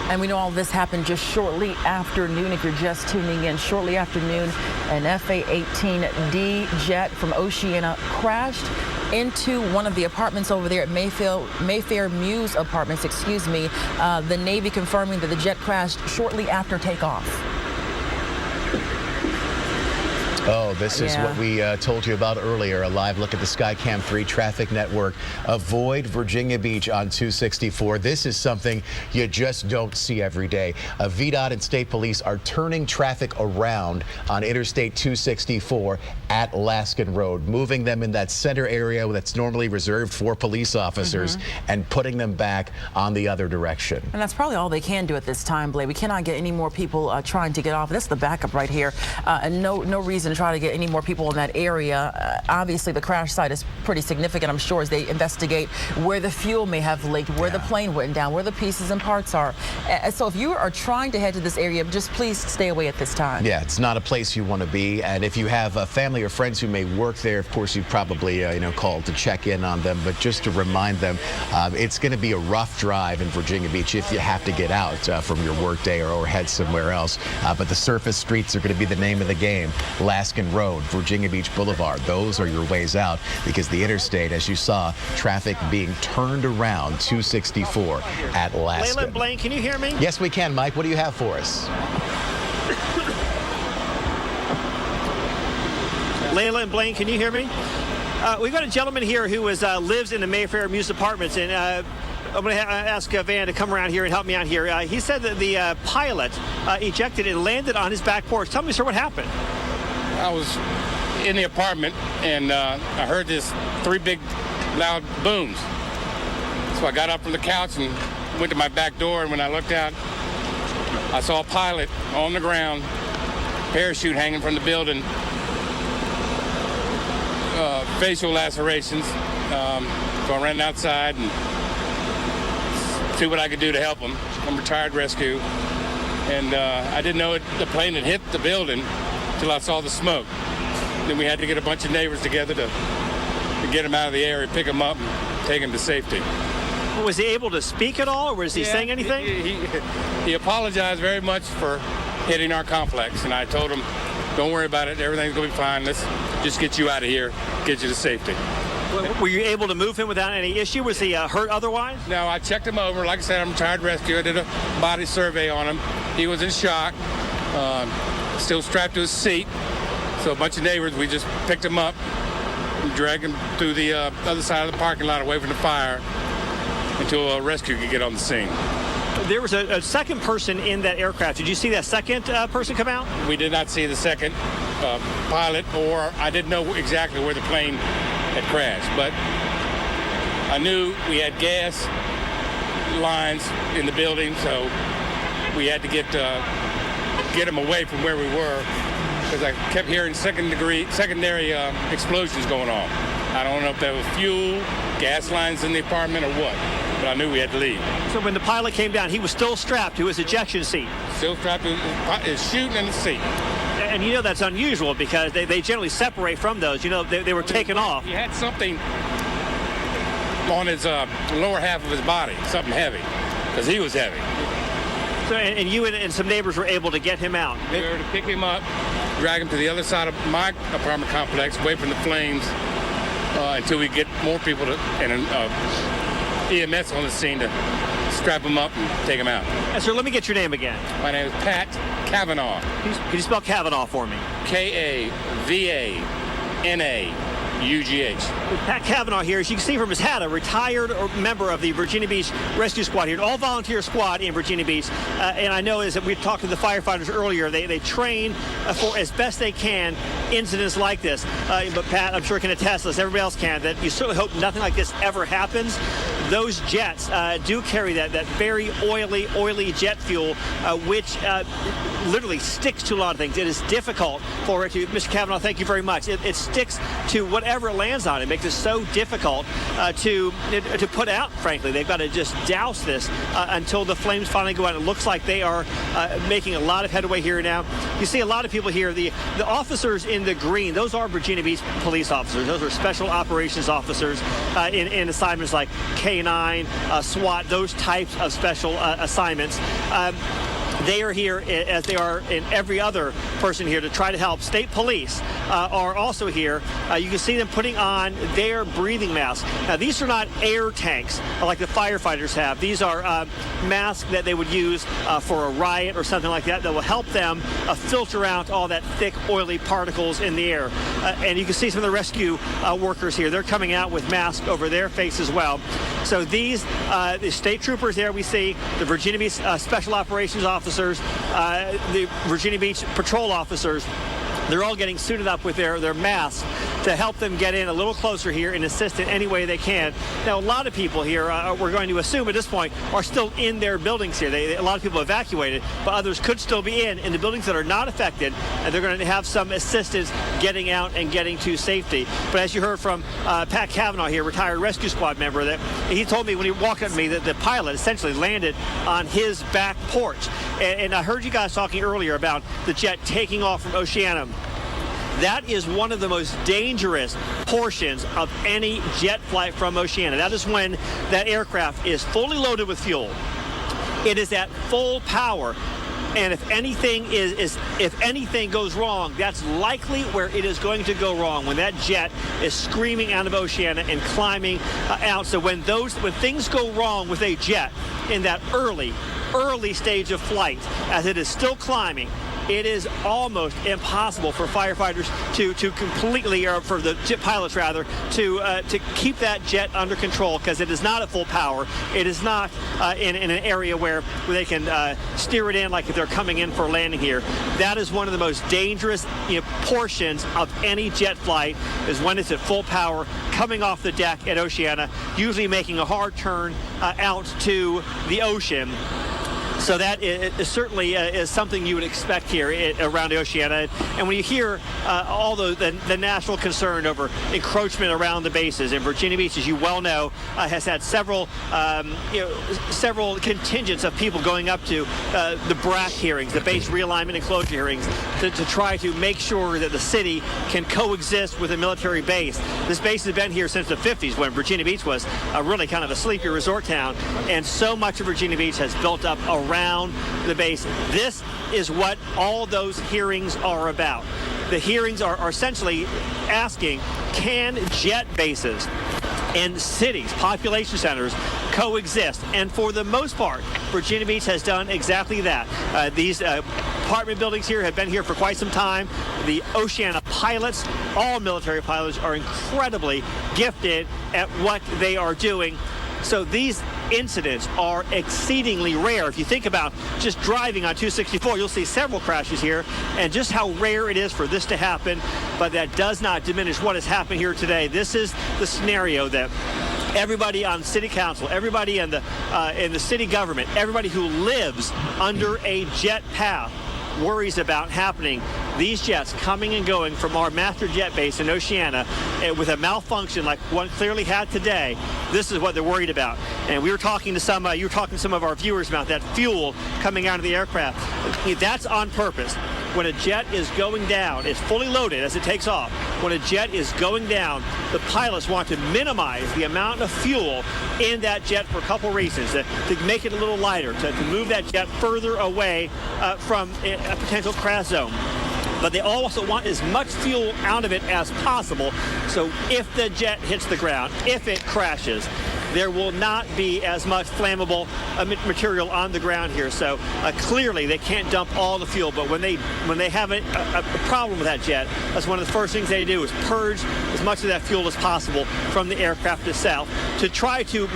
And we know all this happened just shortly after noon. If you're just tuning in, shortly after noon, an FA-18D jet from Oceana crashed into one of the apartments over there at Mayfair Muse Apartments, the Navy confirming that the jet crashed shortly after takeoff. Oh, this is what we told you about earlier, a live look at the Skycam 3 traffic network. Avoid Virginia Beach on 264. This is something you just don't see every day. VDOT and state police are turning traffic around on Interstate 264 at Laskin Road, moving them in that center area that's normally reserved for police officers and putting them back on the other direction. And that's probably all they can do at this time, Blake. We cannot get any more people trying to get off. This is the backup right here. And no reason to try to get any more people in that area. Obviously, the crash site is pretty significant, I'm sure, as they investigate where the fuel may have leaked, where the plane went down, where the pieces and parts are. So if you are trying to head to this area, just please stay away at this time. Yeah, it's not a place you want to be. And if you have family or friends who may work there, of course, you probably called to check in on them. But just to remind them, it's going to be a rough drive in Virginia Beach if you have to get out from your work day or head somewhere else. But the surface streets are going to be the name of the game. Laskin Road, Virginia Beach Boulevard, those are your ways out, because the interstate, as you saw, traffic being turned around 264 at Laskin. Layla and Blaine, can you hear me? Yes, we can, Mike. What do you have for us? Layla and Blaine, can you hear me? We've got a gentleman here who lives in the Mayfair Muse Apartments, and I'm going to ask Van to come around here and help me out here. He said that the pilot ejected and landed on his back porch. Tell me, sir, what happened? I was in the apartment, and I heard this 3 big loud booms. So I got up from the couch and went to my back door, and when I looked out, I saw a pilot on the ground, parachute hanging from the building, facial lacerations. So I ran outside and see what I could do to help him. I'm retired rescue, and I didn't know the plane had hit the building until I saw the smoke. Then we had to get a bunch of neighbors together to get him out of the area, pick him up, and take him to safety. Was he able to speak at all, or was he saying anything? He apologized very much for hitting our complex, and I told him, don't worry about it, everything's going to be fine. Let's just get you out of here, get you to safety. Were you able to move him without any issue? Was he hurt otherwise? No, I checked him over. Like I said, I'm a retired rescue. I did a body survey on him. He was in shock, still strapped to his seat. So a bunch of neighbors, we just picked him up and dragged him through the other side of the parking lot away from the fire. until a rescue could get on the scene. There was a second person in that aircraft. Did you see that second person come out? We did not see the second pilot, or I didn't know exactly where the plane had crashed, but I knew we had gas lines in the building, so we had to get them away from where we were, because I kept hearing secondary explosions going on. I don't know if that was fuel, gas lines in the apartment, or what, but I knew we had to leave. So when the pilot came down, he was still strapped to his ejection seat. Still strapped to his chute and the seat. And you know that's unusual because they generally separate from those. You know, they were taken off. He had something on his lower half of his body, something heavy, because he was heavy. So, and you and some neighbors were able to get him out. We were to pick him up, drag him to the other side of my apartment complex, away from the flames, until we get more people and EMS on the scene to strap him up and take him out. Sir, let me get your name again. My name is Pat Cavanaugh. Can you spell Cavanaugh for me? K-A-V-A-N-A-U-G-H. Pat Cavanaugh here, as you can see from his hat, a retired member of the Virginia Beach Rescue Squad here, an all-volunteer squad in Virginia Beach. And I know as we talked to the firefighters earlier, they train for as best they can incidents like this. But Pat, I'm sure can attest, as everybody else can, that you certainly hope nothing like this ever happens. Those jets do carry that very oily jet fuel, which literally sticks to a lot of things. It is difficult for it to, Mr. Cavanaugh, thank you very much. It sticks to whatever it lands on. It makes it so difficult to put out, frankly. They've got to just douse this until the flames finally go out. It looks like they are making a lot of headway here now. You see a lot of people here. The officers in the green, those are Virginia Beach police officers. Those are special operations officers in assignments like K9, SWAT, those types of special assignments. They are here, as they are in every other person here, to try to help. State police are also here. You can see them putting on their breathing masks. Now, these are not air tanks like the firefighters have. These are masks that they would use for a riot or something like that will help them filter out all that thick, oily particles in the air. And you can see some of the rescue workers here. They're coming out with masks over their face as well. So these, the state troopers there we see, the Virginia Beach Special Operations Officers, the Virginia Beach Patrol Officers, they're all getting suited up with their masks to help them get in a little closer here and assist in any way they can. Now, a lot of people here, we're going to assume at this point, are still in their buildings here. A lot of people evacuated, but others could still be in the buildings that are not affected, and they're going to have some assistance getting out and getting to safety. But as you heard from Pat Cavanaugh here, retired rescue squad member, that he told me when he walked up to me that the pilot essentially landed on his back porch. And I heard you guys talking earlier about the jet taking off from Oceana. That is one of the most dangerous portions of any jet flight from Oceana. That is when that aircraft is fully loaded with fuel. It is at full power. And if anything goes wrong, that's likely where it is going to go wrong, when that jet is screaming out of Oceana and climbing out. So when things go wrong with a jet in that early stage of flight, as it is still climbing, it is almost impossible for firefighters to completely, or for the jet pilots rather, to keep that jet under control, because it is not at full power. It is not in an area where they can steer it in like if they're coming in for a landing here. That is one of the most dangerous portions of any jet flight, is when it's at full power, coming off the deck at Oceana, usually making a hard turn out to the ocean. So that is certainly is something you would expect here around Oceana. And when you hear all the national concern over encroachment around the bases, and Virginia Beach, as you well know, has had several contingents of people going up to the BRAC hearings, the base realignment and closure hearings, to try to make sure that the city can coexist with a military base. This base has been here since the 50s, when Virginia Beach was really kind of a sleepy resort town, and so much of Virginia Beach has built up around the base. This is what all those hearings are about. The hearings are essentially asking, can jet bases and cities, population centers, coexist? And for the most part, Virginia Beach has done exactly that. These apartment buildings here have been here for quite some time. The Oceana pilots, all military pilots, are incredibly gifted at what they are doing. So these incidents are exceedingly rare. If you think about just driving on 264, you'll see several crashes here, and just how rare it is for this to happen. But that does not diminish what has happened here today. This is the scenario that everybody on city council, everybody in the city government, everybody who lives under a jet path worries about happening. These jets coming and going from our master jet base in Oceana with a malfunction like one clearly had today, this is what they're worried about. And we were talking to some, you were talking to some of our viewers about that fuel coming out of the aircraft. That's on purpose. When a jet is going down, it's fully loaded as it takes off. When a jet is going down, the pilots want to minimize the amount of fuel in that jet for a couple reasons. To make it a little lighter, to move that jet further away from a potential crash zone. But they also want as much fuel out of it as possible. So if the jet hits the ground, if it crashes, there will not be as much flammable material on the ground here. So clearly they can't dump all the fuel, but when they have a problem with that jet, that's one of the first things they do is purge as much of that fuel as possible from the aircraft itself to try to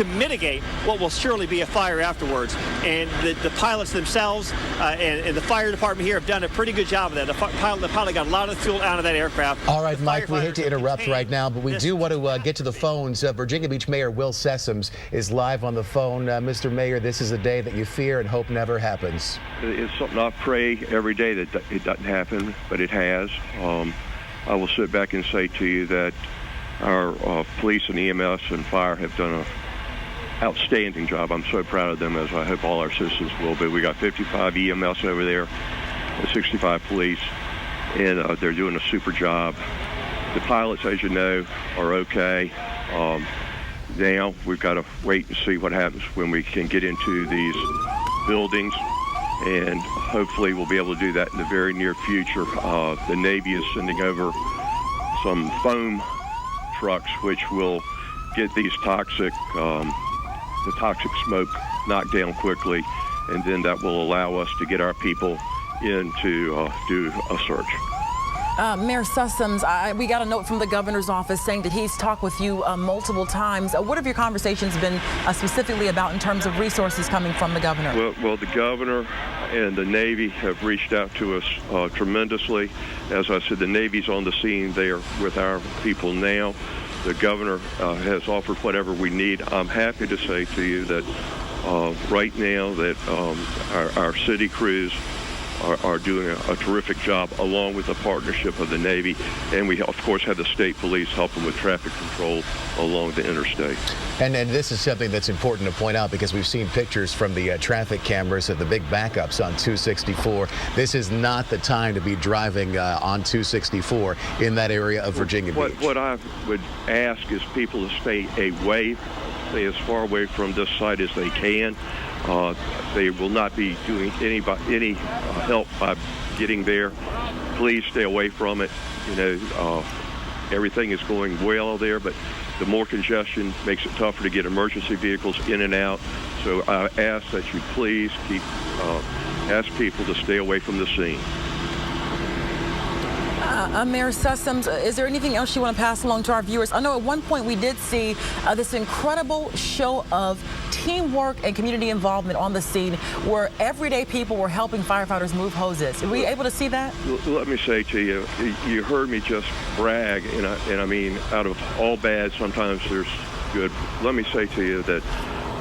mitigate what will surely be a fire afterwards. And the pilots themselves and the fire department here have done a pretty good job of that. The pilot got a lot of fuel out of that aircraft. All right, Mike, we hate to interrupt right now, but we do want to get to the phones. Virginia Beach Mayor Will Sessoms is live on the phone. Mr. Mayor, this is a day that you fear and hope never happens. It's something I pray every day that it doesn't happen, but it has. I will sit back and say to you that our police and EMS and fire have done an outstanding job. I'm so proud of them, as I hope all our citizens will be. We got 55 EMS over there, 65 police, and they're doing a super job. The pilots, as you know, are okay. Now we've got to wait and see what happens when we can get into these buildings, and hopefully we'll be able to do that in the very near future. The Navy is sending over some foam trucks which will get these toxic smoke knocked down quickly, and then that will allow us to get our people in to do a search. Mayor Sessoms, we got a note from the governor's office saying that he's talked with you multiple times. What have your conversations been specifically about in terms of resources coming from the governor? Well, the governor and the Navy have reached out to us tremendously. As I said, the Navy's on the scene there with our people now. The governor has offered whatever we need. I'm happy to say to you that right now that our city crews are doing a terrific job, along with the partnership of the Navy, and we of course have the state police helping with traffic control along the interstate. And this is something that's important to point out, because we've seen pictures from the traffic cameras of the big backups on 264. This is not the time to be driving on 264 in that area of Virginia Beach. What I would ask is people to stay as far away from this site as they can. They will not be doing any help by getting there. Please stay away from it. Everything is going well there, but the more congestion makes it tougher to get emergency vehicles in and out. So I ask that you please ask people to stay away from the scene. Mayor Sessoms, is there anything else you want to pass along to our viewers? I know at one point we did see this incredible show of teamwork and community involvement on the scene, where everyday people were helping firefighters move hoses. Were you able to see that? Let me say to you, you heard me just brag, and I mean, out of all bad, sometimes there's good. Let me say to you that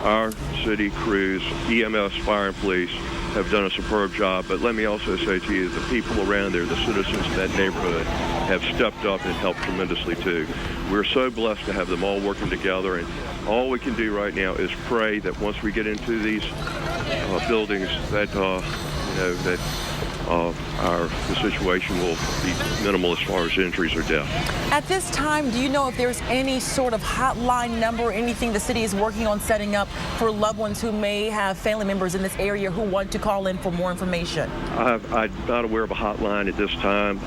our city crews, EMS, fire, and police, have done a superb job. But let me also say to you, the people around there, the citizens in that neighborhood, have stepped up and helped tremendously too. We're so blessed to have them all working together, and all we can do right now is pray that once we get into these buildings, that the situation will be minimal as far as injuries or death. At this time, do you know if there's any sort of hotline number or anything the city is working on setting up for loved ones who may have family members in this area who want to call in for more information? I'm not aware of a hotline at this time.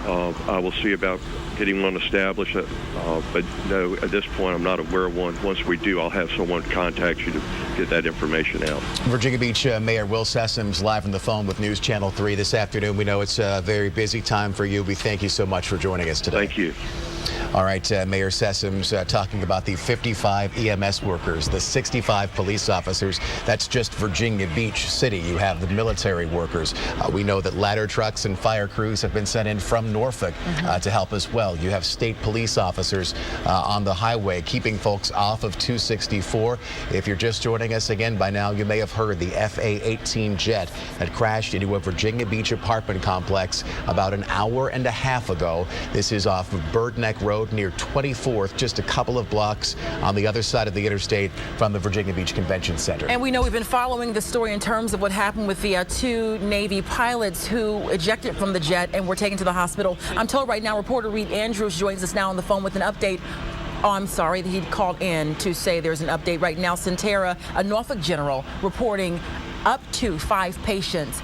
I will see about getting one established, but no, at this point I'm not aware of one. Once we do, I'll have someone contact you to get that information out. Virginia Beach Mayor Will Sessoms live on the phone with News Channel 3 this afternoon. We know it's a very busy time for you. We thank you so much for joining us today. Thank you. All right, Mayor Sessom's talking about the 55 EMS workers, the 65 police officers. That's just Virginia Beach City. You have the military workers. We know that ladder trucks and fire crews have been sent in from Norfolk to help as well. You have state police officers on the highway keeping folks off of 264. If you're just joining us again by now, you may have heard the FA-18 jet that crashed into a Virginia Beach apartment complex about an hour and a half ago. This is off of Bird Neck Road near 24th, just a couple of blocks on the other side of the interstate from the Virginia Beach Convention Center. And we know we've been following the story in terms of what happened with the two Navy pilots who ejected from the jet and were taken to the hospital. I'm told right now reporter Reed Andrews joins us now on the phone with an update. Oh, I'm sorry that he called in to say there's an update right now. Centera, a Norfolk general, reporting up to 5 patients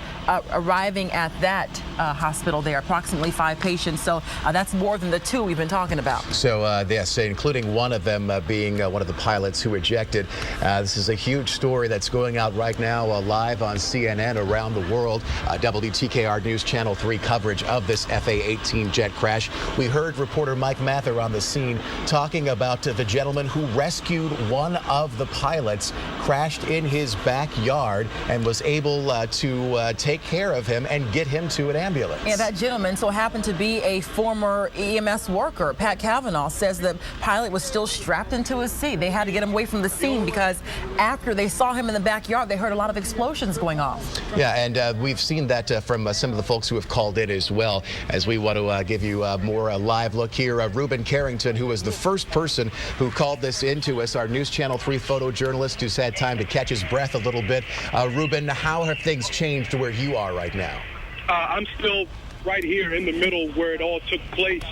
arriving at that hospital there, approximately 5 patients. So that's more than the 2 we've been talking about. So yes, including one of them being one of the pilots who ejected. This is a huge story that's going out right now live on CNN around the world. WTKR News Channel 3 coverage of this FA-18 jet crash. We heard reporter Mike Mather on the scene talking about the gentleman who rescued one of the pilots, crashed in his backyard, and was able to take care of him and get him to an ambulance. Yeah, that gentleman so happened to be a former EMS worker. Pat Cavanaugh says the pilot was still strapped into his seat. They had to get him away from the scene because after they saw him in the backyard, they heard a lot of explosions going off. Yeah, and we've seen that from some of the folks who have called in as well, as we want to give you a more live look here. Reuben Carrington, who was the first person who called this into us, our News Channel 3 photojournalist who's had time to catch his breath a little bit. Reuben, how have things changed to where you are right now? I'm still right here in the middle where it all took place.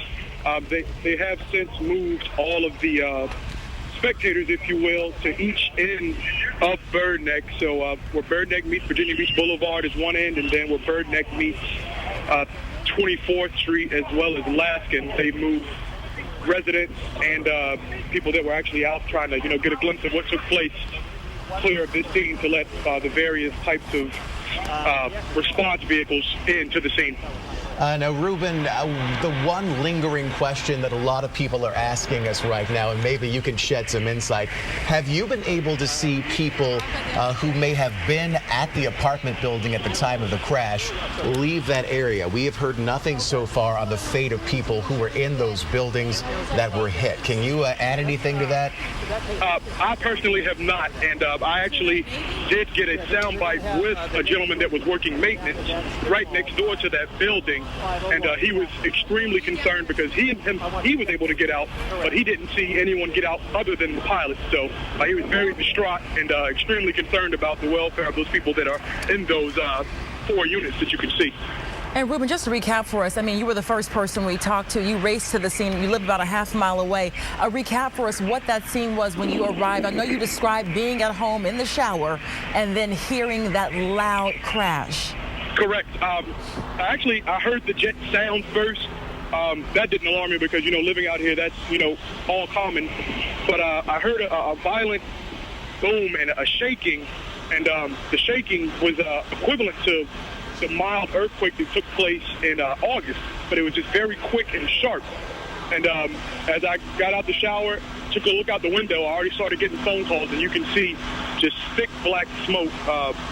They have since moved all of the spectators, if you will, to each end of Bird Neck. So where Bird Neck meets Virginia Beach Boulevard is one end, and then where Bird Neck meets 24th Street as well as Laskin, they moved residents and people that were actually out trying to, get a glimpse of what took place clear of this scene to let the various types of response vehicles into the scene. Now, Reuben, the one lingering question that a lot of people are asking us right now, and maybe you can shed some insight, have you been able to see people who may have been at the apartment building at the time of the crash leave that area? We have heard nothing so far on the fate of people who were in those buildings that were hit. Can you add anything to that? I personally have not, and I actually did get a soundbite with a gentleman that was working maintenance right next door to that building. And he was extremely concerned because he was able to get out, but he didn't see anyone get out other than the pilot. So he was very distraught and extremely concerned about the welfare of those people that are in those 4 units that you can see. And Reuben, just to recap for us, I mean, you were the first person we talked to. You raced to the scene. You live about a half mile away. Recap for us what that scene was when you arrived. I know you described being at home in the shower and then hearing that loud crash. Correct. Actually, I heard the jet sound first. That didn't alarm me because, living out here, that's, all common. But I heard a violent boom and a shaking, and the shaking was equivalent to the mild earthquake that took place in August, but it was just very quick and sharp. And as I got out the shower, took a look out the window, I already started getting phone calls, and you can see just thick black smoke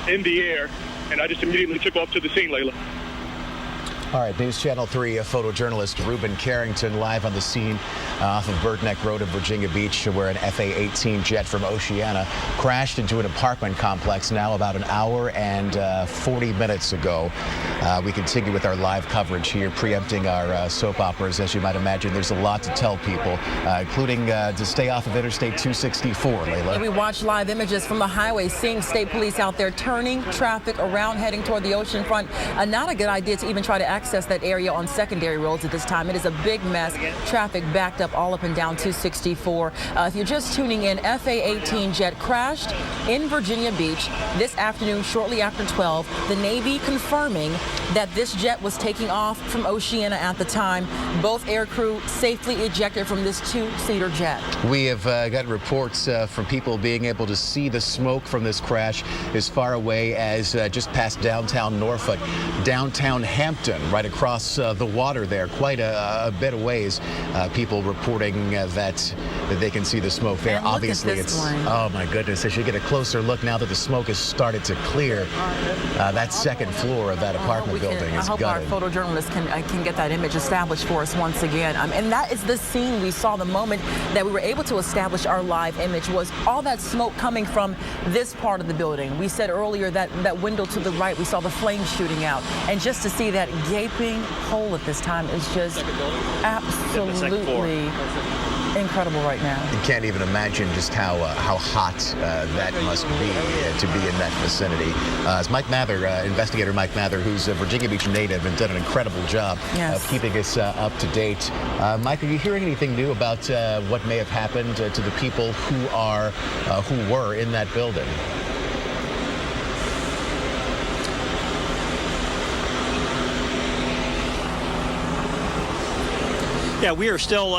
in the air. And I just immediately took off to the scene, Layla. All right, News Channel 3 photojournalist Reuben Carrington live on the scene off of Bird Neck Road in Virginia Beach, where an FA-18 jet from Oceana crashed into an apartment complex now about an hour and 40 minutes ago. We continue with our live coverage here, preempting our soap operas. As you might imagine, there's a lot to tell people, including to stay off of Interstate 264, Layla. And we watch live images from the highway, seeing state police out there turning traffic around, heading toward the ocean front. Not a good idea to even try to access that area on secondary roads at this time. It is a big mess. Traffic backed up all up and down 264. If you're just tuning in, FA-18 jet crashed in Virginia Beach this afternoon shortly after 12. The Navy confirming that this jet was taking off from Oceana at the time. Both aircrew safely ejected from this 2-seater jet. We have got reports from people being able to see the smoke from this crash as far away as just past downtown Norfolk. Downtown Hampton right across the water there, quite a bit of ways. People reporting that they can see the smoke there. And look Obviously, at this it's, one. oh my goodness, as you get a closer look now that the smoke has started to clear, that second floor of that apartment building is I hope gutted. our photojournalist can get that image established for us once again. And that is the scene we saw the moment that we were able to establish our live image, was all that smoke coming from this part of the building. We said earlier that that window to the right, we saw the flames shooting out. And just to see that gaping hole at this time is just absolutely incredible right now. You can't even imagine just how hot that must be to be in that vicinity. It's Mike Mather, investigator Mike Mather, who's a Virginia Beach native and done an incredible job of keeping us up to date. Mike, are you hearing anything new about what may have happened to the people who were in that building? Yeah, we are still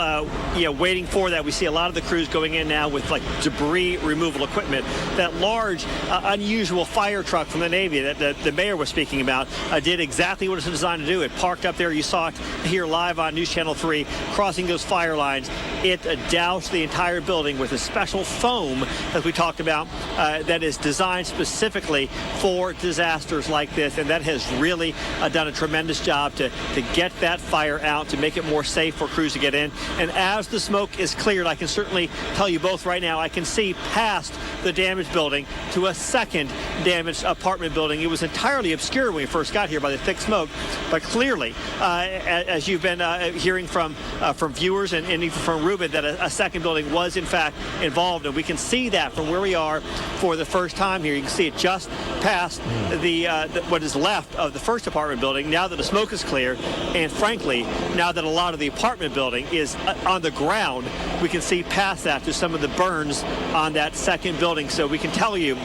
waiting for that. We see a lot of the crews going in now with like debris removal equipment. That large, unusual fire truck from the Navy that the mayor was speaking about did exactly what it's designed to do. It parked up there. You saw it here live on News Channel 3, crossing those fire lines. It doused the entire building with a special foam, as we talked about, that is designed specifically for disasters like this. And that has really done a tremendous job to get that fire out, to make it more safe for crews to get in. And as the smoke is cleared, I can certainly tell you both right now, I can see past the damaged building to a second damaged apartment building. It was entirely obscured when we first got here by the thick smoke, but clearly, as you've been hearing from viewers and even from Ruben, that a second building was in fact involved, and we can see that from where we are for the first time here. You can see it just past the what is left of the first apartment building now that the smoke is clear, and frankly, now that a lot of the apartment building is on the ground, we can see past that to some of the burns on that second building. So we can tell you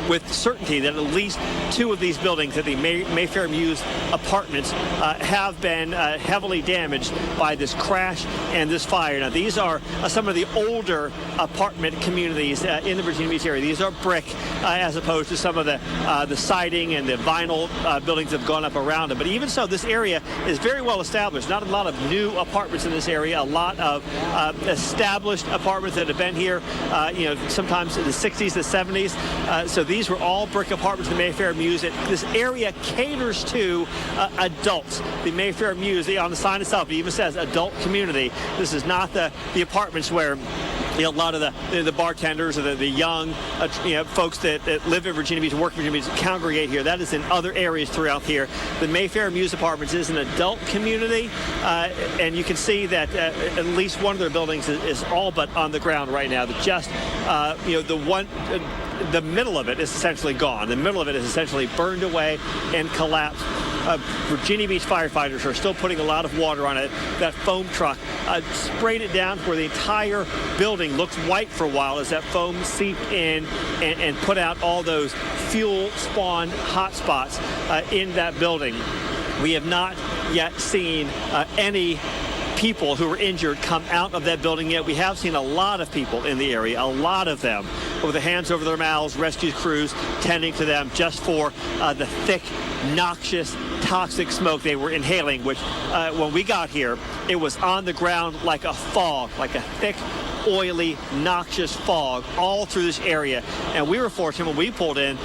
with certainty that at least two of these buildings at the Mayfair Muse apartments have been heavily damaged by this crash and this fire. Now, these are some of the older apartment communities in the Virginia Beach area. These are brick as opposed to some of the siding and the vinyl buildings that have gone up around them. But even so, this area is very well established. Not a lot of new apartments in this area. A lot of established apartments that have been here, sometimes in the 60s, the 70s. So these were all brick apartments in the Mayfair Muse. This area caters to adults. The Mayfair Muse, on the sign itself, it even says adult community. This is not the apartments where a lot of the bartenders or the young folks that live in Virginia Beach, work in Virginia Beach, congregate here. That is in other areas throughout here. The Mayfair Muse Apartments is an adult community, and you can see that at least one of their buildings is all but on the ground right now. The middle of it is essentially gone. The middle of it is essentially burned away and collapsed. Virginia Beach firefighters are still putting a lot of water on it. That foam truck sprayed it down where the entire building looked white for a while as that foam seeped in and put out all those fuel spawned hot spots in that building. We have not yet seen any people who were injured come out of that building yet. We have seen a lot of people in the area, a lot of them with their hands over their mouths, rescue crews tending to them just for the thick, noxious, toxic smoke they were inhaling, which when we got here, it was on the ground like a fog, like a thick, oily, noxious fog all through this area. And we were fortunate when we pulled in,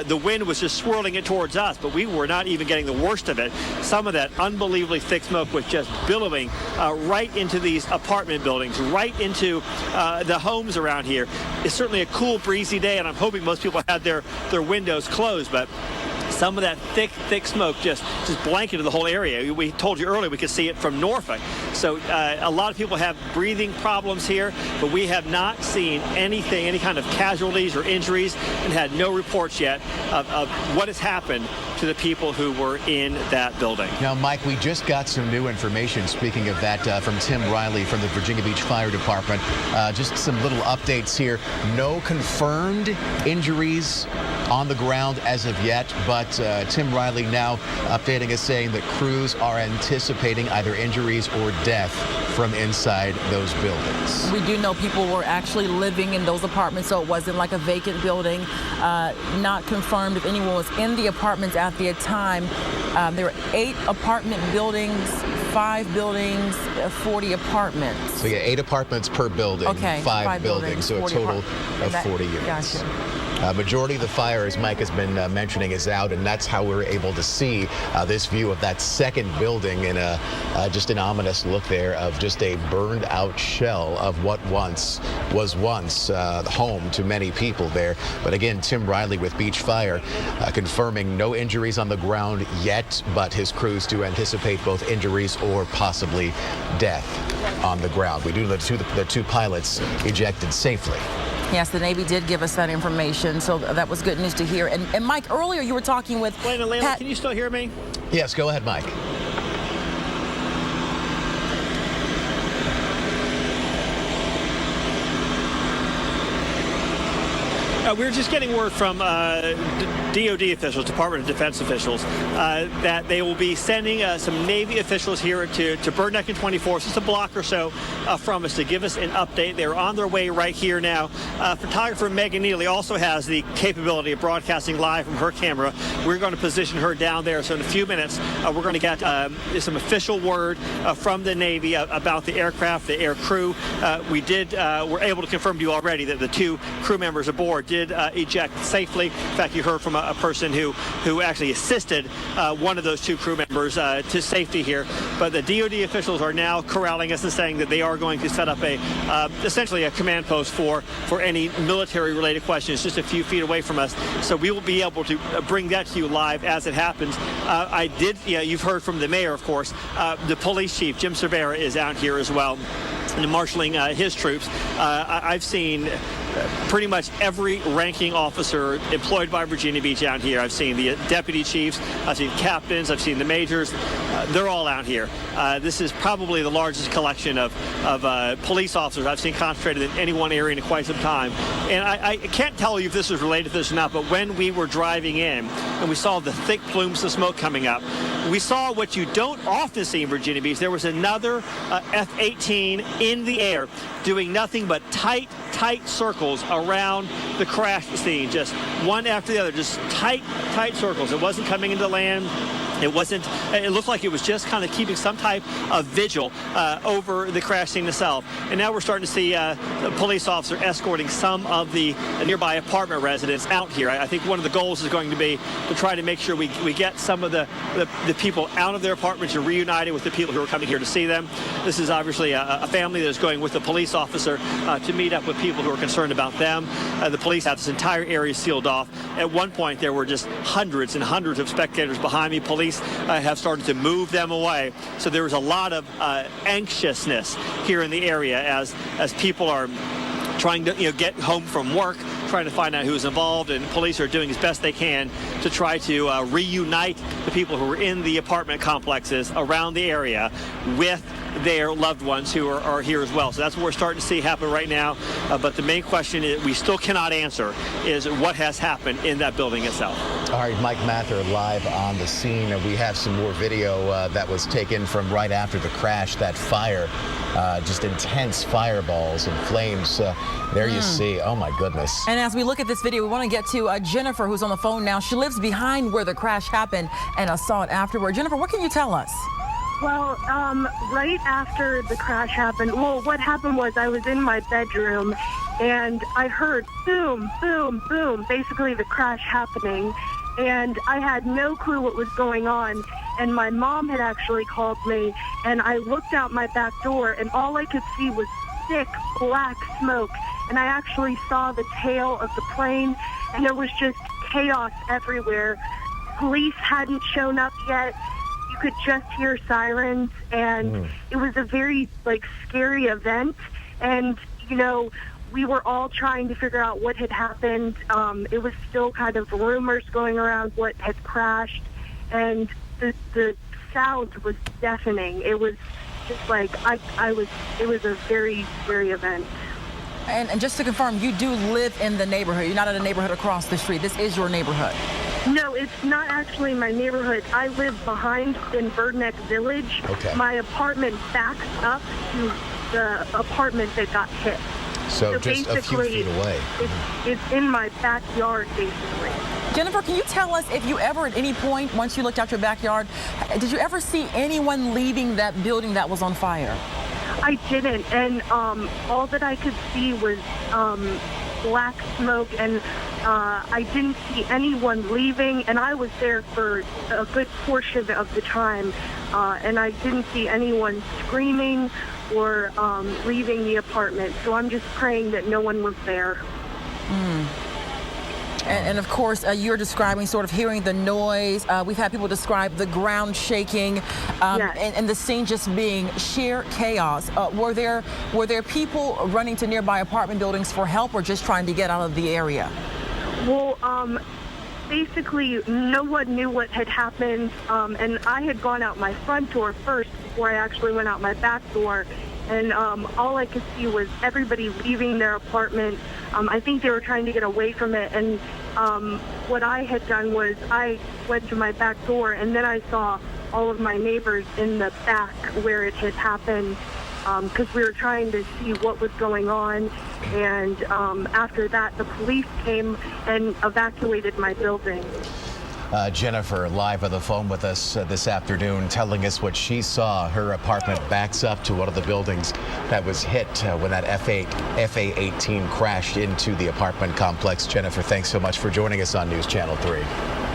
the wind was just swirling it towards us, but we were not even getting the worst of it. Some of that unbelievably thick smoke was just billowing right into these apartment buildings, right into the homes around here. It's certainly a cool, breezy day, and I'm hoping most people had their windows closed, but some of that thick smoke just blanketed the whole area. We told you earlier we could see it from Norfolk. So a lot of people have breathing problems here, but we have not seen any kind of casualties or injuries, and had no reports yet of what has happened to the people who were in that building. Now, Mike, we just got some new information, speaking of that, from Tim Riley from the Virginia Beach Fire Department. Just some little updates here. No confirmed injuries on the ground as of yet, but Tim Riley now updating us, saying that crews are anticipating either injuries or death from inside those buildings. We do know people were actually living in those apartments, so it wasn't like a vacant building. Not confirmed if anyone was in the apartments at at the time, there were 8 apartment buildings, 5 buildings, 40 apartments. So yeah, 8 apartments per building, Okay, 5 buildings, so a total of 40 units. Gotcha. Majority of the fire, as Mike has been mentioning, is out, and that's how we're able to see this view of that second building in just an ominous look there of just a burned out shell of what was once home to many people there. But again, Tim Riley with Beach Fire confirming no injuries on the ground yet, but his crews do anticipate both injuries or possibly death on the ground. We do know the two pilots ejected safely. Yes, the Navy did give us that information, so that was good news to hear. And Mike, earlier you were talking with Pat. Can you still hear me? Yes, go ahead, Mike. We were just getting word from DOD officials, Department of Defense officials, that they will be sending some Navy officials here to Bird Neck and 24, just a block or so from us, to give us an update. They're on their way right here now. Photographer Megan Neely also has the capability of broadcasting live from her camera. We're going to position her down there, so in a few minutes we're going to get some official word from the Navy about the aircraft, the air crew. We're able to confirm to you already that the 2 crew members aboard did eject safely. In fact, you heard from a person who actually assisted one of those 2 crew members to safety here. But the DOD officials are now corralling us and saying that they are going to set up essentially a command post for any military-related questions just a few feet away from us. So we will be able to bring that to you live as it happens. You've heard from the mayor, of course. The police chief, Jim Cervera, is out here as well, and marshaling his troops. I've seen pretty much every ranking officer employed by Virginia Beach out here. I've seen the deputy chiefs, I've seen captains, I've seen the majors. They're all out here. This is probably the largest collection of police officers I've seen concentrated in any one area in quite some time. And I can't tell you if this is related to this or not, but when we were driving in and we saw the thick plumes of smoke coming up, we saw what you don't often see in Virginia Beach. There was another F-18 in the air doing nothing but tight circles around the crash scene, just one after the other, just tight circles. It wasn't coming into land. It looked like it was just kind of keeping some type of vigil over the crash scene itself. And now we're starting to see a police officer escorting some of the nearby apartment residents out here. I think one of the goals is going to be to try to make sure we get some of the people out of their apartments and reunited with the people who are coming here to see them. This is obviously a family that is going with a police officer to meet up with people who are concerned about them. The police have this entire area sealed off. At one point, there were just hundreds and hundreds of spectators behind me. Police have started to move them away. So there was a lot of anxiousness here in the area as people are trying to get home from work, trying to find out who's involved, and police are doing as best they can to try to reunite the people who are in the apartment complexes around the area with their loved ones who are here as well. So that's what we're starting to see happen right now. But the main question we still cannot answer is what has happened in that building itself. All right, Mike Mather live on the scene. We have some more video that was taken from right after the crash, that fire, just intense fireballs and flames. There you see. Oh, my goodness. And as we look at this video, we want to get to Jennifer, who's on the phone now. She lives behind where the crash happened and saw it afterward. Jennifer, what can you tell us? Well, right after the crash happened, what happened was I was in my bedroom and I heard boom, boom, boom, basically the crash happening. And I had no clue what was going on. And my mom had actually called me, and I looked out my back door, and all I could see was thick black smoke. And I actually saw the tail of the plane, and there was just chaos everywhere. Police hadn't shown up yet. You could just hear sirens, and it was a very, scary event. And, we were all trying to figure out what had happened. It was still kind of rumors going around what had crashed, and the sound was deafening. It was just it was a very scary event. And just to confirm, you do live in the neighborhood. You're not in a neighborhood across the street. This is your neighborhood. No, it's not actually my neighborhood. I live behind in Bird Neck Village. Okay. My apartment backs up to the apartment that got hit. So just a few feet away. It's in my backyard, basically. Jennifer, can you tell us if you ever at any point, once you looked out your backyard, did you ever see anyone leaving that building that was on fire? I didn't, and all that I could see was black smoke, and I didn't see anyone leaving, and I was there for a good portion of the time, and I didn't see anyone screaming or leaving the apartment, so I'm just praying that no one was there. And of course, you're describing sort of hearing the noise. We've had people describe the ground shaking, Yes. and the scene just being sheer chaos. Were there people running to nearby apartment buildings for help, or just trying to get out of the area? Well, basically, no one knew what had happened, and I had gone out my front door first before I actually went out my back door, and all I could see was everybody leaving their apartment. I think they were trying to get away from it, and what I had done was I went to my back door, and then I saw all of my neighbors in the back where it had happened, because we were trying to see what was going on. And after that, the police came and evacuated my building. Jennifer, live on the phone with us this afternoon, telling us what she saw. Her apartment backs up to one of the buildings that was hit when that FA-18 crashed into the apartment complex. Jennifer, thanks so much for joining us on News Channel 3.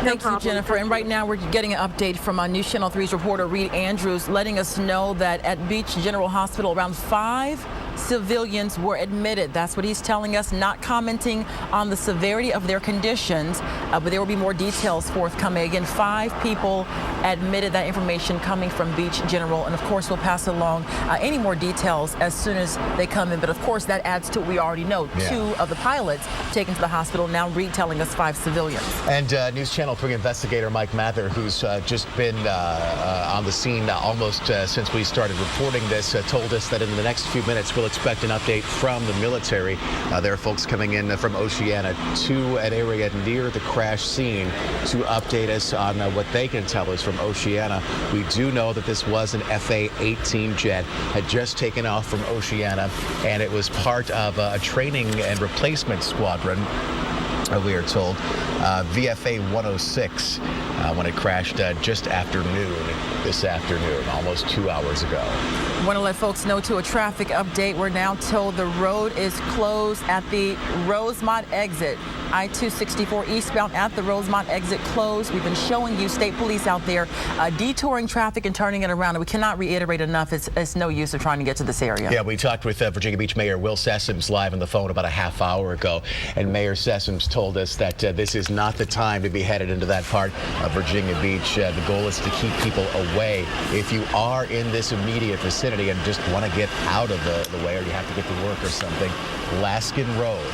Thank you, Jennifer. And right now we're getting an update from News Channel 3's reporter Reed Andrews, letting us know that at Beach General Hospital, around 5 civilians were admitted. That's what he's telling us, not commenting on the severity of their conditions, but there will be more details forthcoming. Again, 5 people admitted. That information coming from Beach General, and of course we'll pass along any more details as soon as they come in. But of course that adds to what we already know. Yeah. 2 of the pilots taken to the hospital. Now Reed telling us 5 civilians. And News Channel 3 investigator Mike Mather, who's just been on the scene almost since we started reporting this, told us that in the next few minutes we'll expect an update from the military. There are folks coming in from Oceana to an area near the crash scene to update us on what they can tell us from Oceana. We do know that this was an FA-18 jet, had just taken off from Oceana, and it was part of a training and replacement squadron, we are told, VFA 106, when it crashed just after noon this afternoon, almost 2 hours ago. I want to let folks know, to a traffic update, we're now told the road is closed at the Rosemont exit. I-264 eastbound at the Rosemont exit closed. We've been showing you state police out there detouring traffic and turning it around. And we cannot reiterate enough, it's no use of trying to get to this area. Yeah, we talked with Virginia Beach Mayor Will Sessoms live on the phone about a half hour ago. And Mayor Sessoms told us that this is not the time to be headed into that part of Virginia Beach. The goal is to keep people away. If you are in this immediate vicinity and just want to get out of the way, or you have to get to work or something, Laskin Road,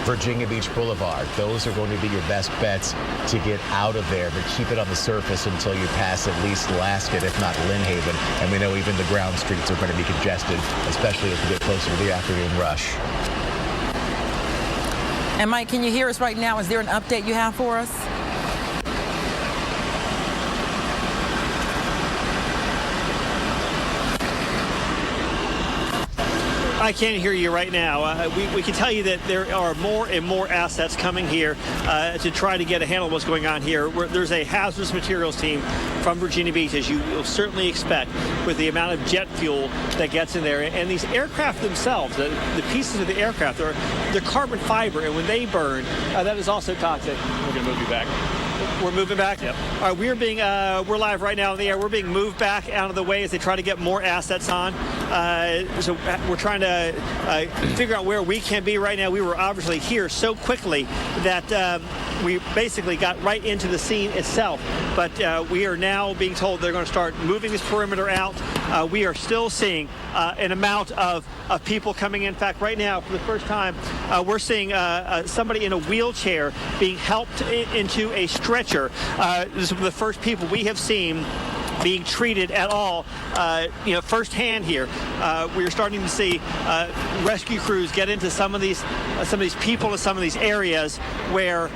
Virginia Beach Boulevard, those are going to be your best bets to get out of there, but keep it on the surface until you pass at least Laskin, if not Lynn Haven. And we know even the ground streets are going to be congested, especially as we get closer to the afternoon rush. And Mike, can you hear us right now? Is there an update you have for us? I can't hear you right now. We can tell you that there are more and more assets coming here to try to get a handle on what's going on here. There's a hazardous materials team from Virginia Beach, as you will certainly expect, with the amount of jet fuel that gets in there. And these aircraft themselves, the pieces of the aircraft, they're carbon fiber, and when they burn, that is also toxic. We're going to move you back. We're moving back? Yep. All right, we're live right now in the air. We're being moved back out of the way as they try to get more assets on. So we're trying to figure out where we can be right now. We were obviously here so quickly that we basically got right into the scene itself. But we are now being told they're going to start moving this perimeter out. We are still seeing an amount of people coming in. In fact, right now, for the first time, we're seeing somebody in a wheelchair being helped into a stretcher. This is the first people we have seen being treated at all, firsthand here. We're starting to see rescue crews get into some of these people in some of these areas where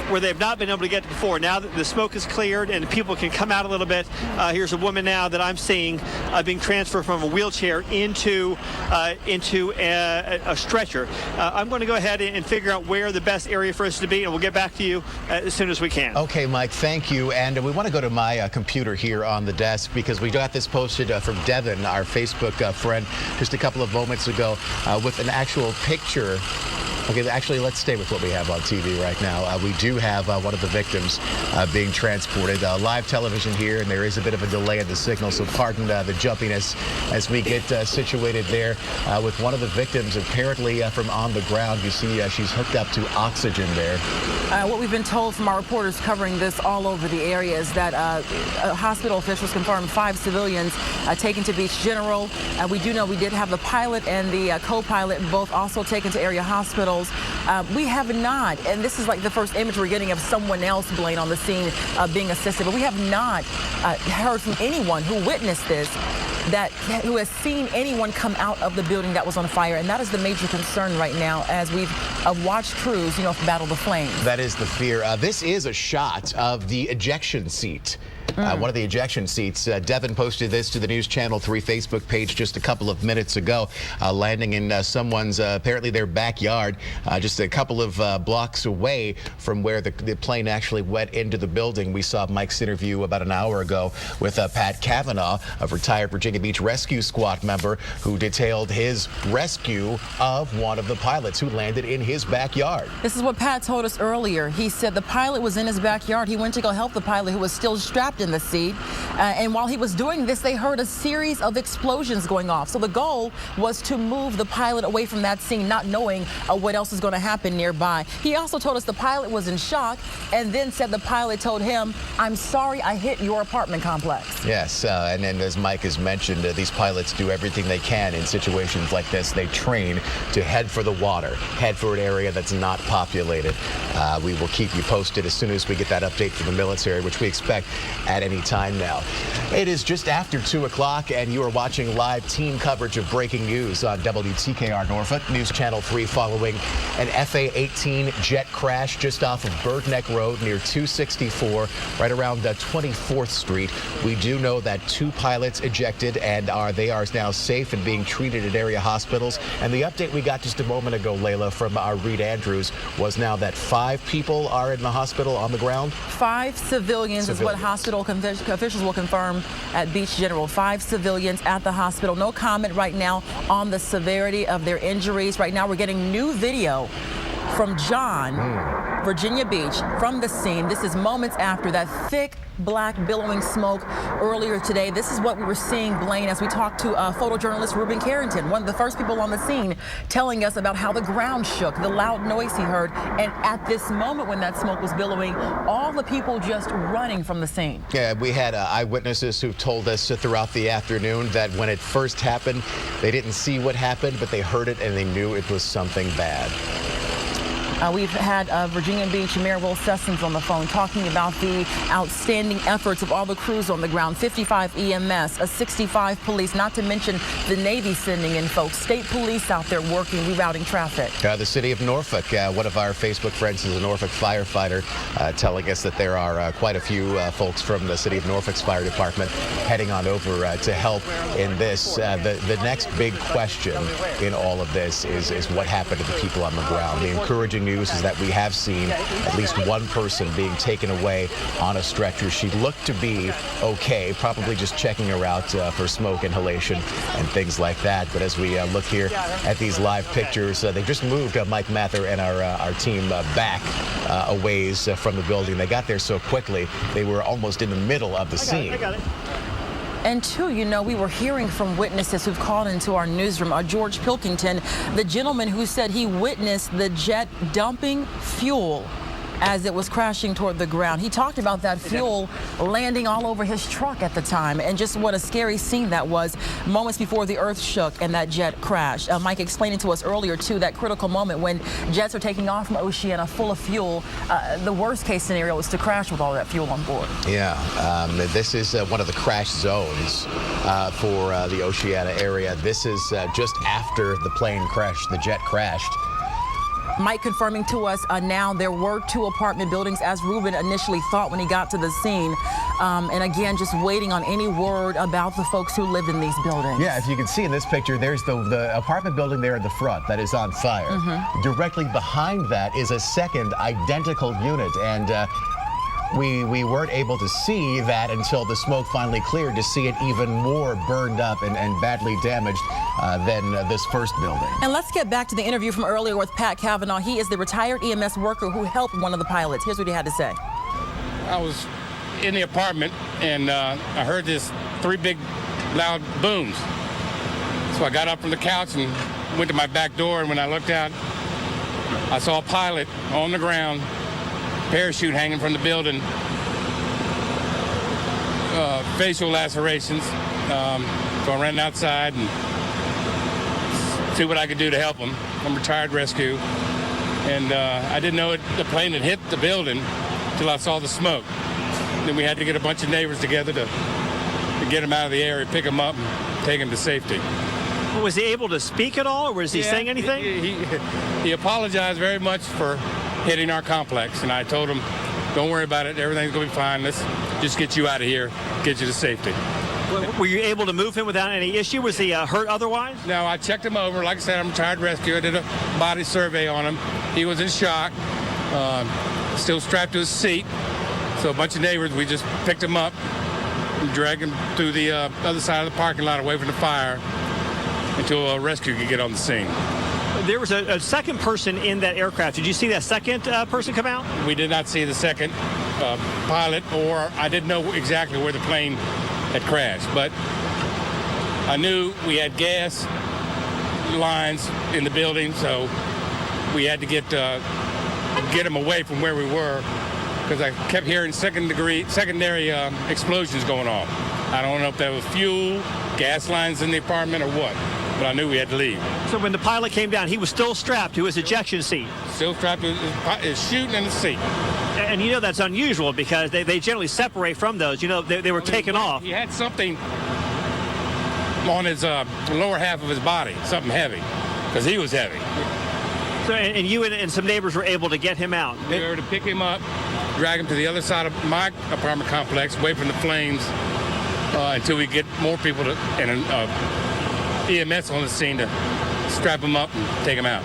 where they've not been able to get to before. Now that the smoke is cleared and people can come out a little bit, here's a woman now that I'm seeing being transferred from a wheelchair into a stretcher. I'm going to go ahead and figure out where the best area for us to be, and we'll get back to you as soon as we can. Okay, Mike, thank you. And we want to go to my computer here on the desk because we got this posted from Devin, our Facebook friend, just a couple of moments ago with an actual picture. Okay, actually, let's stay with what we have on TV right now. We do have one of the victims being transported. Live television here, and there is a bit of a delay in the signal, so pardon the jumpiness as we get situated there with one of the victims apparently from on the ground. You see she's hooked up to oxygen there. What we've been told from our reporters covering this all over the area is that hospital officials confirmed 5 civilians taken to Beach General. We do know we did have the pilot and the co-pilot both also taken to area hospitals. We have not, and this is like the first image we're getting of someone else, Blaine, on the scene being assisted, but we have not heard from anyone who witnessed this, who has seen anyone come out of the building that was on fire, and that is the major concern right now as we've watched crews, battle the flames. That is the fear. This is a shot of the ejection seat. One of the ejection seats. Devin posted this to the News Channel 3 Facebook page just a couple of minutes ago, landing in someone's, apparently their backyard, just a couple of blocks away from where the plane actually went into the building. We saw Mike's interview about an hour ago with Pat Cavanaugh, a retired Virginia Beach Rescue Squad member who detailed his rescue of one of the pilots who landed in his backyard. This is what Pat told us earlier. He said the pilot was in his backyard. He went to go help the pilot who was still strapped in the seat. And while he was doing this, they heard a series of explosions going off. So the goal was to move the pilot away from that scene, not knowing what else is going to happen nearby. He also told us the pilot was in shock and then said the pilot told him, "I'm sorry I hit your apartment complex." Yes, and then as Mike has mentioned, these pilots do everything they can in situations like this. They train to head for the water, head for an area that's not populated. We will keep you posted as soon as we get that update from the military, which we expect at any time now. It is just after 2 o'clock, and you are watching live team coverage of breaking news on WTKR Norfolk, News Channel 3, following an FA-18 jet crash just off of Bird Neck Road near 264, right around 24th Street. We do know that 2 pilots ejected, and they are now safe and being treated at area hospitals. And the update we got just a moment ago, Layla, from our Reed Andrews, was now that 5 people are in the hospital on the ground. 5 civilians is what hospital officials will confirm at Beach General. 5 civilians at the hospital. No comment right now on the severity of their injuries. Right now we're getting new video from John, Virginia Beach, from the scene. This is moments after that thick black billowing smoke earlier today. This is what we were seeing, Blaine, as we talked to photojournalist Ruben Carrington, one of the first people on the scene, telling us about how the ground shook, the loud noise he heard, and at this moment when that smoke was billowing, all the people just running from the scene. Yeah, we had eyewitnesses who told us throughout the afternoon that when it first happened, they didn't see what happened, but they heard it and they knew it was something bad. We've had Virginia Beach Mayor Will Sessions on the phone talking about the outstanding efforts of all the crews on the ground. 55 EMS, 65 police, not to mention the Navy sending in folks. State police out there working, rerouting traffic. The city of Norfolk, one of our Facebook friends is a Norfolk firefighter, telling us that there are quite a few folks from the city of Norfolk's fire department heading on over to help in this. The next big question in all of this is what happened to the people on the ground. The encouraging news is that we have seen at least one person being taken away on a stretcher. She looked to be okay, probably just checking her out for smoke inhalation and things like that. But as we look here at these live pictures, they just moved Mike Mather and our team back a ways from the building. They got there so quickly, they were almost in the middle of the scene. I got it. And 2, we were hearing from witnesses who've called into our newsroom. George Pilkington, the gentleman who said he witnessed the jet dumping fuel as it was crashing toward the ground. He talked about that fuel landing all over his truck at the time, and just what a scary scene that was moments before the earth shook and that jet crashed. Mike explained to us earlier, too, that critical moment when jets are taking off from Oceana full of fuel. The worst case scenario is to crash with all that fuel on board. Yeah, this is one of the crash zones for the Oceana area. This is just after the plane crashed, the jet crashed. Mike confirming to us now there were 2 apartment buildings, as Ruben initially thought when he got to the scene. And again, just waiting on any word about the folks who lived in these buildings. Yeah, if you can see in this picture, there's the apartment building there at the front that is on fire. Directly behind that is a second identical unit, and we weren't able to see that until the smoke finally cleared, to see it even more burned up and badly damaged than this first building. And let's get back to the interview from earlier with Pat Cavanaugh. He is the retired EMS worker who helped one of the pilots. Here's what he had to say. I was in the apartment, and I heard this 3 big loud booms. So I got up from the couch and went to my back door, and when I looked out, I saw a pilot on the ground, parachute hanging from the building, facial lacerations. So I ran outside and see what I could do to help him. I'm retired rescue, and I didn't know the plane had hit the building until I saw the smoke. Then we had to get a bunch of neighbors together to get him out of the area, pick him up, and take him to safety. Was he able to speak at all, or was he saying anything? He apologized very much for hitting our complex, and I told him, don't worry about it, everything's going to be fine. Let's just get you out of here, get you to safety. Were you able to move him without any issue? Was he hurt otherwise? No, I checked him over. Like I said, I'm a retired rescue. I did a body survey on him. He was in shock, still strapped to his seat. So a bunch of neighbors, we just picked him up and dragged him through the other side of the parking lot away from the fire until a rescue could get on the scene. There was a second person in that aircraft. Did you see that second person come out? We did not see the second pilot, or I didn't know exactly where the plane had crashed, but I knew we had gas lines in the building, so we had to get them away from where we were, because I kept hearing secondary explosions going off. I don't know if that was fuel, gas lines in the apartment, or what, but I knew we had to leave. So when the pilot came down, he was still strapped to his ejection seat? Still strapped to his chute and his seat. And you know that's unusual, because they generally separate from those. You know, they were taken off. He had something on his lower half of his body, something heavy, because he was heavy. So, and you and some neighbors were able to get him out? We were to pick him up, drag him to the other side of my apartment complex, away from the flames, until we get more people and EMS on the scene to strap him up and take him out.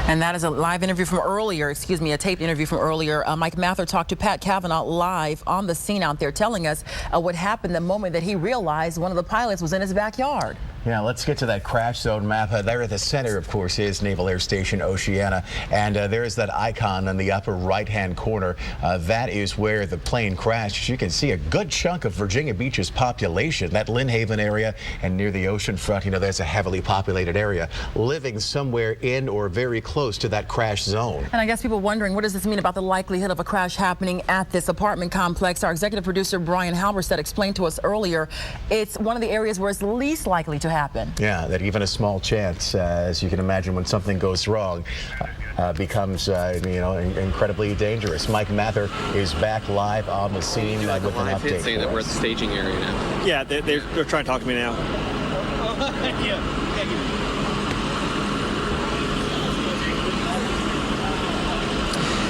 And that is a live interview from earlier, a taped interview from earlier. Mike Mather talked to Pat Cavanaugh live on the scene out there, telling us what happened the moment that he realized one of the pilots was in his backyard. Yeah, let's get to that crash zone map. There at the center, of course, is Naval Air Station Oceana, and there is that icon in the upper right-hand corner. That is where the plane crashed. You can see a good chunk of Virginia Beach's population, that Lynn Haven area and near the ocean front. You know, there's a heavily populated area, living somewhere in or very close to that crash zone. And I guess people wondering, what does this mean about the likelihood of a crash happening at this apartment complex? Our executive producer, Brian Halberstadt, explained to us earlier, it's one of the areas where it's least likely to happen. Yeah, that even a small chance, as you can imagine, when something goes wrong, becomes, incredibly dangerous. Mike Mather is back live on the scene with an update. Saying that we're at the staging area now. Yeah, they're trying to talk to me now.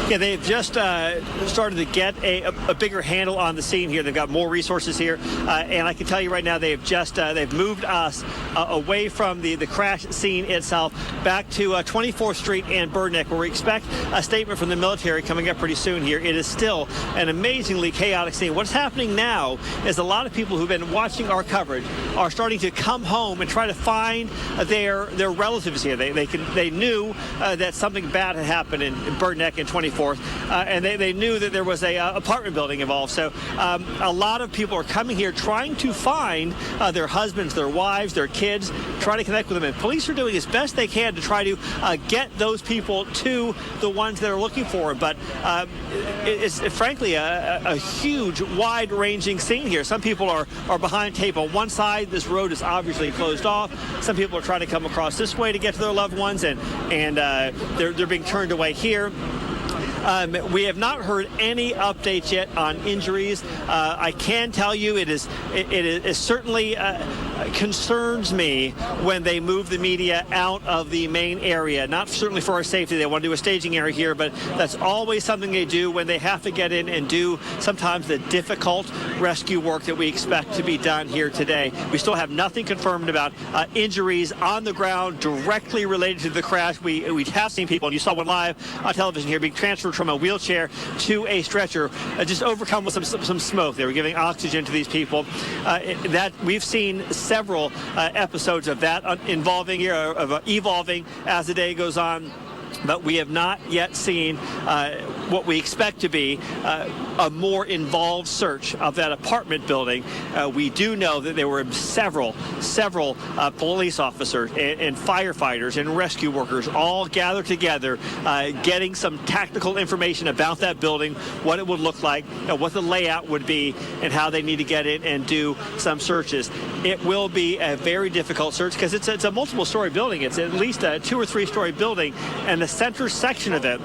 Yeah, they've just started to get a bigger handle on the scene here. They've got more resources here, and I can tell you right now, they've moved us away from the crash scene itself back to 24th Street and Bird Neck, where we expect a statement from the military coming up pretty soon here. It is still an amazingly chaotic scene. What's happening now is a lot of people who've been watching our coverage are starting to come home and try to find their relatives here. They knew that something bad had happened in Bird Neck and 24th. And they knew that there was a apartment building involved. So a lot of people are coming here trying to find their husbands, their wives, their kids, trying to connect with them. And police are doing as best they can to try to get those people to the ones that are looking for them. But it's frankly a huge, wide-ranging scene here. Some people are behind tape on one side. This road is obviously closed off. Some people are trying to come across this way to get to their loved ones, and they're being turned away here. We have not heard any updates yet on injuries. I can tell you it is certainly concerns me when they move the media out of the main area. Not certainly for our safety. They want to do a staging area here, but that's always something they do when they have to get in and do sometimes the difficult rescue work that we expect to be done here today. We still have nothing confirmed about injuries on the ground directly related to the crash. We have seen people, and you saw one live on television here, being transferred from a wheelchair to a stretcher, just overcome with some smoke. They were giving oxygen to these people. That we've seen several episodes of that evolving as the day goes on. But we have not yet seen what we expect to be a more involved search of that apartment building. We do know that there were several police officers and firefighters and rescue workers all gathered together, getting some tactical information about that building, what it would look like, what the layout would be, and how they need to get in and do some searches. It will be a very difficult search because it's a multiple-story building. It's at least a 2- or 3-story building, and the center section of it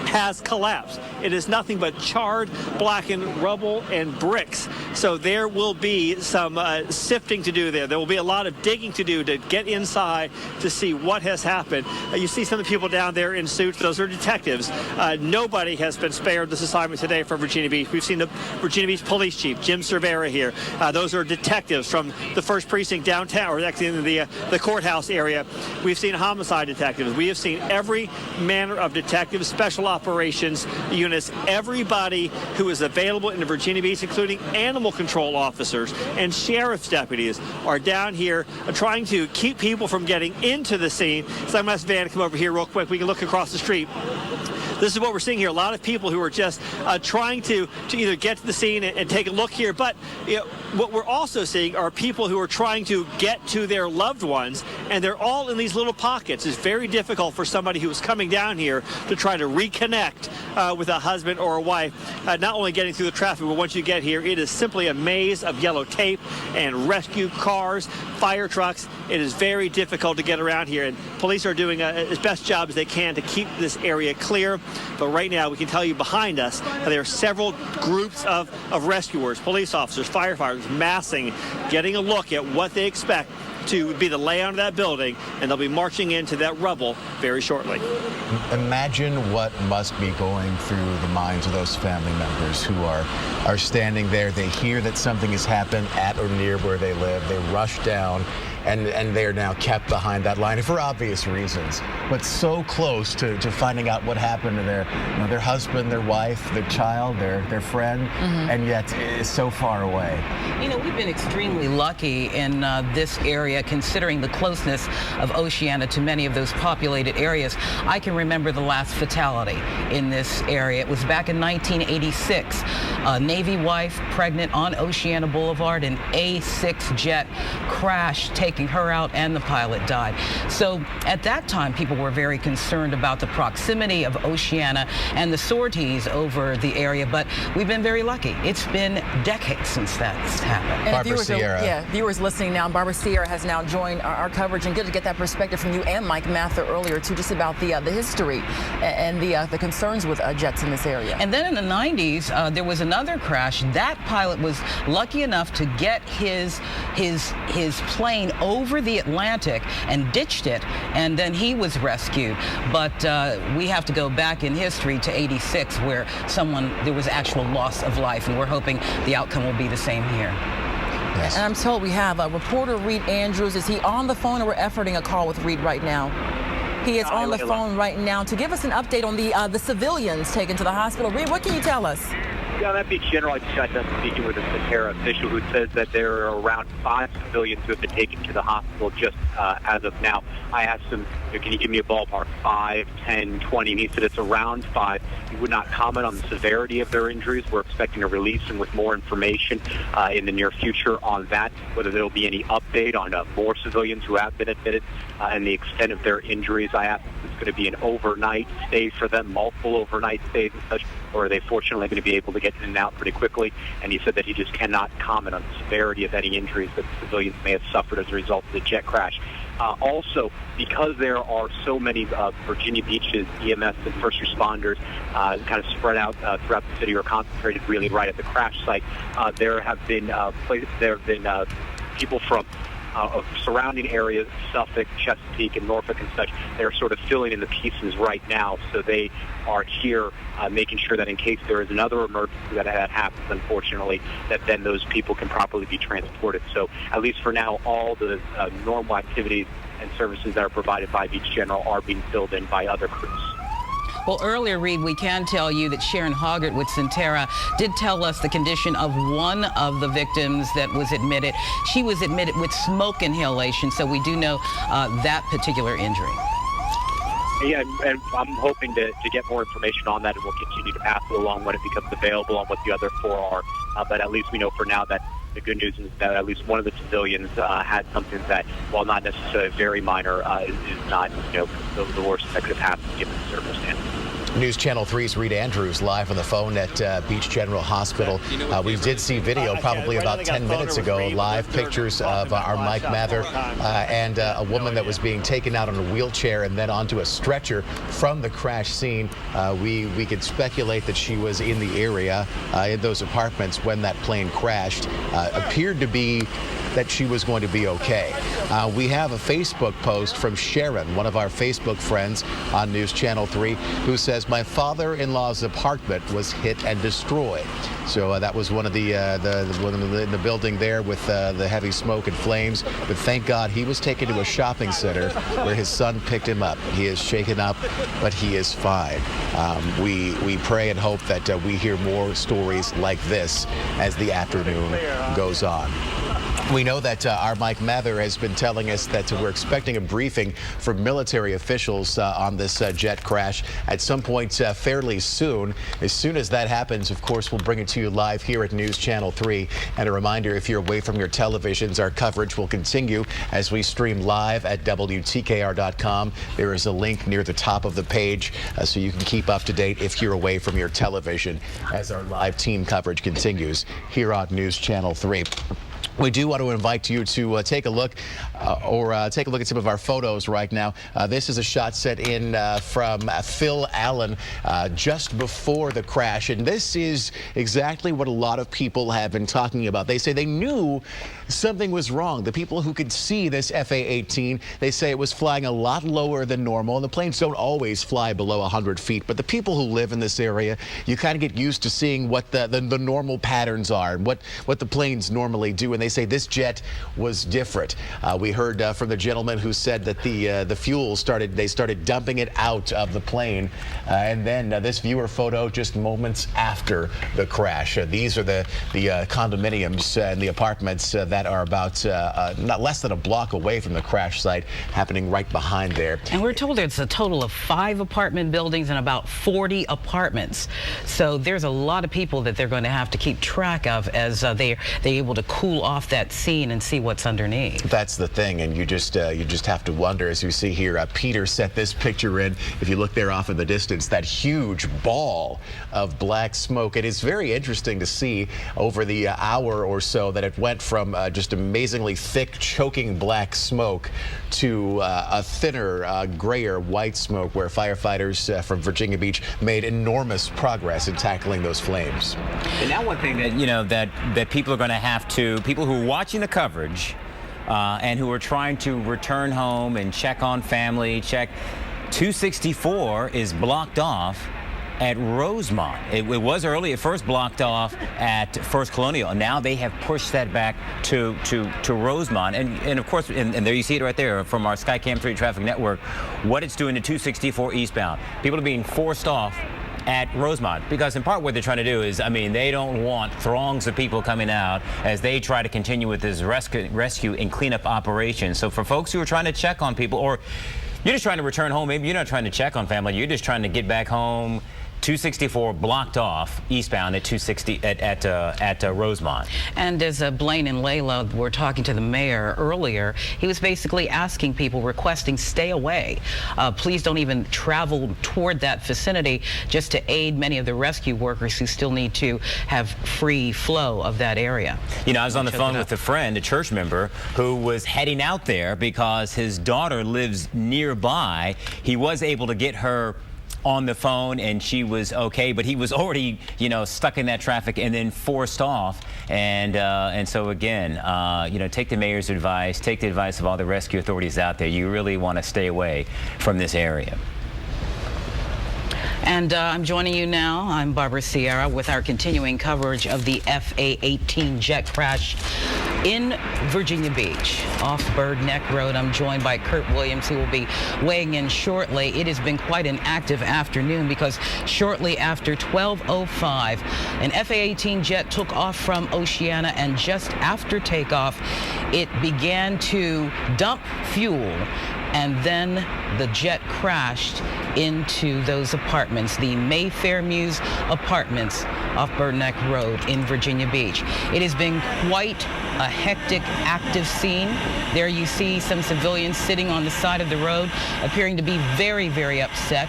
has collapsed. It is nothing but charred, blackened rubble and bricks. So there will be some sifting to do there. There will be a lot of digging to do to get inside to see what has happened. You see some of the people down there in suits. Those are detectives. Nobody has been spared this assignment today from Virginia Beach. We've seen the Virginia Beach Police Chief, Jim Cervera, here. Those are detectives from the 1st Precinct downtown, or actually in the courthouse area. We've seen homicide detectives. We have seen every manner of detectives, special operations units, everybody who is available in Virginia Beach, including animal control officers and sheriff's deputies, are down here trying to keep people from getting into the scene. So I'm going to ask Van to come over here real quick. We can look across the street. This is what we're seeing here. A lot of people who are just trying to either get to the scene and take a look here. But what we're also seeing are people who are trying to get to their loved ones, and they're all in these little pockets. It's very difficult for somebody who is coming down here to try to reconnect with a husband or a wife. Not only getting through the traffic, but once you get here, it is simply a maze of yellow tape and rescue cars, fire trucks. It is very difficult to get around here, and police are doing as best job as they can to keep this area clear. But right now, we can tell you behind us, there are several groups of rescuers, police officers, firefighters, massing, getting a look at what they expect to be the layout of that building, and they'll be marching into that rubble very shortly. Imagine what must be going through the minds of those family members who are standing there. They hear that something has happened at or near where they live. They rush down, and they are now kept behind that line for obvious reasons, but so close to finding out what happened to their husband, their wife, their child, their friend, and yet is so far away. We've been extremely lucky in this area, considering the closeness of Oceana to many of those populated areas. I can remember the last fatality in this area. It was back in 1986. A Navy wife, pregnant on Oceana Boulevard, an A6 jet crashed, taking her out, and the pilot died. So at that time, people were very concerned about the proximity of Oceana and the sorties over the area, but we've been very lucky. It's been decades since that's happened. And Barbara Sierra. Viewers listening now, Barbara Sierra has now joined our coverage, and good to get that perspective from you and Mike Mather earlier too, just about the history and the concerns with jets in this area. And then in the 90s, there was another crash. That pilot was lucky enough to get his plane over the Atlantic and ditched it, and then he was rescued. But we have to go back in history to 86, where there was actual loss of life, and we're hoping the outcome will be the same here. Yes. And I'm told we have reporter Reed Andrews. Is he on the phone, or we're efforting a call with Reed right now? He is on the phone right now to give us an update on the civilians taken to the hospital. Reed, what can you tell us? Yeah, that Beach General, I just got done speaking with a Sahara official who says that there are around 5 civilians who have been taken to the hospital just as of now. I asked him, can you give me a ballpark, 5, 10, 20? And he said it's around 5. He would not comment on the severity of their injuries. We're expecting a release and with more information in the near future on that, whether there will be any update on more civilians who have been admitted and the extent of their injuries. I asked if it's going to be an overnight stay for them, multiple overnight stays and such, or are they fortunately going to be able to get in and out pretty quickly? And he said that he just cannot comment on the severity of any injuries that civilians may have suffered as a result of the jet crash. Also, because there are so many Virginia Beach's EMS and first responders kind of spread out throughout the city or concentrated really right at the crash site, there have been people from of surrounding areas, Suffolk, Chesapeake, and Norfolk and such. They're sort of filling in the pieces right now, so they are here making sure that in case there is another emergency that happens, unfortunately, that then those people can properly be transported. So at least for now, all the normal activities and services that are provided by Beach General are being filled in by other crews. Well, earlier, Reed, we can tell you that Sharon Hoggart with Centera did tell us the condition of one of the victims that was admitted. She was admitted with smoke inhalation, so we do know that particular injury. Yeah, and I'm hoping to get more information on that, and we'll continue to pass it along when it becomes available on what the other four are. But at least we know for now that the good news is that at least one of the civilians had something that, while not necessarily very minor, is not, the worst that could have happened given the circumstances. News Channel 3's Reed Andrews live on the phone at Beach General Hospital. We did see video probably about 10 minutes ago, live pictures of our Mike Mather and a woman that was being taken out on a wheelchair and then onto a stretcher from the crash scene. We could speculate that she was in the area in those apartments when that plane crashed. Appeared to be that she was going to be okay. We have a Facebook post from Sharon, one of our Facebook friends on News Channel 3, who says, "My father-in-law's apartment was hit and destroyed." So that was one of the one in the building there with the heavy smoke and flames. But thank God he was taken to a shopping center where his son picked him up. He is shaken up, but he is fine. We pray and hope that we hear more stories like this as the afternoon goes on. We know that our Mike Mather has been telling us that we're expecting a briefing from military officials on this jet crash at some point fairly soon. As soon as that happens, of course, we'll bring it to you live here at News Channel 3. And a reminder, if you're away from your televisions, our coverage will continue as we stream live at WTKR.com. There is a link near the top of the page so you can keep up to date if you're away from your television as our live team coverage continues here on News Channel 3. We do want to invite you to take a look at some of our photos right now. This is a shot set in from Phil Allen just before the crash. And this is exactly what a lot of people have been talking about. They say they knew something was wrong. The people who could see this FA-18, they say it was flying a lot lower than normal. And the planes don't always fly below 100 feet. But the people who live in this area, you kind of get used to seeing what the normal patterns are and what the planes normally do. And they say this jet was different. We heard from the gentleman who said that the fuel they started dumping it out of the plane. And then this viewer photo just moments after the crash. These are the condominiums and the apartments that are about not less than a block away from the crash site, happening right behind there. And we're told it's a total of 5 apartment buildings and about 40 apartments. So there's a lot of people that they're going to have to keep track of as they're able to cool off that scene and see what's underneath. That's the thing, and you just have to wonder, as you see here. Peter set this picture in. If you look there off in the distance, that huge ball of black smoke. It is very interesting to see over the hour or so that it went from just amazingly thick, choking black smoke to a thinner, grayer white smoke, where firefighters from Virginia Beach made enormous progress in tackling those flames. And now one thing that that people are going to have to, people who are watching the coverage and who are trying to return home and check on family, 264 is blocked off at Rosemont. It was early at first blocked off at First Colonial. Now they have pushed that back to Rosemont. And of course, and there you see it right there from our Skycam 3 traffic network, what it's doing to 264 eastbound. People are being forced off at Rosemont, because in part what they're trying to do is, they don't want throngs of people coming out as they try to continue with this rescue and cleanup operation. So for folks who are trying to check on people, or you're just trying to return home, maybe you're not trying to check on family, you're just trying to get back home, 264 blocked off eastbound at 260 at Rosemont. And as Blaine and Layla were talking to the mayor earlier, he was basically asking people, requesting stay away. Please don't even travel toward that vicinity, just to aid many of the rescue workers who still need to have free flow of that area. I was on the phone with a friend, a church member, who was heading out there because his daughter lives nearby. He was able to get her on the phone and she was okay, but he was already, stuck in that traffic and then forced off. And so again, take the mayor's advice, take the advice of all the rescue authorities out there. You really want to stay away from this area. And I'm joining you now. I'm Barbara Sierra with our continuing coverage of the FA-18 jet crash in Virginia Beach off Bird Neck Road. I'm joined by Kurt Williams, who will be weighing in shortly. It has been quite an active afternoon because shortly after 12:05, an FA-18 jet took off from Oceana, and just after takeoff, it began to dump fuel. And then the jet crashed into those apartments, the Mayfair Mews apartments off Bird Neck Road in Virginia Beach. It has been quite a hectic, active scene. There you see some civilians sitting on the side of the road, appearing to be very, very upset.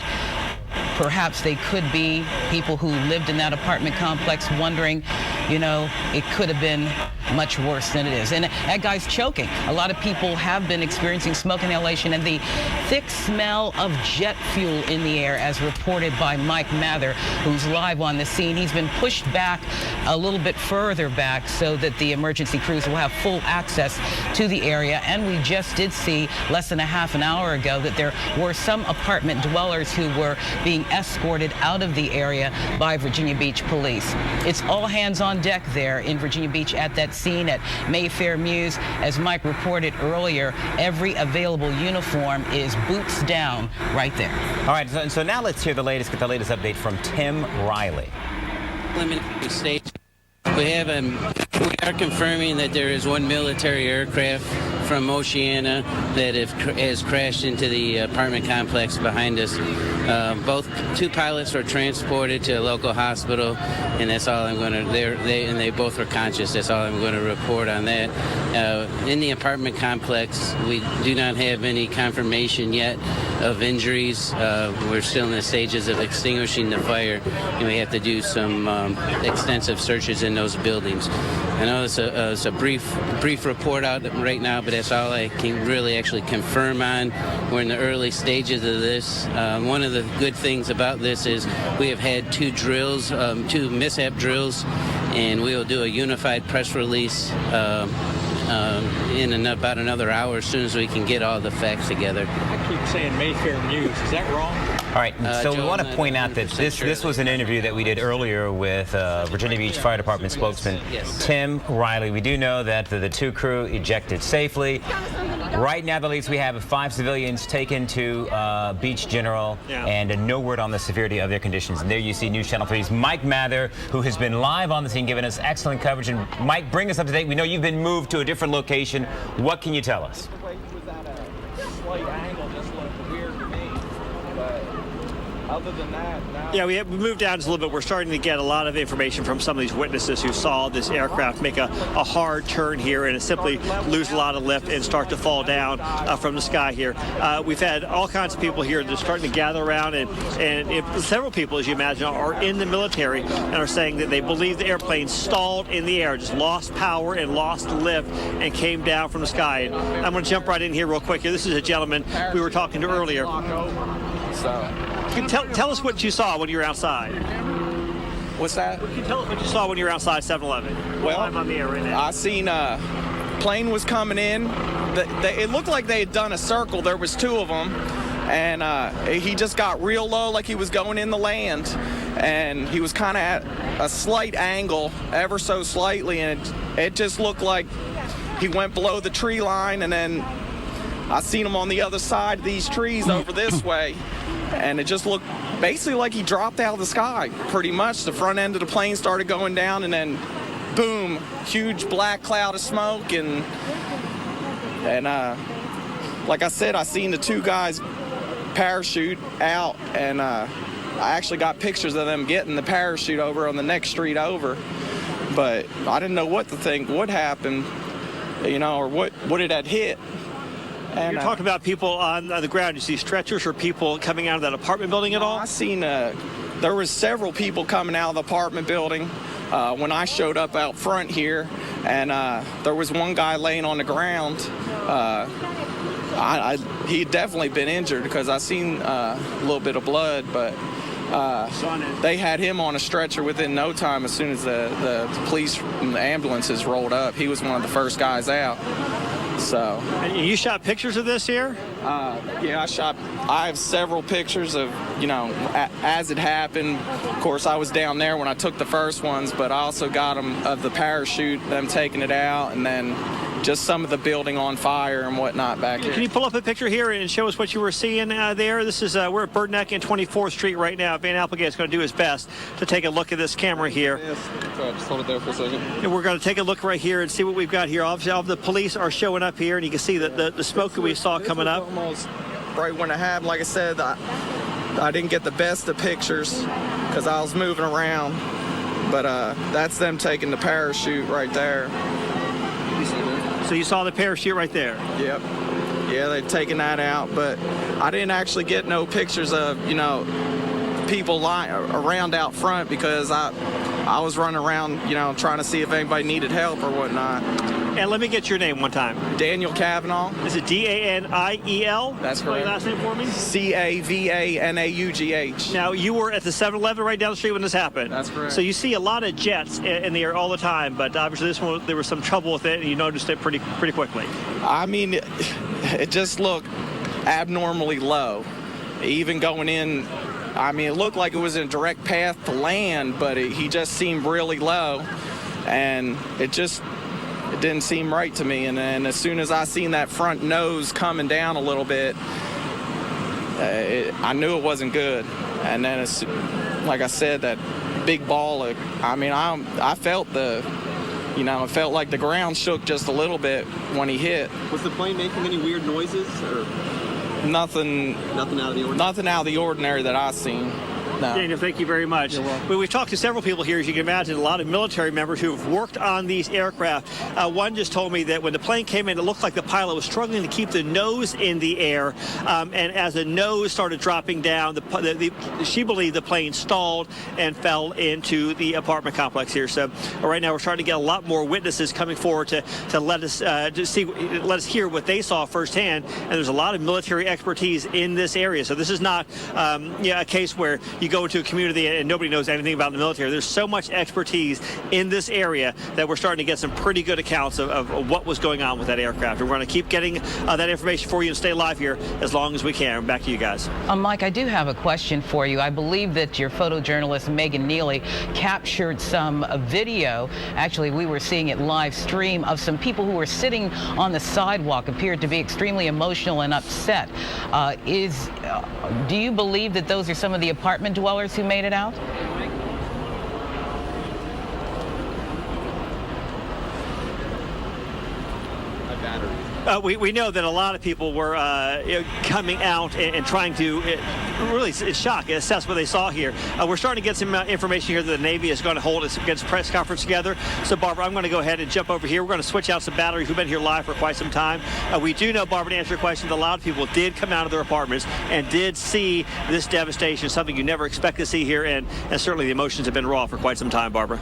Perhaps they could be people who lived in that apartment complex wondering, it could have been much worse than it is. And that guy's choking. A lot of people have been experiencing smoke inhalation and the thick smell of jet fuel in the air, as reported by Mike Mather, who's live on the scene. He's been pushed back a little bit further back so that the emergency crews will have full access to the area. And we just did see less than a half an hour ago that there were some apartment dwellers who were being escorted out of the area by Virginia Beach police. It's all hands on deck there in Virginia Beach at that scene at Mayfair Mews. As Mike reported earlier, every available uniform is boots down right there. All right, so now let's hear get the latest update from Tim Riley. Preliminary stage. We are confirming that there is one military aircraft from Oceana that has crashed into the apartment complex behind us. Two pilots were transported to a local hospital, and that's all I'm going to. They both were conscious. That's all I'm going to report on that. In the apartment complex, we do not have any confirmation yet of injuries. We're still in the stages of extinguishing the fire, and we have to do some extensive searches in those buildings. I know it's a brief report out right now, but that's all I can really actually confirm on. We're in the early stages of this. One of the good things about this is we have had two mishap drills, and we will do a unified press release in about another hour as soon as we can get all the facts together. I keep saying Mayfair Mews. Is that wrong? All right, so we want to point out that this was an interview that we did earlier with Virginia Beach Fire Department spokesman Tim Riley. We do know that the two crew ejected safely. Right now, the latest we have 5 civilians taken to Beach General, and no word on the severity of their conditions. And there you see News Channel 3's Mike Mather, who has been live on the scene, giving us excellent coverage. And Mike, bring us up to date. We know you've been moved to a different location. What can you tell us? Other than that, yeah, we moved down just a little bit. We're starting to get a lot of information from some of these witnesses who saw this aircraft make a hard turn here and simply lose a lot of lift and start to fall down from the sky here. We've had all kinds of people here that are starting to gather around, and several people, as you imagine, are in the military and are saying that they believe the airplane stalled in the air, just lost power and lost lift and came down from the sky. And I'm going to jump right in here real quick. This is a gentleman we were talking to earlier. Tell us what you saw when you were outside. What's that? Can you tell us what you saw when you were outside 7-Eleven? Well, I'm on the air right now. I seen a plane was coming in. It looked like they had done a circle. There was 2 of them. And he just got real low, like he was going in the land. And he was kind of at a slight angle, ever so slightly. And it just looked like he went below the tree line. And then I seen him on the other side of these trees over this way. And it just looked basically like he dropped out of the sky, pretty much. The front end of the plane started going down, and then, boom, huge black cloud of smoke. And like I said, I seen the 2 guys parachute out, and I actually got pictures of them getting the parachute over on the next street over. But I didn't know what to think would happen, or what it had hit. And you're talking about people on the ground. You see stretchers or people coming out of that apartment building at all? I seen there was several people coming out of the apartment building when I showed up out front here, and there was one guy laying on the ground. He'd definitely been injured because I seen a little bit of blood, but they had him on a stretcher within no time. As soon as the police and the ambulances rolled up, he was one of the first guys out. So. And you shot pictures of this here? Yeah, I have several pictures of, as it happened. Of course, I was down there when I took the first ones, but I also got them of the parachute, them taking it out, and then just some of the building on fire and whatnot back here. Can you pull up a picture here and show us what you were seeing there? This is, we're at Bird Neck and 24th Street right now. Van Applegate is going to do his best to take a look at this camera here. Yes. Just hold it there for a second. And we're going to take a look right here and see what we've got here. Obviously, all the police are showing up here, and you can see the smoke that we saw coming up. Almost right when it happened. Like I said, I didn't get the best of pictures because I was moving around, but that's them taking the parachute right there. So you saw the parachute right there? Yep. Yeah, they'd taken that out, but I didn't actually get no pictures of, people lying around out front because I was running around, trying to see if anybody needed help or whatnot. And let me get your name one time. Daniel Cavanaugh. Is it D-A-N-I-E-L? That's correct. Spell your last name for me? C-A-V-A-N-A-U-G-H. Now, you were at the 7-Eleven right down the street when this happened. That's correct. So you see a lot of jets in the air all the time, but obviously this one, there was some trouble with it, and you noticed it pretty quickly. I mean, it just looked abnormally low. Even going in, I mean, it looked like it was in a direct path to land, but he just seemed really low, and it didn't seem right to me. And then as soon as I seen that front nose coming down a little bit, I knew it wasn't good. And then, like I said, that big ball, I felt it felt like the ground shook just a little bit when he hit. Was the plane making any weird noises? Or nothing out of the ordinary? Nothing out of the ordinary that I seen. No. Daniel, thank you very much. We've talked to several people here, as you can imagine, a lot of military members who have worked on these aircraft. One just told me that when the plane came in, it looked like the pilot was struggling to keep the nose in the air. And as the nose started dropping down, she believed the plane stalled and fell into the apartment complex here. So right now we're starting to get a lot more witnesses coming forward to let us hear what they saw firsthand. And there's a lot of military expertise in this area. So this is not a case where you go into a community and nobody knows anything about the military. There's so much expertise in this area that we're starting to get some pretty good accounts of what was going on with that aircraft. We're going to keep getting that information for you and stay live here as long as we can. Back to you guys. Mike, I do have a question for you. I believe that your photojournalist Megan Neely captured some video. Actually, we were seeing it live stream of some people who were sitting on the sidewalk, appeared to be extremely emotional and upset. Do you believe that those are some of the apartment dwellers who made it out? We know that a lot of people were coming out and trying to really in shock, assess what they saw here. We're starting to get some information here that the Navy is going to hold its press conference together. So, Barbara, I'm going to go ahead and jump over here. We're going to switch out some batteries who've been here live for quite some time. We do know, Barbara, to answer your question, that a lot of people did come out of their apartments and did see this devastation, something you never expect to see here, and certainly the emotions have been raw for quite some time, Barbara.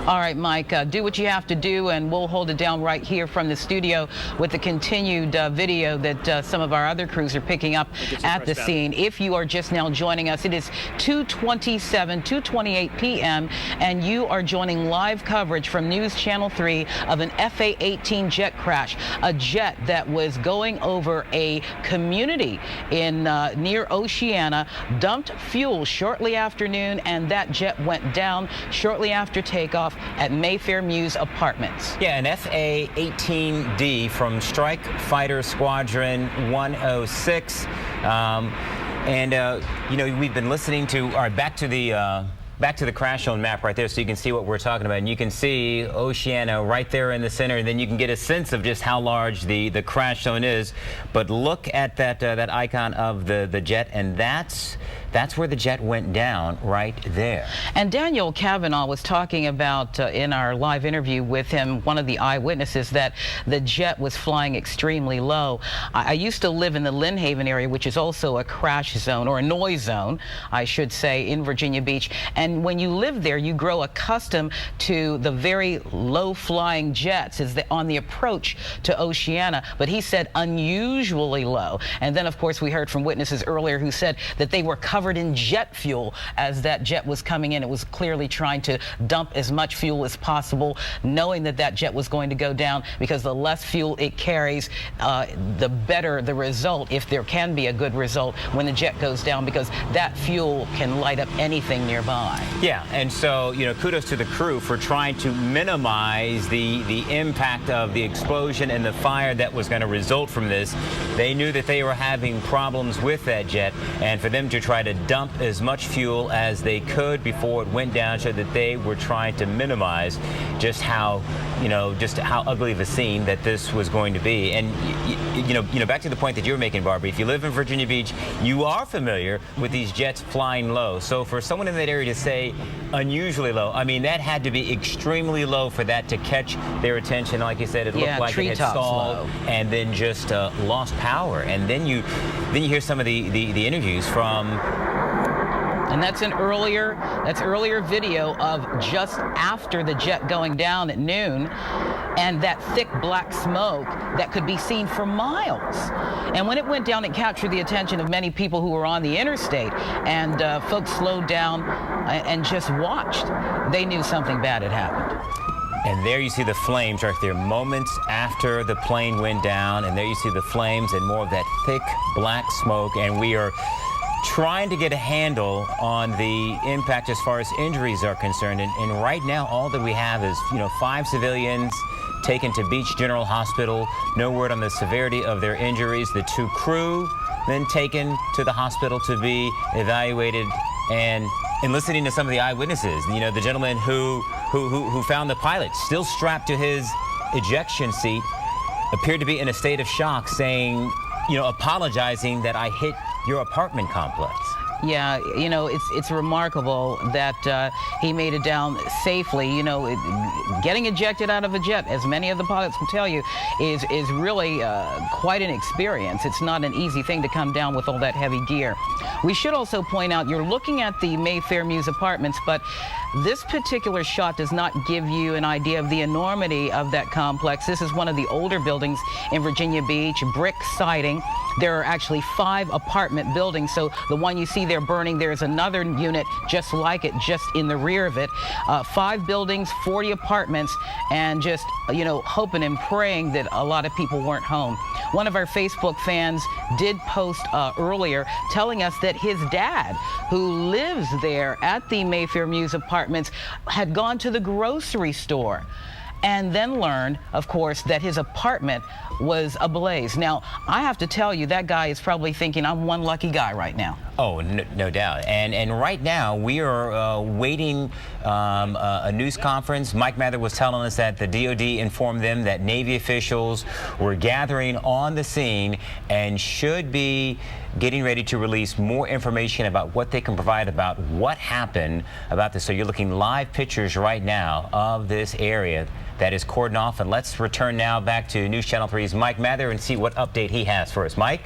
All right, Mike, do what you have to do, and we'll hold it down right here from the studio with the continued video that some of our other crews are picking up at the scene. If you are just now joining us, it is 2:28 p.m. and you are joining live coverage from News Channel 3 of an FA-18 jet crash, a jet that was going over a community in near Oceana, dumped fuel shortly after noon, and that jet went down shortly after takeoff at Mayfair Mews Apartments. Yeah, an FA-18D from Strike Fighter Squadron 106. We've been listening to, all right, back to the crash zone map right there so you can see what we're talking about. And you can see Oceana right there in the center, and then you can get a sense of just how large the crash zone is. But look at that icon of the jet, and that's that's where the jet went down, right there. And Daniel Cavanaugh was talking about in our live interview with him, one of the eyewitnesses, that the jet was flying extremely low. I used to live in the Lynn Haven area, which is also a crash zone, or a noise zone, I should say, in Virginia Beach. And when you live there, you grow accustomed to the very low-flying jets on the approach to Oceana. But he said unusually low. And then, of course, we heard from witnesses earlier who said that they were covered in jet fuel as that jet was coming in. It was clearly trying to dump as much fuel as possible, knowing that that jet was going to go down, because the less fuel it carries, the better the result, if there can be a good result when the jet goes down, because that fuel can light up anything nearby. Yeah, and so, you know, kudos to the crew for trying to minimize the impact of the explosion and the fire that was going to result from this. They knew that they were having problems with that jet, and for them to try to dump as much fuel as they could before it went down showed that they were trying to minimize just how, just how ugly of a scene that this was going to be. And you know, back to the point that you were making, Barbie, if you live in Virginia Beach, you are familiar with these jets flying low. So for someone in that area to say unusually low, I mean, that had to be extremely low for that to catch their attention. Like you said, it looked like it had stalled and then just lost power. And then you hear some of the interviews from. And that's earlier video of just after the jet going down at noon, and that thick black smoke that could be seen for miles. And when it went down, it captured the attention of many people who were on the interstate, and folks slowed down and just watched. They knew something bad had happened. And there you see the flames right there, moments after the plane went down, and there you see the flames and more of that thick black smoke. And we are trying to get a handle on the impact as far as injuries are concerned. And right now, all that we have is, 5 civilians taken to Beach General Hospital. No word on the severity of their injuries. The 2 crew then taken to the hospital to be evaluated. And listening to some of the eyewitnesses, the gentleman who found the pilot still strapped to his ejection seat appeared to be in a state of shock, saying, apologizing that I hit your apartment complex. Yeah, it's remarkable that he made it down safely. Getting ejected out of a jet, as many of the pilots will tell you, is really quite an experience. It's not an easy thing to come down with all that heavy gear. We should also point out, you're looking at the Mayfair Mews apartments, but this particular shot does not give you an idea of the enormity of that complex. This is one of the older buildings in Virginia Beach, brick siding. There are actually 5 apartment buildings, so the one you see there burning, there's another unit just like it, just in the rear of it. 5 buildings, 40 apartments, and just, hoping and praying that a lot of people weren't home. One of our Facebook fans did post earlier telling us that his dad, who lives there at the Mayfair Mews apartments, had gone to the grocery store and then learned, of course, that his apartment was ablaze. Now, I have to tell you, that guy is probably thinking, I'm one lucky guy right now. Oh, no doubt. And right now, we are waiting a news conference. Mike Mather was telling us that the DOD informed them that Navy officials were gathering on the scene and should be getting ready to release more information about what they can provide about what happened about this. So you're looking live pictures right now of this area that is cordoned off. And let's return now back to News Channel 3's Mike Mather and see what update he has for us. Mike?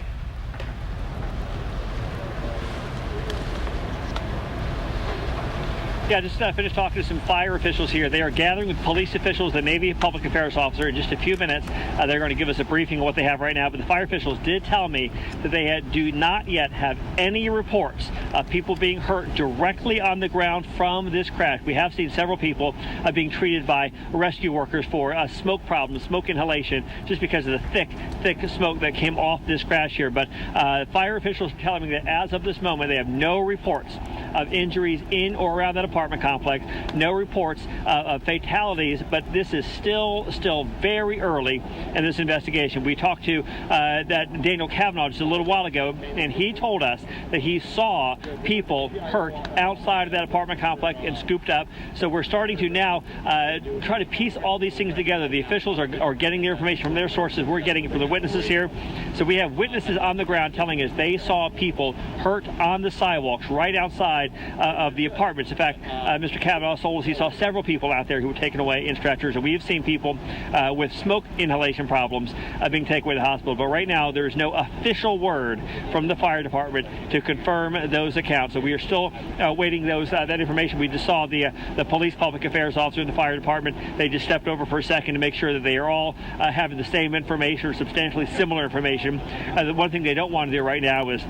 Yeah, just finished talking to some fire officials here. They are gathering with police officials, the Navy public affairs officer, in just a few minutes. They're going to give us a briefing of what they have right now. But the fire officials did tell me that they do not yet have any reports of people being hurt directly on the ground from this crash. We have seen several people being treated by rescue workers for smoke problems, smoke inhalation, just because of the thick smoke that came off this crash here. But fire officials are telling me that as of this moment, they have no reports of injuries in or around that apartment complex, no reports of fatalities, but this is still very early in this investigation. We talked to that Daniel Cavanaugh just a little while ago, and he told us that he saw people hurt outside of that apartment complex and scooped up. So we're starting to now try to piece all these things together. The officials are getting their information from their sources. We're getting it from the witnesses here. So we have witnesses on the ground telling us they saw people hurt on the sidewalks right outside of the apartments. In fact, Mr. Cavanaugh told us he saw several people out there who were taken away in stretchers, and we have seen people with smoke inhalation problems being taken away to the hospital. But right now, there is no official word from the fire department to confirm those accounts. So we are still waiting that information. We just saw the police public affairs officer in the fire department. They just stepped over for a second to make sure that they are all having the same information or substantially similar information. The one thing they don't want to do right now is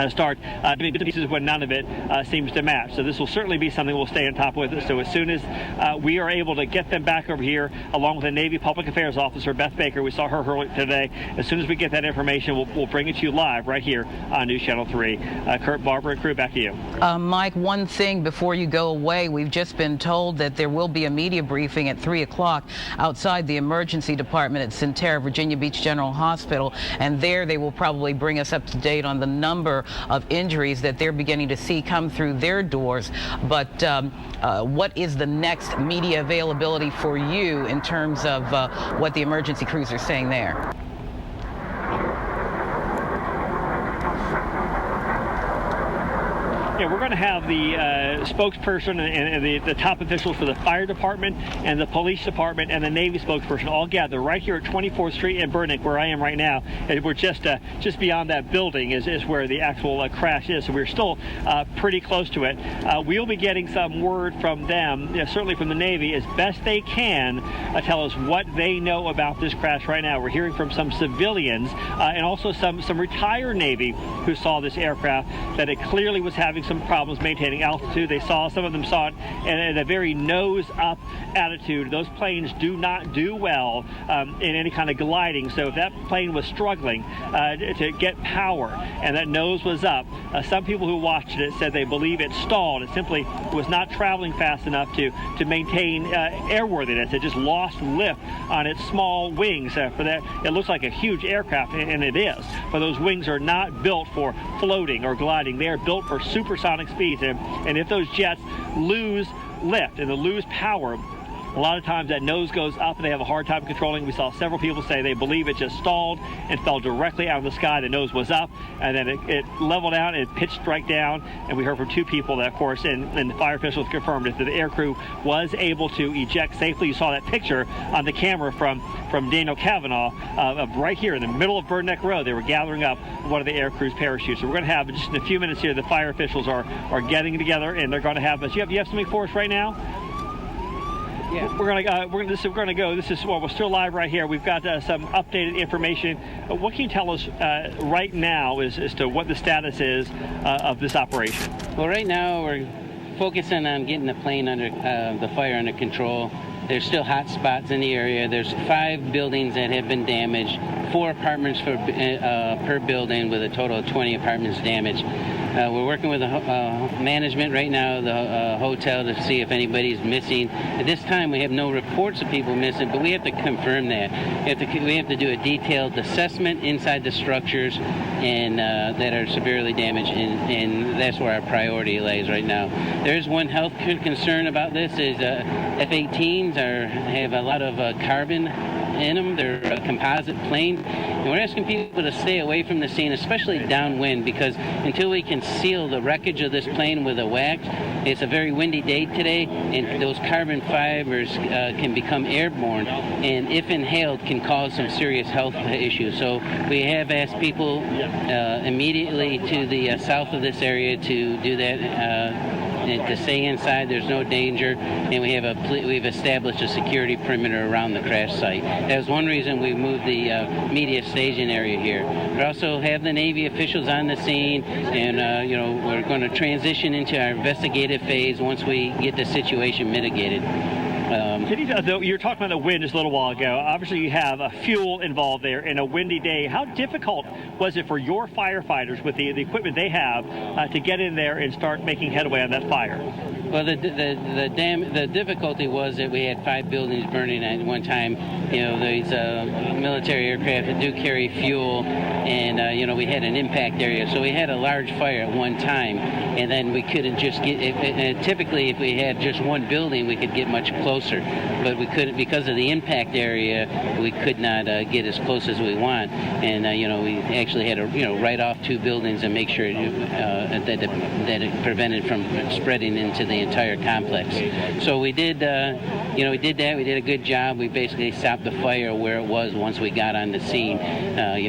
start doing pieces when none of it seems to match. So this will certainly be something we'll stay on top with. So as soon as we are able to get them back over here, along with the Navy Public Affairs Officer, Beth Baker, we saw her earlier today. As soon as we get that information, we'll bring it to you live right here on News Channel 3. Kurt, Barbara, and crew, back to you. Mike, one thing before you go away, we've just been told that there will be a media briefing at 3 o'clock outside the emergency department at Centerra, Virginia Beach General Hospital, and there they will probably bring us up to date on the number of injuries that they're beginning to see come through their doors. But what is the next media availability for you in terms of what the emergency crews are saying there? Yeah, we're going to have the spokesperson and the top officials for the fire department and the police department and the Navy spokesperson all gather right here at 24th Street in Burdick, where I am right now. And we're just beyond that building is where the actual crash is. So we're still pretty close to it. We'll be getting some word from them, certainly from the Navy, as best they can, tell us what they know about this crash right now. We're hearing from some civilians and also some retired Navy who saw this aircraft that it clearly was having some problems maintaining altitude. Some of them saw it in a very nose-up attitude. Those planes do not do well in any kind of gliding. So if that plane was struggling to get power and that nose was up, some people who watched it said they believe it stalled. It simply was not traveling fast enough to maintain airworthiness. It just lost lift on its small wings. For that, it looks like a huge aircraft, and it is. But those wings are not built for floating or gliding. They are built for supersonic speeds, and if those jets lose lift and they lose power, a lot of times that nose goes up and they have a hard time controlling. We saw several people say they believe it just stalled and fell directly out of the sky. The nose was up, and then it leveled out and it pitched right down. And we heard from two people that, of course, and the fire officials confirmed it, that the air crew was able to eject safely. You saw that picture on the camera from Daniel Cavanaugh right here in the middle of Bird Neck Road. They were gathering up one of the air crew's parachutes. So we're going to have, just in a few minutes here, the fire officials are getting together, and they're going to have us. You have something for us right now? Yeah. We're going to go. This is we're still live right here. We've got some updated information. What can you tell us right now as to what the status is of this operation? Well, right now we're focusing on getting the plane under the fire under control. There's still hot spots in the area. There's 5 buildings that have been damaged, 4 apartments per building, with a total of 20 apartments damaged. We're working with the management right now, the hotel, to see if anybody's missing. At this time, we have no reports of people missing, but we have to confirm that. We have to do a detailed assessment inside the structures and that are severely damaged, and that's where our priority lays right now. There is one health concern about this: is F-18s have a lot of carbon in them. They're a composite plane, and we're asking people to stay away from the scene, especially downwind, because until we can seal the wreckage of this plane with a wax, it's a very windy day today, and those carbon fibers can become airborne, and if inhaled can cause some serious health issues. So we have asked people immediately to the south of this area to do that, and to stay inside. There's no danger, and we've established a security perimeter around the crash site. That was one reason we moved the media staging area here. We also have the Navy officials on the scene, and we're going to transition into our investigative phase once we get the situation mitigated. You were talking about the wind just a little while ago. Obviously, you have fuel involved there in a windy day. How difficult was it for your firefighters with the equipment they have to get in there and start making headway on that fire? Well, the difficulty was that we had 5 buildings burning at one time. You know, these military aircraft that do carry fuel, and you know, we had an impact area, so we had a large fire at one time, and then we couldn't just get. Typically, if we had just one building, we could get much closer, but we couldn't because of the impact area. We could not get as close as we want, and you know, we actually had to write off 2 buildings and make sure that it prevented from spreading into the entire complex. So we did, we did that. We did a good job. We basically stopped the fire where it was once we got on the scene.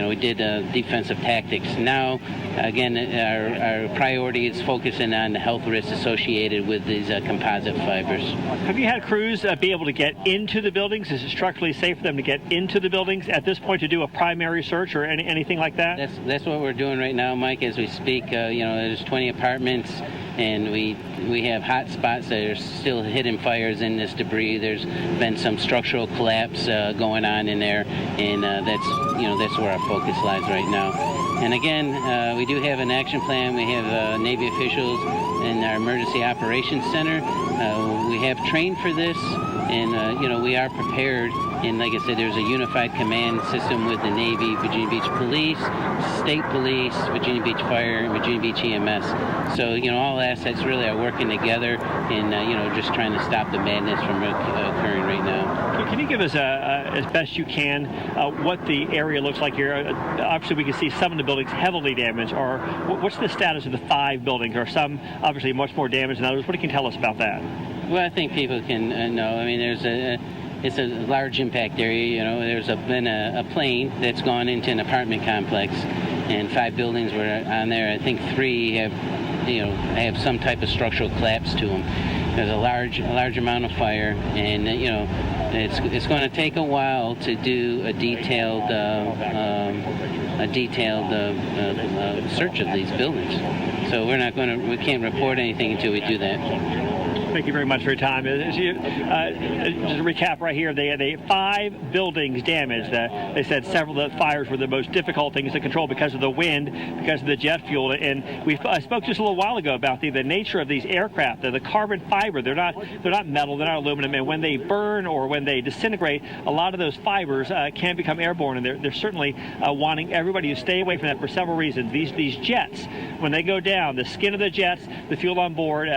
We did defensive tactics. Now, again, our priority is focusing on the health risks associated with these composite fibers. Have you had crews be able to get into the buildings? Is it structurally safe for them to get into the buildings at this point to do a primary search or anything like that? That's what we're doing right now, Mike, as we speak. There's 20 apartments, and we have hot spots that are still hidden fires in this debris. There's been some structural collapse going on in there, and that's where our focus lies right now. And again, we do have an action plan. We have Navy officials in our Emergency Operations Center. We have trained for this, and we are prepared. And like I said, there's a unified command system with the Navy, Virginia Beach Police, State Police, Virginia Beach Fire, and Virginia Beach EMS. So, all assets really are working together and, just trying to stop the madness from occurring right now. Can you give us, as best you can, what the area looks like here? Obviously, we can see some of the buildings heavily damaged. Or what's the status of the 5 buildings? Are some obviously much more damaged than others? What can you tell us about that? Well, I think people can know. I mean, it's a large impact area. There's been a plane that's gone into an apartment complex, and 5 buildings were on there. I think 3 have some type of structural collapse to them. There's a large amount of fire, and it's going to take a while to do a detailed search of these buildings. So we can't report anything until we do that. Thank you very much for your time. Just to recap right here, they had 5 buildings damaged. They said several of the fires were the most difficult things to control because of the wind, because of the jet fuel. And I spoke just a little while ago about the nature of these aircraft. The carbon fiber, they're not metal, they're not aluminum. And when they burn or when they disintegrate, a lot of those fibers can become airborne. And they're certainly wanting everybody to stay away from that for several reasons. These jets, when they go down, the skin of the jets, the fuel on board,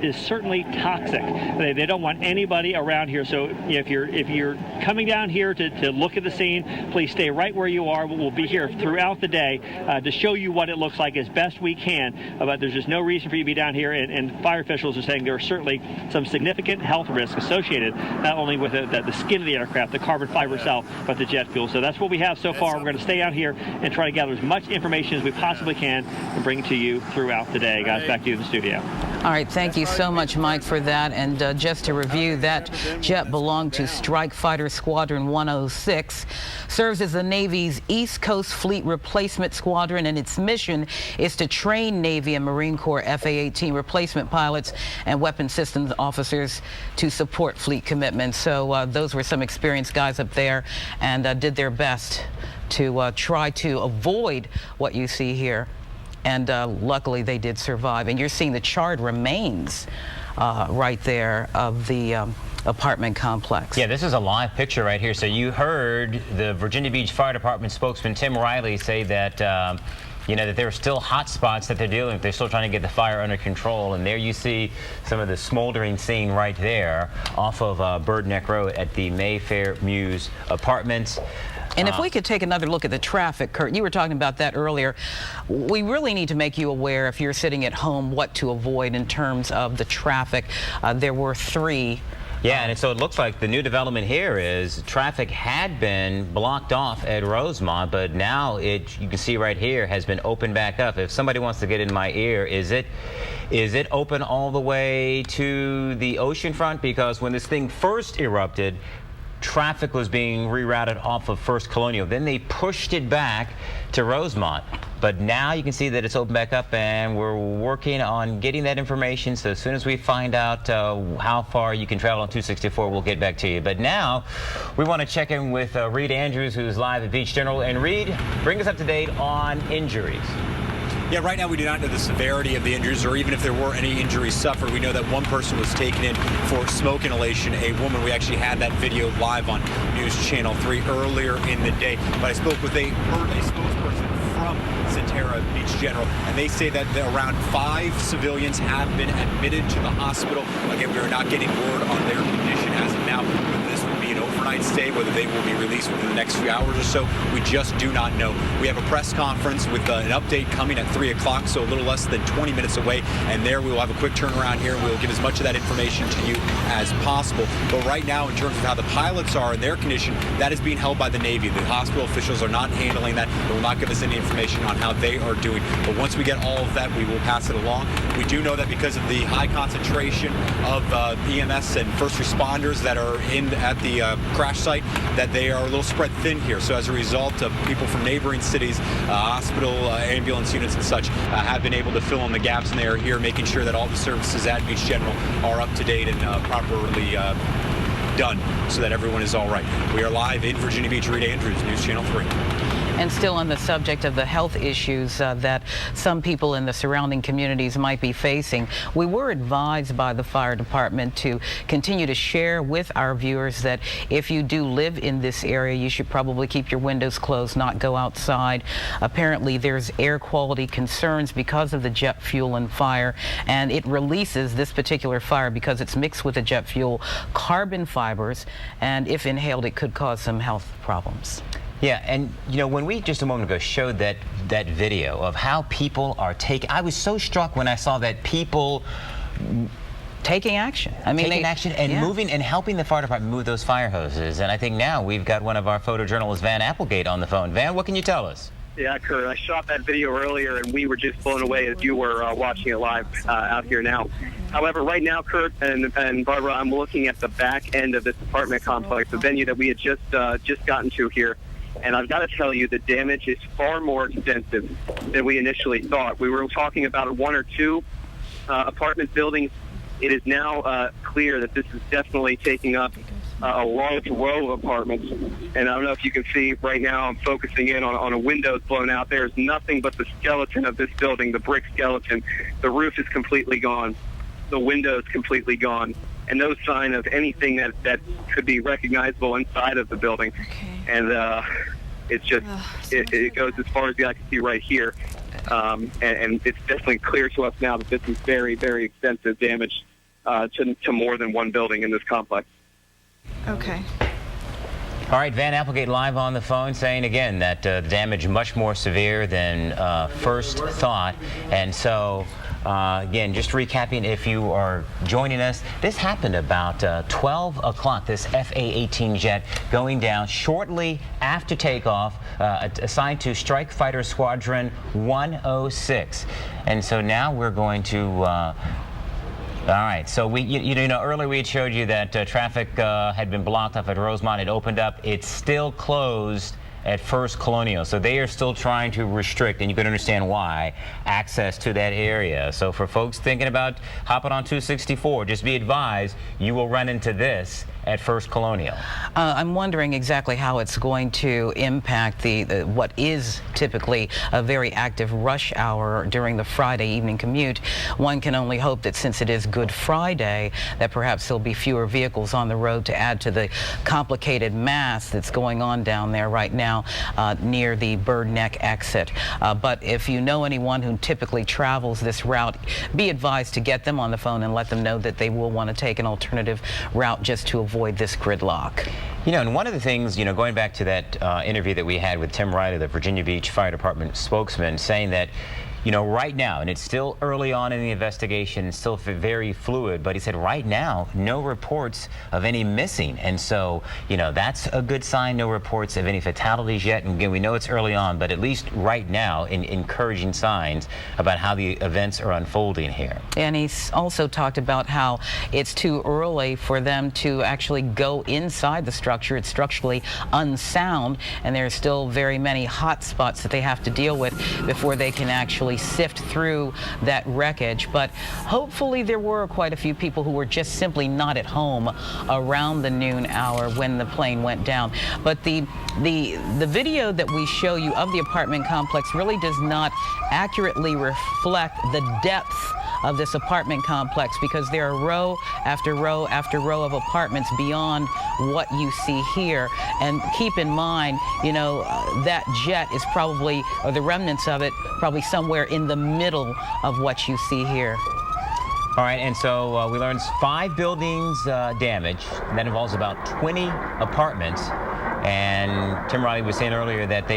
is certainly toxic. They don't want anybody around here. So if you're coming down here to look at the scene, please stay right where you are. We'll be here throughout the day to show you what it looks like as best we can. But there's just no reason for you to be down here. And fire officials are saying there are certainly some significant health risks associated not only with the skin of the aircraft, the carbon fiber itself, but the jet fuel. So that's what we have so far. We're going to stay out here and try to gather as much information as we possibly can and bring it to you throughout the day. Guys, back to you in the studio. All right, thank you so much, Mike, for that. And just to review, that jet belonged to Strike Fighter Squadron 106, serves as the Navy's East Coast Fleet Replacement Squadron, and its mission is to train Navy and Marine Corps FA-18 replacement pilots and weapons systems officers to support fleet commitments. So those were some experienced guys up there and did their best to try to avoid what you see here. And luckily they did survive. And you're seeing the charred remains right there of the apartment complex. Yeah, this is a live picture right here. So you heard the Virginia Beach Fire Department spokesman Tim Riley say that that there are still hot spots that they're dealing with. They're still trying to get the fire under control. And there you see some of the smoldering scene right there off of Bird Neck Road at the Mayfair Mews Apartments. And if we could take another look at the traffic, Kurt, you were talking about that earlier. We really need to make you aware, if you're sitting at home, what to avoid in terms of the traffic. There were 3. Yeah, and so it looks like the new development here is traffic had been blocked off at Rosemont, but now you can see right here, has been opened back up. If somebody wants to get in my ear, is it open all the way to the oceanfront? Because when this thing first erupted, traffic was being rerouted off of First Colonial. Then they pushed it back to Rosemont. But now you can see that it's opened back up, and we're working on getting that information. So as soon as we find out how far you can travel on 264, we'll get back to you. But now we want to check in with Reed Andrews, who's live at Beach General. And Reed, bring us up to date on injuries. Yeah, right now we do not know the severity of the injuries or even if there were any injuries suffered. We know that one person was taken in for smoke inhalation, a woman. We actually had that video live on News Channel 3 earlier in the day. But I spoke with a spokesperson from Centerra Beach General, and they say that around 5 civilians have been admitted to the hospital. Again, we are not getting word on their condition as of now. Whether this will be an overnight stay, whether they will be released within the next few hours or so, we just do not know. We have a press conference with an update coming at 3 o'clock, so a little less than 20 minutes away, and there we will have a quick turnaround here, and we will give as much of that information to you as possible. But right now, in terms of how the pilots are and their condition, that is being held by the Navy. The hospital officials are not handling that. They will not give us any information on how they are doing. But once we get all of that, we will pass it along. We do know that because of the high concentration of EMS and first responders that are at the crash site, that they are a little spread thin here. So as a result, people from neighboring cities, hospital, ambulance units and such have been able to fill in the gaps, and they are here making sure that all the services at Beach General are up to date and properly done so that everyone is all right. We are live in Virginia Beach. Reed Andrews, News Channel 3. And still on the subject of the health issues that some people in the surrounding communities might be facing, we were advised by the fire department to continue to share with our viewers that if you do live in this area, you should probably keep your windows closed, not go outside. Apparently there's air quality concerns because of the jet fuel and fire, and it releases, this particular fire, because it's mixed with the jet fuel, carbon fibers, and if inhaled it could cause some health problems. Yeah, and you know, when we just a moment ago showed that video of how people are taking, I was so struck when I saw that people taking action. I mean, taking action and moving and helping the fire department move those fire hoses. And I think now we've got one of our photojournalists, Van Applegate, on the phone. Van, what can you tell us? Yeah, Kurt, I shot that video earlier, and we were just blown away as you were watching it live out here now. However, right now, Kurt and Barbara, I'm looking at the back end of this apartment complex, the venue that we had just gotten to here. And I've got to tell you, the damage is far more extensive than we initially thought. We were talking about 1 or 2 apartment buildings. It is now clear that this is definitely taking up a large row of apartments. And I don't know if you can see right now, I'm focusing in on a window blown out. There's nothing but the skeleton of this building, the brick skeleton. The roof is completely gone. The window is completely gone. And no sign of anything that could be recognizable inside of the building. Okay. And it's just, it goes as far as the eye can see right here. And it's definitely clear to us now that this is very, very extensive damage to more than one building in this complex. Okay. All right, Van Applegate live on the phone saying again that the damage much more severe than first thought. And so, again, just recapping, if you are joining us, this happened about 12 o'clock, this FA-18 jet going down shortly after takeoff, assigned to Strike Fighter Squadron 106. And so now we're going to all right, so you know, earlier we had showed you that traffic had been blocked off at Rosemont. It opened up. It's still closed at First Colonial, so they are still trying to restrict, and you can understand why, access to that area. So for folks thinking about hopping on 264, just be advised you will run into this at First Colonial. I'm wondering exactly how it's going to impact the what is typically a very active rush hour during the Friday evening commute. One can only hope that since it is Good Friday, that perhaps there'll be fewer vehicles on the road to add to the complicated mass that's going on down there right now near the Bird Neck exit. But if you know anyone who typically travels this route, be advised to get them on the phone and let them know that they will want to take an alternative route just to avoid this gridlock. You know, and one of the things, you know, going back to that interview that we had with Tim Riley, the Virginia Beach Fire Department spokesman, saying that, you know, right now, and it's still early on in the investigation, it's still very fluid, but he said right now, no reports of any missing. And so, you know, that's a good sign, no reports of any fatalities yet. And again, we know it's early on, but at least right now, encouraging signs about how the events are unfolding here. And he's also talked about how it's too early for them to actually go inside the structure. It's structurally unsound, and there are still very many hot spots that they have to deal with before they can actually sift through that wreckage. But hopefully there were quite a few people who were just simply not at home around the noon hour when the plane went down. But the video that we show you of the apartment complex really does not accurately reflect the depth of this apartment complex, because there are row after row after row of apartments beyond what you see here. And keep in mind, you know, that jet is probably, or the remnants of it, probably somewhere in the middle of what you see here. All right, and so we learned 5 buildings damaged, and that involves about 20 apartments. And Tim Riley was saying earlier that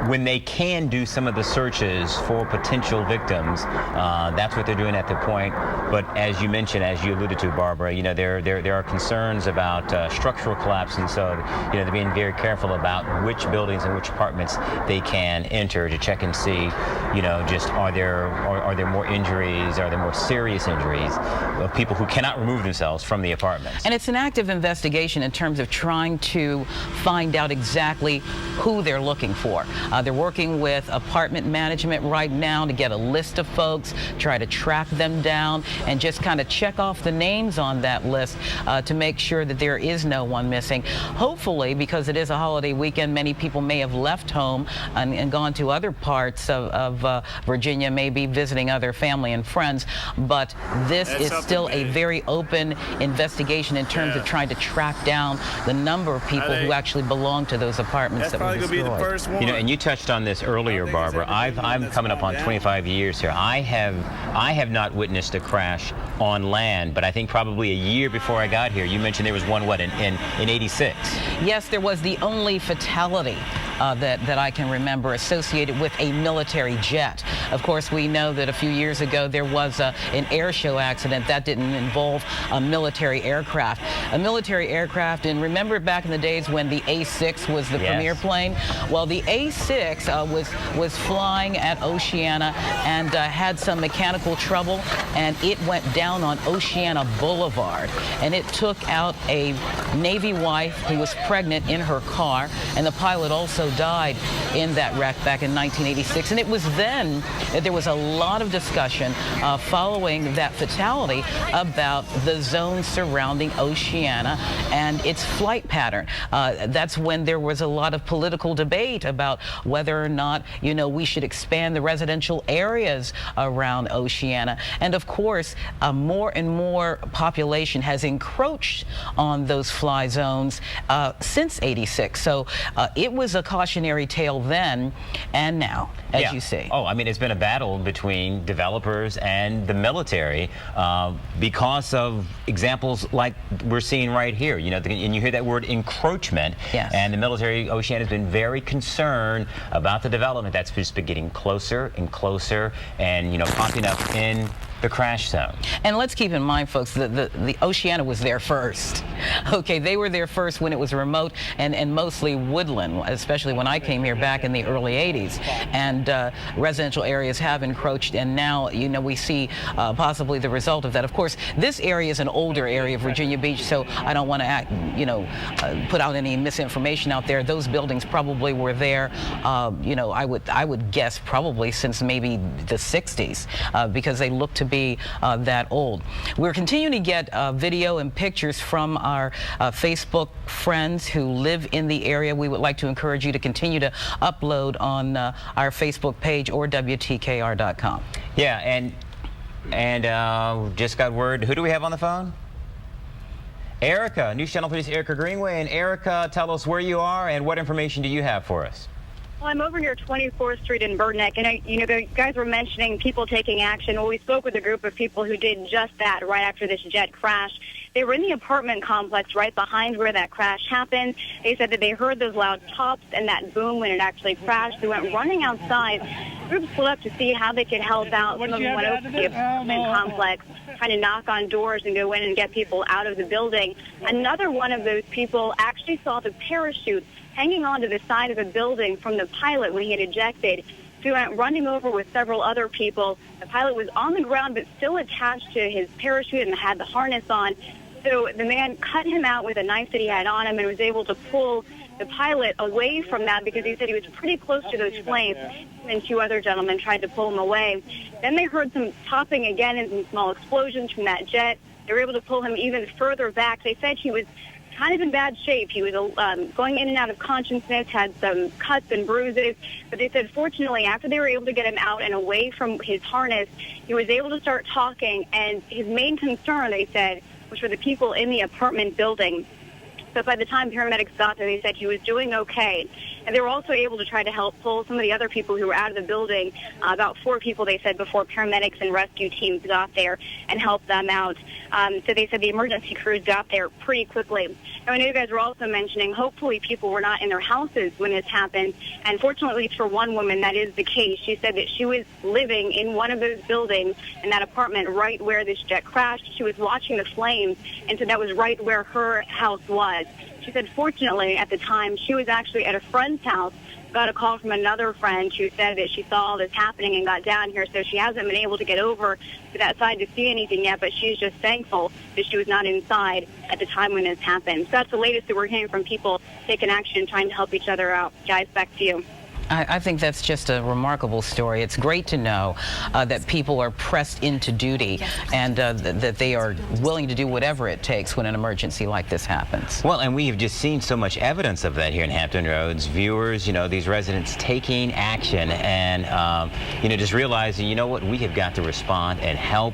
when they can do some of the searches for potential victims, that's what they're doing at the point. But as you mentioned, as you alluded to, Barbara, you know, there are concerns about structural collapse, and so, you know, they're being very careful about which buildings and which apartments they can enter to check and see, you know, just are there more injuries, are there more serious injuries of people who cannot remove themselves from the apartments. And it's an active investigation in terms of trying to find out exactly who they're looking for. They're working with apartment management right now to get a list of folks, try to track them down, and just kind of check off the names on that list to make sure that there is no one missing. Hopefully, because it is a holiday weekend, many people may have left home and gone to other parts of Virginia, maybe visiting other family and friends. But this is still a very open investigation in terms of trying to track down the number of people who actually belong to those apartments that were destroyed. That's probably going to be the first one. You know, and you touched on this earlier, Barbara. I'm coming up on 25 years here. I have not witnessed a crash on land, but I think probably a year before I got here, you mentioned there was one, what, in 86? Yes, there was the only fatality that I can remember associated with a military jet. Of course, we know that a few years ago there was an air show accident that didn't involve a military aircraft. A military aircraft, and remember back in the days when the A6 was the premier plane? Well, the A6 was flying at Oceana and had some mechanical trouble, and it went down on Oceana Boulevard, and it took out a Navy wife who was pregnant in her car, and the pilot also died in that wreck back in 1986. And it was then that there was a lot of discussion following that fatality about the zone surrounding Oceana and its flight pattern. That's when there was a lot of political debate about whether or not, you know, we should expand the residential areas around Oceana. And of course, more and more population has encroached on those fly zones since '86. So it was a cautionary tale then and now, as you see. Oh, I mean, it's been a battle between developers and the military because of examples like we're seeing right here. You know, and you hear that word encroachment. Yes. And the military, Oceana, has been very concerned about the development that's just been getting closer and closer, and, you know, popping up in the crash zone. And let's keep in mind, folks, the Oceana was there first. Okay, they were there first when it was remote and mostly woodland, especially when I came here back in the early 80s. And residential areas have encroached, and now, you know, we see possibly the result of that. Of course, this area is an older area of Virginia Beach, so I don't want to put out any misinformation out there. Those buildings probably were there, you know, I would guess probably since maybe the 60s, because they look to be that old. We're continuing to get video and pictures from our Facebook friends who live in the area. We would like to encourage you to continue to upload on our Facebook page or WTKR.com. Yeah, and just got word. Who do we have on the phone? Erica, News Channel 3's Erica Greenway. And Erica, tell us where you are and what information do you have for us? Well, I'm over here at 24th Street in Bird Neck, and you know, the guys were mentioning people taking action. Well, we spoke with a group of people who did just that right after this jet crash. They were in the apartment complex right behind where that crash happened. They said that they heard those loud pops and that boom when it actually crashed. They went running outside. Groups split up to see how they could help out. Some of them went over to the apartment complex, trying to knock on doors and go in and get people out of the building. Another one of those people actually saw the parachute hanging onto the side of the building from the pilot when he had ejected. So he went running over with several other people. The pilot was on the ground but still attached to his parachute and had the harness on. So the man cut him out with a knife that he had on him and was able to pull the pilot away from that because he said he was pretty close to those flames. And two other gentlemen tried to pull him away. Then they heard some popping again and some small explosions from that jet. They were able to pull him even further back. They said he was kind of in bad shape. He was going in and out of consciousness, had some cuts and bruises. But they said, fortunately, after they were able to get him out and away from his harness, he was able to start talking. And his main concern, they said, was for the people in the apartment building. But by the time paramedics got there, they said he was doing okay. And they were also able to try to help pull some of the other people who were out of the building, about 4 people, they said, before paramedics and rescue teams got there and helped them out. So they said the emergency crews got there pretty quickly. Now, I know you guys were also mentioning, hopefully people were not in their houses when this happened. And fortunately for one woman, that is the case. She said that she was living in one of those buildings in that apartment right where this jet crashed. She was watching the flames, and so that was right where her house was. She said, fortunately, at the time, she was actually at a friend's house, got a call from another friend who said that she saw all this happening and got down here, so she hasn't been able to get over to that side to see anything yet, but she's just thankful that she was not inside at the time when this happened. So that's the latest that we're hearing from people taking action, trying to help each other out. Guys, back to you. I think that's just a remarkable story. It's great to know that people are pressed into duty and that they are willing to do whatever it takes when an emergency like this happens. Well, and we have just seen so much evidence of that here in Hampton Roads. Viewers, you know, these residents taking action and, you know, just realizing, you know what, we have got to respond and help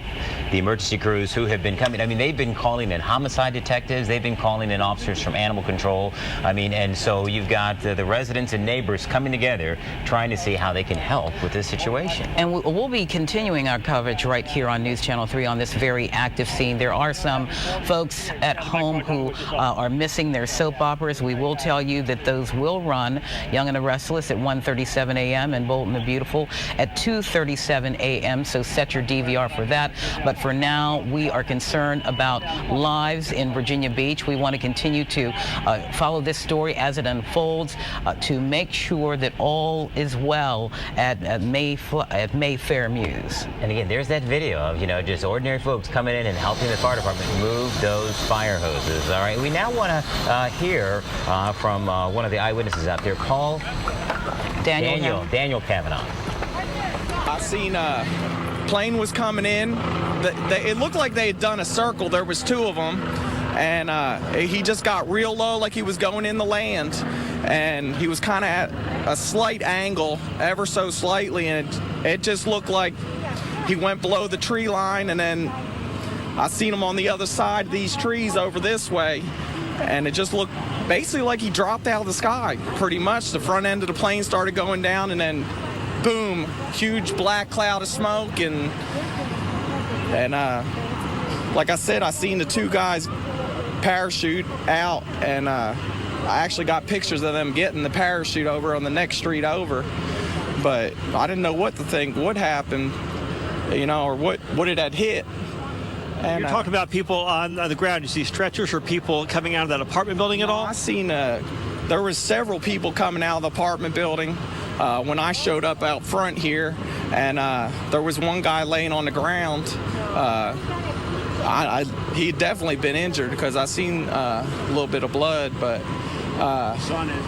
the emergency crews who have been coming. I mean, they've been calling in homicide detectives. They've been calling in officers from animal control. I mean, and so you've got the residents and neighbors coming together trying to see how they can help with this situation. And we'll be continuing our coverage right here on News Channel 3 on this very active scene. There are some folks at home who are missing their soap operas. We will tell you that those will run. Young and the Restless at 1:37 a.m. and Bold and the Beautiful at 2:37 a.m. So set your DVR for that. But for now, we are concerned about lives in Virginia Beach. We want to continue to follow this story as it unfolds to make sure that all is well at Mayfair Mews. And again, there's that video of, you know, just ordinary folks coming in and helping the fire department move those fire hoses. All right, we now want to hear from one of the eyewitnesses out there. Call Daniel Cavanaugh. I seen plane was coming in. It looked like they had done a circle. There was 2 of them. And he just got real low, like he was going in the land. And he was kind of at a slight angle, ever so slightly, and it just looked like he went below the tree line, and then I seen him on the other side of these trees over this way, and it just looked basically like he dropped out of the sky, pretty much. The front end of the plane started going down, and then boom, huge black cloud of smoke, and like I said, I seen the 2 guys parachute out, and I actually got pictures of them getting the parachute over on the next street over, but I didn't know what to think would happen, you know, or what it had hit. And you're talking about people on the ground. You see stretchers or people coming out of that apartment building at all? I seen there was several people coming out of the apartment building when I showed up out front here, and there was one guy laying on the ground. He'd definitely been injured because I seen a little bit of blood, but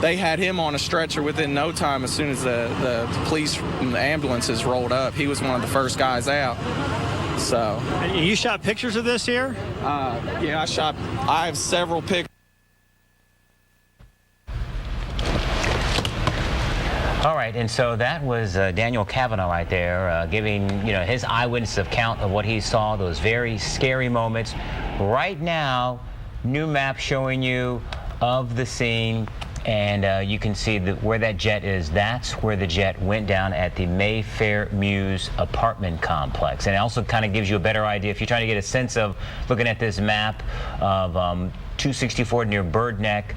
they had him on a stretcher within no time. As soon as the police and the ambulances rolled up, he was one of the first guys out. So. And you shot pictures of this here? Yeah, I have several pictures. All right, and so that was Daniel Cavanaugh right there, giving, you know, his eyewitness account of what he saw, those very scary moments. Right now, new map showing you of the scene. And you can see where that jet is. That's where the jet went down at the Mayfair Mews apartment complex. And it also kind of gives you a better idea if you're trying to get a sense of looking at this map of 264 near Bird Neck,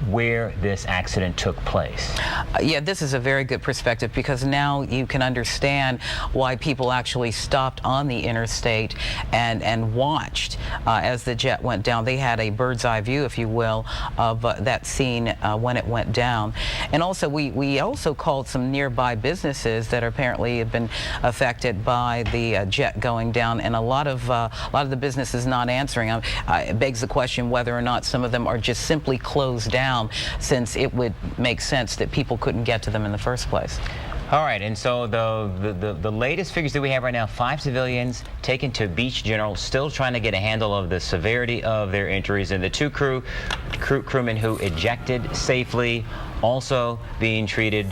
where this accident took place. Yeah, this is a very good perspective because now you can understand why people actually stopped on the interstate and watched as the jet went down. They had a bird's eye view, if you will, of that scene when it went down. And also, we also called some nearby businesses that apparently have been affected by the jet going down, and a lot of the businesses not answering. It begs the question whether or not some of them are just simply closed down, since it would make sense that people couldn't get to them in the first place. All right, and so the latest figures that we have right now, 5 civilians taken to Beach General, still trying to get a handle of the severity of their injuries, and the 2 crewmen who ejected safely also being treated.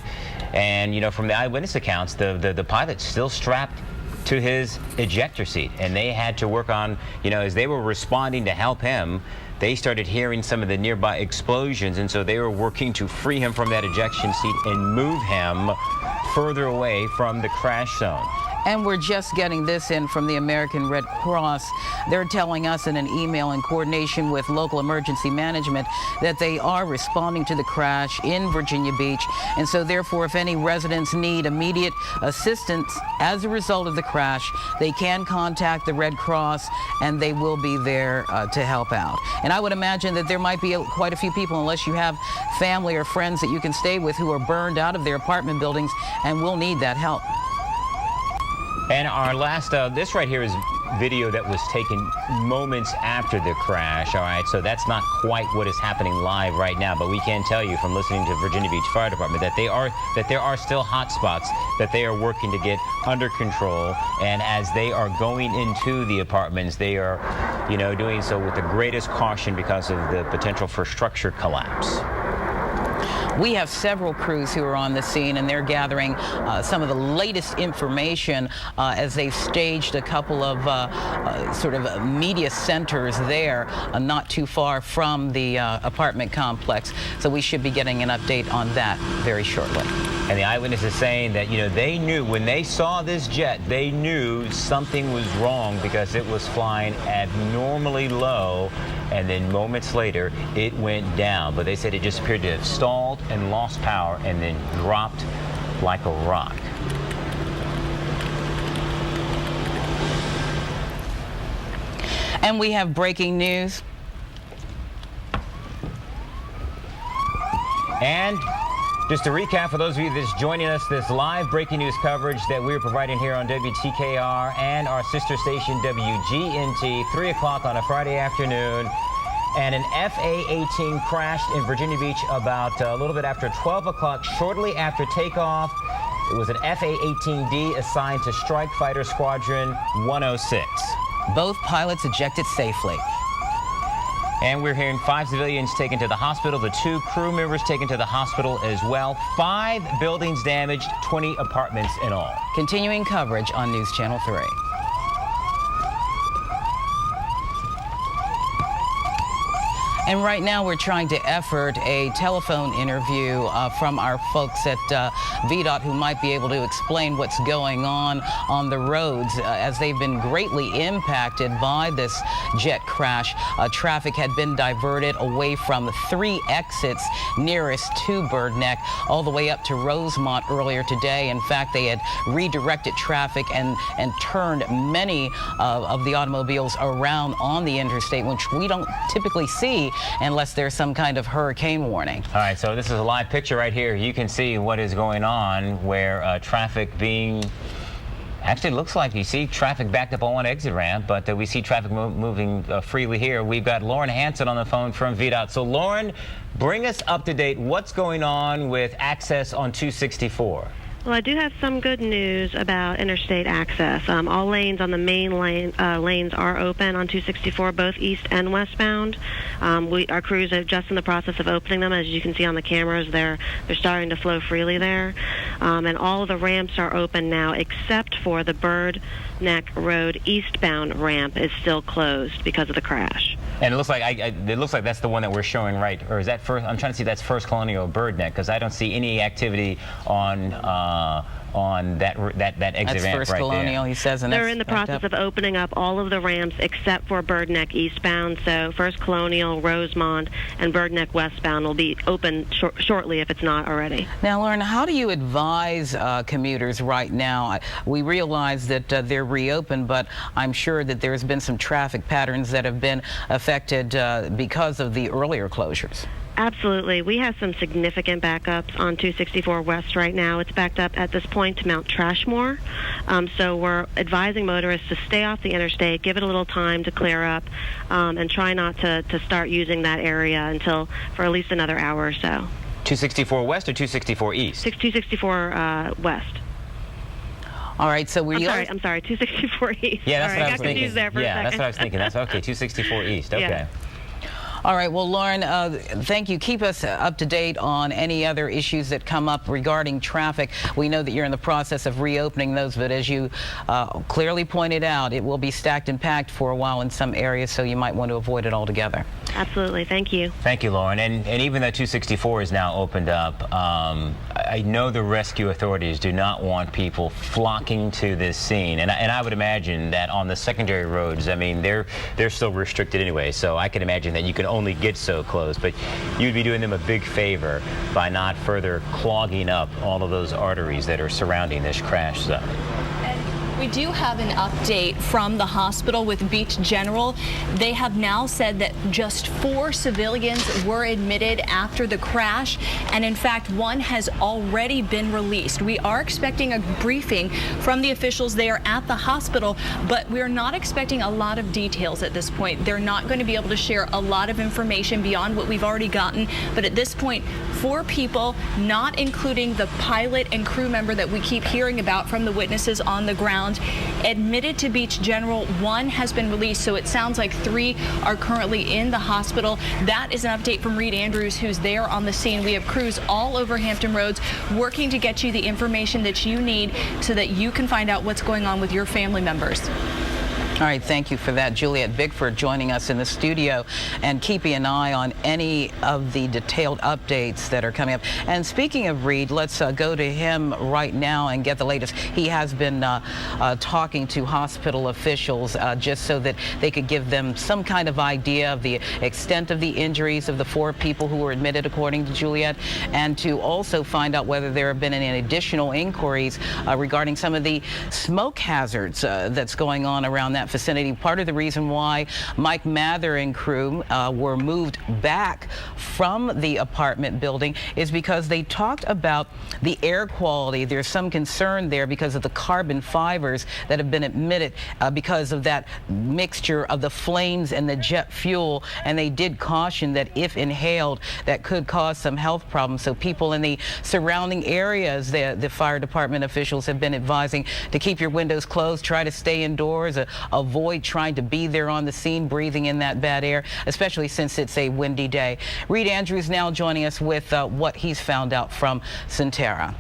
And you know, from the eyewitness accounts, the pilot's still strapped to his ejector seat, and they had to work on, you know, as they were responding to help him, they started hearing some of the nearby explosions, and so they were working to free him from that ejection seat and move him further away from the crash zone. And we're just getting this in from the American Red Cross. They're telling us in an email in coordination with local emergency management that they are responding to the crash in Virginia Beach. And so therefore, if any residents need immediate assistance as a result of the crash, they can contact the Red Cross and they will be there to help out. And I would imagine that there might be quite a few people, unless you have family or friends that you can stay with, who are burned out of their apartment buildings and will need that help. And our last, this right here is video that was taken moments after the crash. All right, so that's not quite what is happening live right now, but we can tell you from listening to Virginia Beach Fire Department that there are still hot spots that they are working to get under control. And as they are going into the apartments, they are, you know, doing so with the greatest caution because of the potential for structure collapse. We have several crews who are on the scene, and they're gathering some of the latest information as they've staged a couple of sort of media centers there, not too far from the apartment complex. So we should be getting an update on that very shortly. And the eyewitness is saying that, you know, they knew when they saw this jet, they knew something was wrong because it was flying abnormally low, and then moments later it went down. But they said it just appeared to have stalled and lost power and then dropped like a rock. And we have breaking news. And just to recap, for those of you that's joining us, this live breaking news coverage that we're providing here on WTKR and our sister station WGNT, 3 o'clock on a Friday afternoon. And an FA-18 crashed in Virginia Beach about a little bit after 12 o'clock, shortly after takeoff. It was an FA-18D assigned to Strike Fighter Squadron 106. Both pilots ejected safely. And we're hearing 5 civilians taken to the hospital, the 2 crew members taken to the hospital as well. 5 buildings damaged, 20 apartments in all. Continuing coverage on News Channel 3. And right now we're trying to effort a telephone interview from our folks at VDOT who might be able to explain what's going on the roads as they've been greatly impacted by this jet crash. Traffic had been diverted away from 3 exits nearest to Bird Neck all the way up to Rosemont earlier today. In fact, they had redirected traffic and turned many of the automobiles around on the interstate, which we don't typically see unless there's some kind of hurricane warning. All right, so this is a live picture right here. You can see what is going on where traffic being... Actually, it looks like you see traffic backed up on one exit ramp, but we see traffic moving freely here. We've got Lauren Hansen on the phone from VDOT. So, Lauren, bring us up to date. What's going on with access on 264? Well, I do have some good news about interstate access. All lanes on the main lanes are open on 264, both east and westbound. Our crews are just in the process of opening them. As you can see on the cameras, they're starting to flow freely there. And all of the ramps are open now, except for the Bird Neck Road eastbound ramp is still closed because of the crash. And it looks like that's the one that we're showing, right? Or is that first? I'm trying to see that's First Colonial Bird Neck, because I don't see any activity on that exit That's ramp First right Colonial, there. he says, and they're in the process of opening up all of the ramps except for Bird Neck eastbound. So First Colonial, Rosemont, and Bird Neck westbound will be open shortly if it's not already. Now, Lauren, how do you advise commuters right now? We realize that they're reopened, but I'm sure that there's been some traffic patterns that have been affected because of the earlier closures. Absolutely. We have some significant backups on 264 West right now. It's backed up at this point to Mount Trashmore. So we're advising motorists to stay off the interstate, give it a little time to clear up, and try not to start using that area for at least another hour or so. 264 West or 264 East? 264 West. All right, so I'm sorry, 264 East. Yeah, that's Sorry, what I got was confused thinking. there for a second. That's what I was thinking. That's okay. 264 East. Okay. Yeah. All right, well, Lauren, thank you. Keep us up to date on any other issues that come up regarding traffic. We know that you're in the process of reopening those, but as you clearly pointed out, it will be stacked and packed for a while in some areas, so you might want to avoid it altogether. Absolutely. Thank you. Thank you, Lauren. And even though 264 is now opened up, I know the rescue authorities do not want people flocking to this scene. And I would imagine that on the secondary roads, I mean, they're still restricted anyway, so I can imagine that you can only get so close. But you'd be doing them a big favor by not further clogging up all of those arteries that are surrounding this crash zone. We do have an update from the hospital with Beach General. They have now said that just 4 civilians were admitted after the crash, and in fact, 1 has already been released. We are expecting a briefing from the officials there at the hospital, but we're not expecting a lot of details at this point. They're not going to be able to share a lot of information beyond what we've already gotten, but at this point, 4 people, not including the pilot and crew member that we keep hearing about from the witnesses on the ground, admitted to Beach General. 1 has been released, so it sounds like 3 are currently in the hospital. That is an update from Reed Andrews, who's there on the scene. We have crews all over Hampton Roads working to get you the information that you need so that you can find out what's going on with your family members. All right, thank you for that. Juliet Bickford joining us in the studio and keeping an eye on any of the detailed updates that are coming up. And speaking of Reed, let's go to him right now and get the latest. He has been talking to hospital officials just so that they could give them some kind of idea of the extent of the injuries of the 4 people who were admitted, according to Juliet, and to also find out whether there have been any additional inquiries regarding some of the smoke hazards that's going on around that vicinity. Part of the reason why Mike Mather and crew were moved back from the apartment building is because they talked about the air quality. There's some concern there because of the carbon fibers that have been emitted because of that mixture of the flames and the jet fuel, and they did caution that if inhaled, that could cause some health problems. So people in the surrounding areas, the fire department officials have been advising to keep your windows closed, try to stay indoors, avoid trying to be there on the scene, breathing in that bad air, especially since it's a windy day. Reed Andrews now joining us with what he's found out from Centera.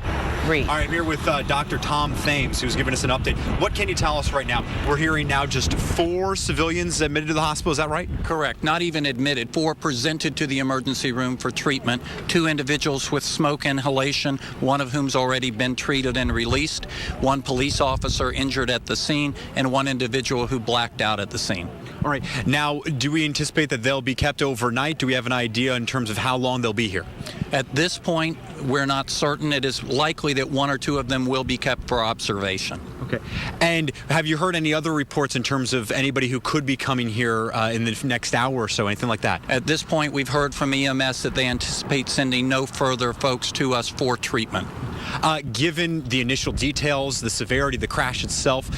Reed. All right, I'm here with Dr. Tom Thames, who's giving us an update. What can you tell us right now? We're hearing now just 4 civilians admitted to the hospital. Is that right? Correct. Not even admitted. 4 presented to the emergency room for treatment. 2 individuals with smoke inhalation, 1 of whom's already been treated and released. 1 police officer injured at the scene, and 1 individual who blacked out at the scene. All right. Now, do we anticipate that they'll be kept overnight? Do we have an idea in terms of how long they'll be here? At this point, we're not certain. It is likely that 1 or 2 of them will be kept for observation. Okay. And have you heard any other reports in terms of anybody who could be coming here in the next hour or so, anything like that? At this point, we've heard from EMS that they anticipate sending no further folks to us for treatment. Given the initial details, the severity of the crash itself,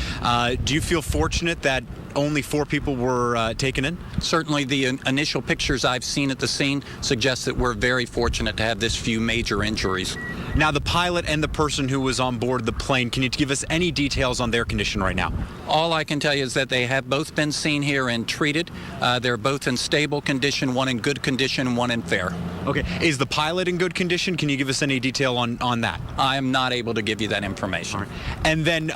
do you feel fortunate that only 4 people were taken in? Certainly the initial pictures I've seen at the scene suggest that we're very fortunate to have this few major injuries. Now, the pilot and the person who was on board the plane, can you give us any details on their condition right now? All I can tell you is that they have both been seen here and treated. They're both in stable condition, one in good condition, one in fair. Okay. Is the pilot in good condition? Can you give us any detail on that? I am not able to give you that information. Right. And then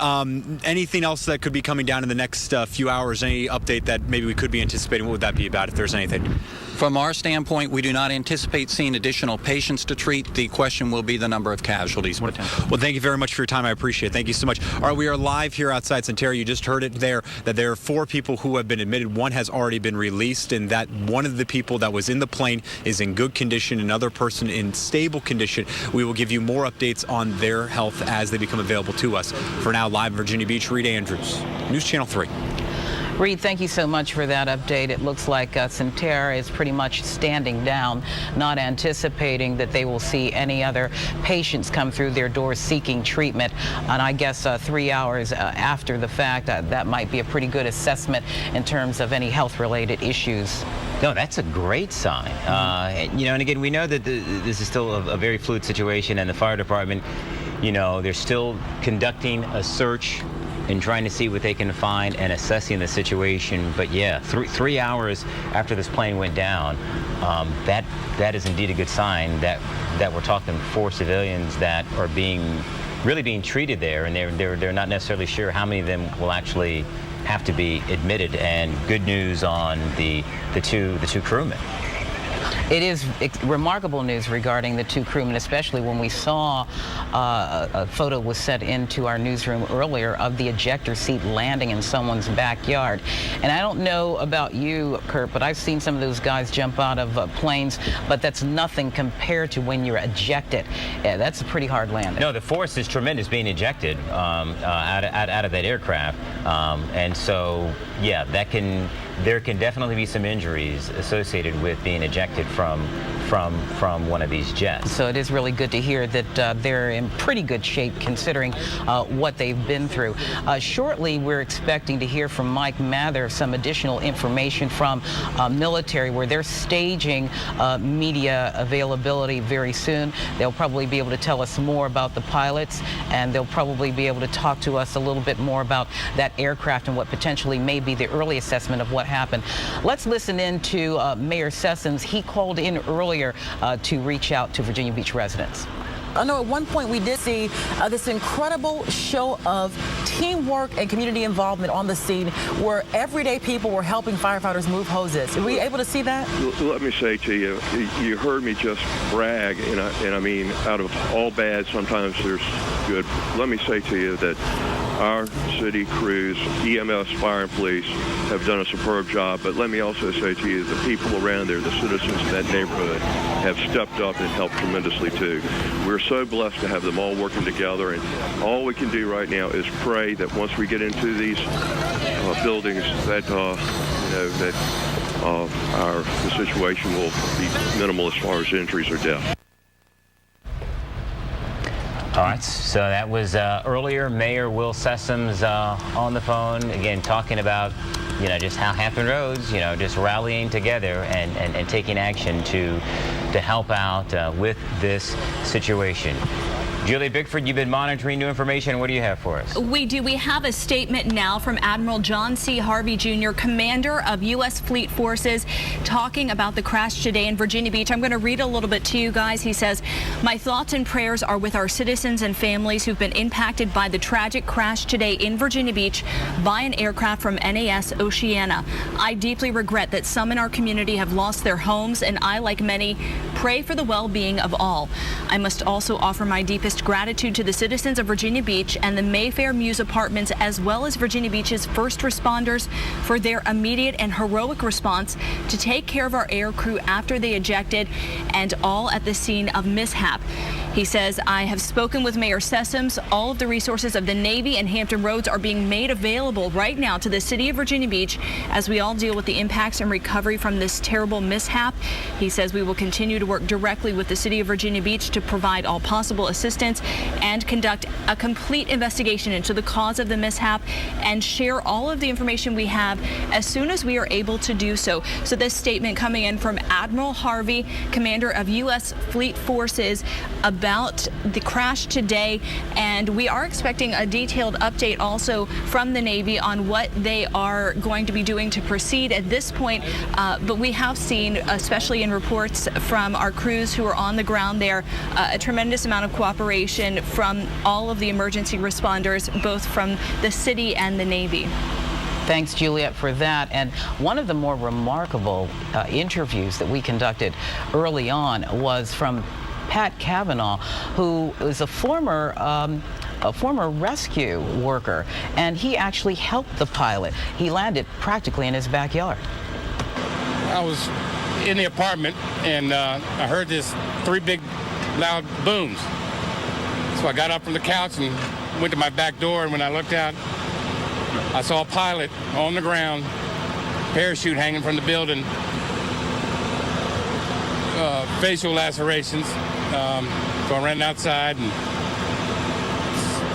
anything else that could be coming down in the next few hours, any update that maybe we could be anticipating, what would that be about if there's anything? From our standpoint, we do not anticipate seeing additional patients to treat. The question will be the number of casualties. Well, thank you very much for your time. I appreciate it. Thank you so much. All right, we are live here outside Centerra. You just heard it there, that there are 4 people who have been admitted. One has already been released, and that one of the people that was in the plane is in good condition, another person in stable condition. We will give you more updates on their health as they become available to us. For now, live in Virginia Beach, Reed Andrews, News Channel 3. Reed, thank you so much for that update. It looks like Centerra is pretty much standing down, not anticipating that they will see any other patients come through their doors seeking treatment. And I guess 3 hours after the fact, that might be a pretty good assessment in terms of any health-related issues. No, that's a great sign. And again, we know that this is still a very fluid situation, and the fire department, they're still conducting a search and trying to see what they can find and assessing the situation. But yeah, 3 hours after this plane went down, that is indeed a good sign that we're talking 4 civilians that are really being treated there, and they're not necessarily sure how many of them will actually have to be admitted. And good news on the two crewmen. It is remarkable news regarding the 2 crewmen, especially when we saw a photo was sent into our newsroom earlier of the ejector seat landing in someone's backyard. And I don't know about you, Kurt, but I've seen some of those guys jump out of planes, but that's nothing compared to when you're ejected. Yeah, that's a pretty hard landing. No, the force is tremendous being ejected out of that aircraft. And so, yeah, there can definitely be some injuries associated with being ejected from one of these jets. So it is really good to hear that they're in pretty good shape considering what they've been through. Shortly, we're expecting to hear from Mike Mather some additional information from military, where they're staging media availability very soon. They'll probably be able to tell us more about the pilots, and they'll probably be able to talk to us a little bit more about that aircraft and what potentially may be the early assessment of what happened. Let's listen in to Mayor Sessoms. He called in earlier to reach out to Virginia Beach residents. I know at one point we did see this incredible show of teamwork and community involvement on the scene, where everyday people were helping firefighters move hoses. Were you able to see that? Let me say to you, you heard me just brag, and I mean, out of all bad, sometimes there's good. Let me say to you that our city crews, EMS, fire, and police have done a superb job. But let me also say to you, the people around there, the citizens in that neighborhood, have stepped up and helped tremendously too. We're so blessed to have them all working together, and all we can do right now is pray that once we get into these buildings, that the situation will be minimal as far as injuries or death. All right, so that was earlier Mayor Will Sessoms on the phone, again, talking about, just how Hampton Roads, just rallying together and taking action to help out with this situation. Julie Bickford, you've been monitoring new information. What do you have for us? We do. We have a statement now from Admiral John C. Harvey Jr., commander of U.S. Fleet Forces, talking about the crash today in Virginia Beach. I'm going to read a little bit to you guys. He says, "My thoughts and prayers are with our citizens and families who've been impacted by the tragic crash today in Virginia Beach by an aircraft from NAS Oceana. I deeply regret that some in our community have lost their homes, and I, like many, pray for the well-being of all. I must also offer my deepest gratitude to the citizens of Virginia Beach and the Mayfair Mews Apartments, as well as Virginia Beach's first responders, for their immediate and heroic response to take care of our air crew after they ejected, and all at the scene of mishap." He says, I have spoken with Mayor Sessoms. All of the resources of the Navy and Hampton Roads are being made available right now to the city of Virginia Beach as we all deal with the impacts and recovery from this terrible mishap. He says we will continue to work directly with the city of Virginia Beach to provide all possible assistance and conduct a complete investigation into the cause of the mishap and share all of the information we have as soon as we are able to do so. So this statement coming in from Admiral Harvey, commander of U.S. Fleet Forces, about the crash today, and we are expecting a detailed update also from the Navy on what they are going to be doing to proceed at this point. But we have seen, especially in reports from our crews who are on the ground there, a tremendous amount of cooperation from all of the emergency responders, both from the city and the Navy. Thanks, Juliet, for that. And one of the more remarkable interviews that we conducted early on was from Pat Cavanaugh, who is a former rescue worker, and he actually helped the pilot. He landed practically in his backyard. I was in the apartment, and I heard this 3 big, loud booms. So I got up from the couch and went to my back door, and when I looked out, I saw a pilot on the ground, parachute hanging from the building, facial lacerations. So I ran outside and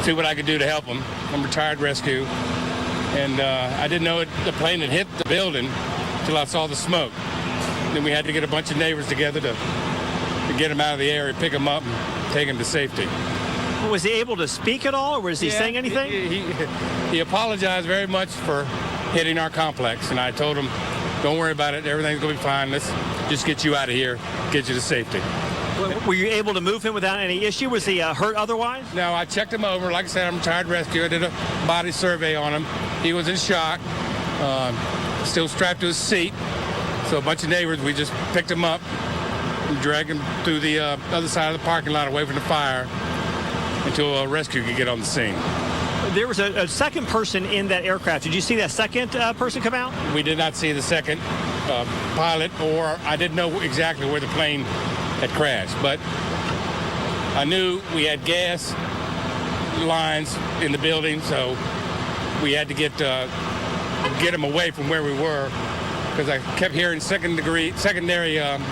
see what I could do to help him. I'm retired rescue, and I didn't know the plane had hit the building until I saw the smoke. Then we had to get a bunch of neighbors together to get him out of the area, pick him up, and take him to safety. Was he able to speak at all, or was he saying anything? He apologized very much for hitting our complex, and I told him, don't worry about it, everything's going to be fine. Let's just get you out of here, get you to safety. Were you able to move him without any issue? Was he hurt otherwise? No, I checked him over. Like I said, I'm retired rescue. I did a body survey on him. He was in shock, still strapped to his seat. So a bunch of neighbors, we just picked him up and dragged him through the other side of the parking lot away from the fire until a rescue could get on the scene. There was a second person in that aircraft. Did you see that second person come out? We did not see the second pilot, or I didn't know exactly where the plane had crashed, but I knew we had gas lines in the building, so we had to get them away from where we were, because I kept hearing secondary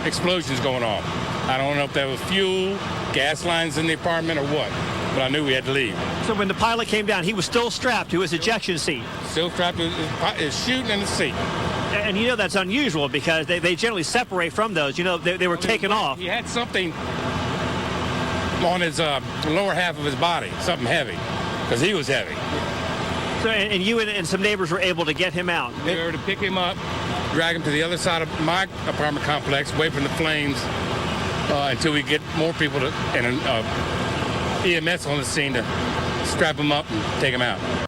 explosions going off. I don't know if that was fuel, gas lines in the apartment, or what, but I knew we had to leave. So when the pilot came down, he was still strapped to his ejection seat? Still strapped to his chute and his seat. And you know that's unusual, because they generally separate from those. You know, they were taken off. He had something on his lower half of his body, something heavy, because he was heavy. So, and you and some neighbors were able to get him out? We were able to pick him up, drag him to the other side of my apartment complex, away from the flames, until we get more people and EMS on the scene to strap him up and take him out.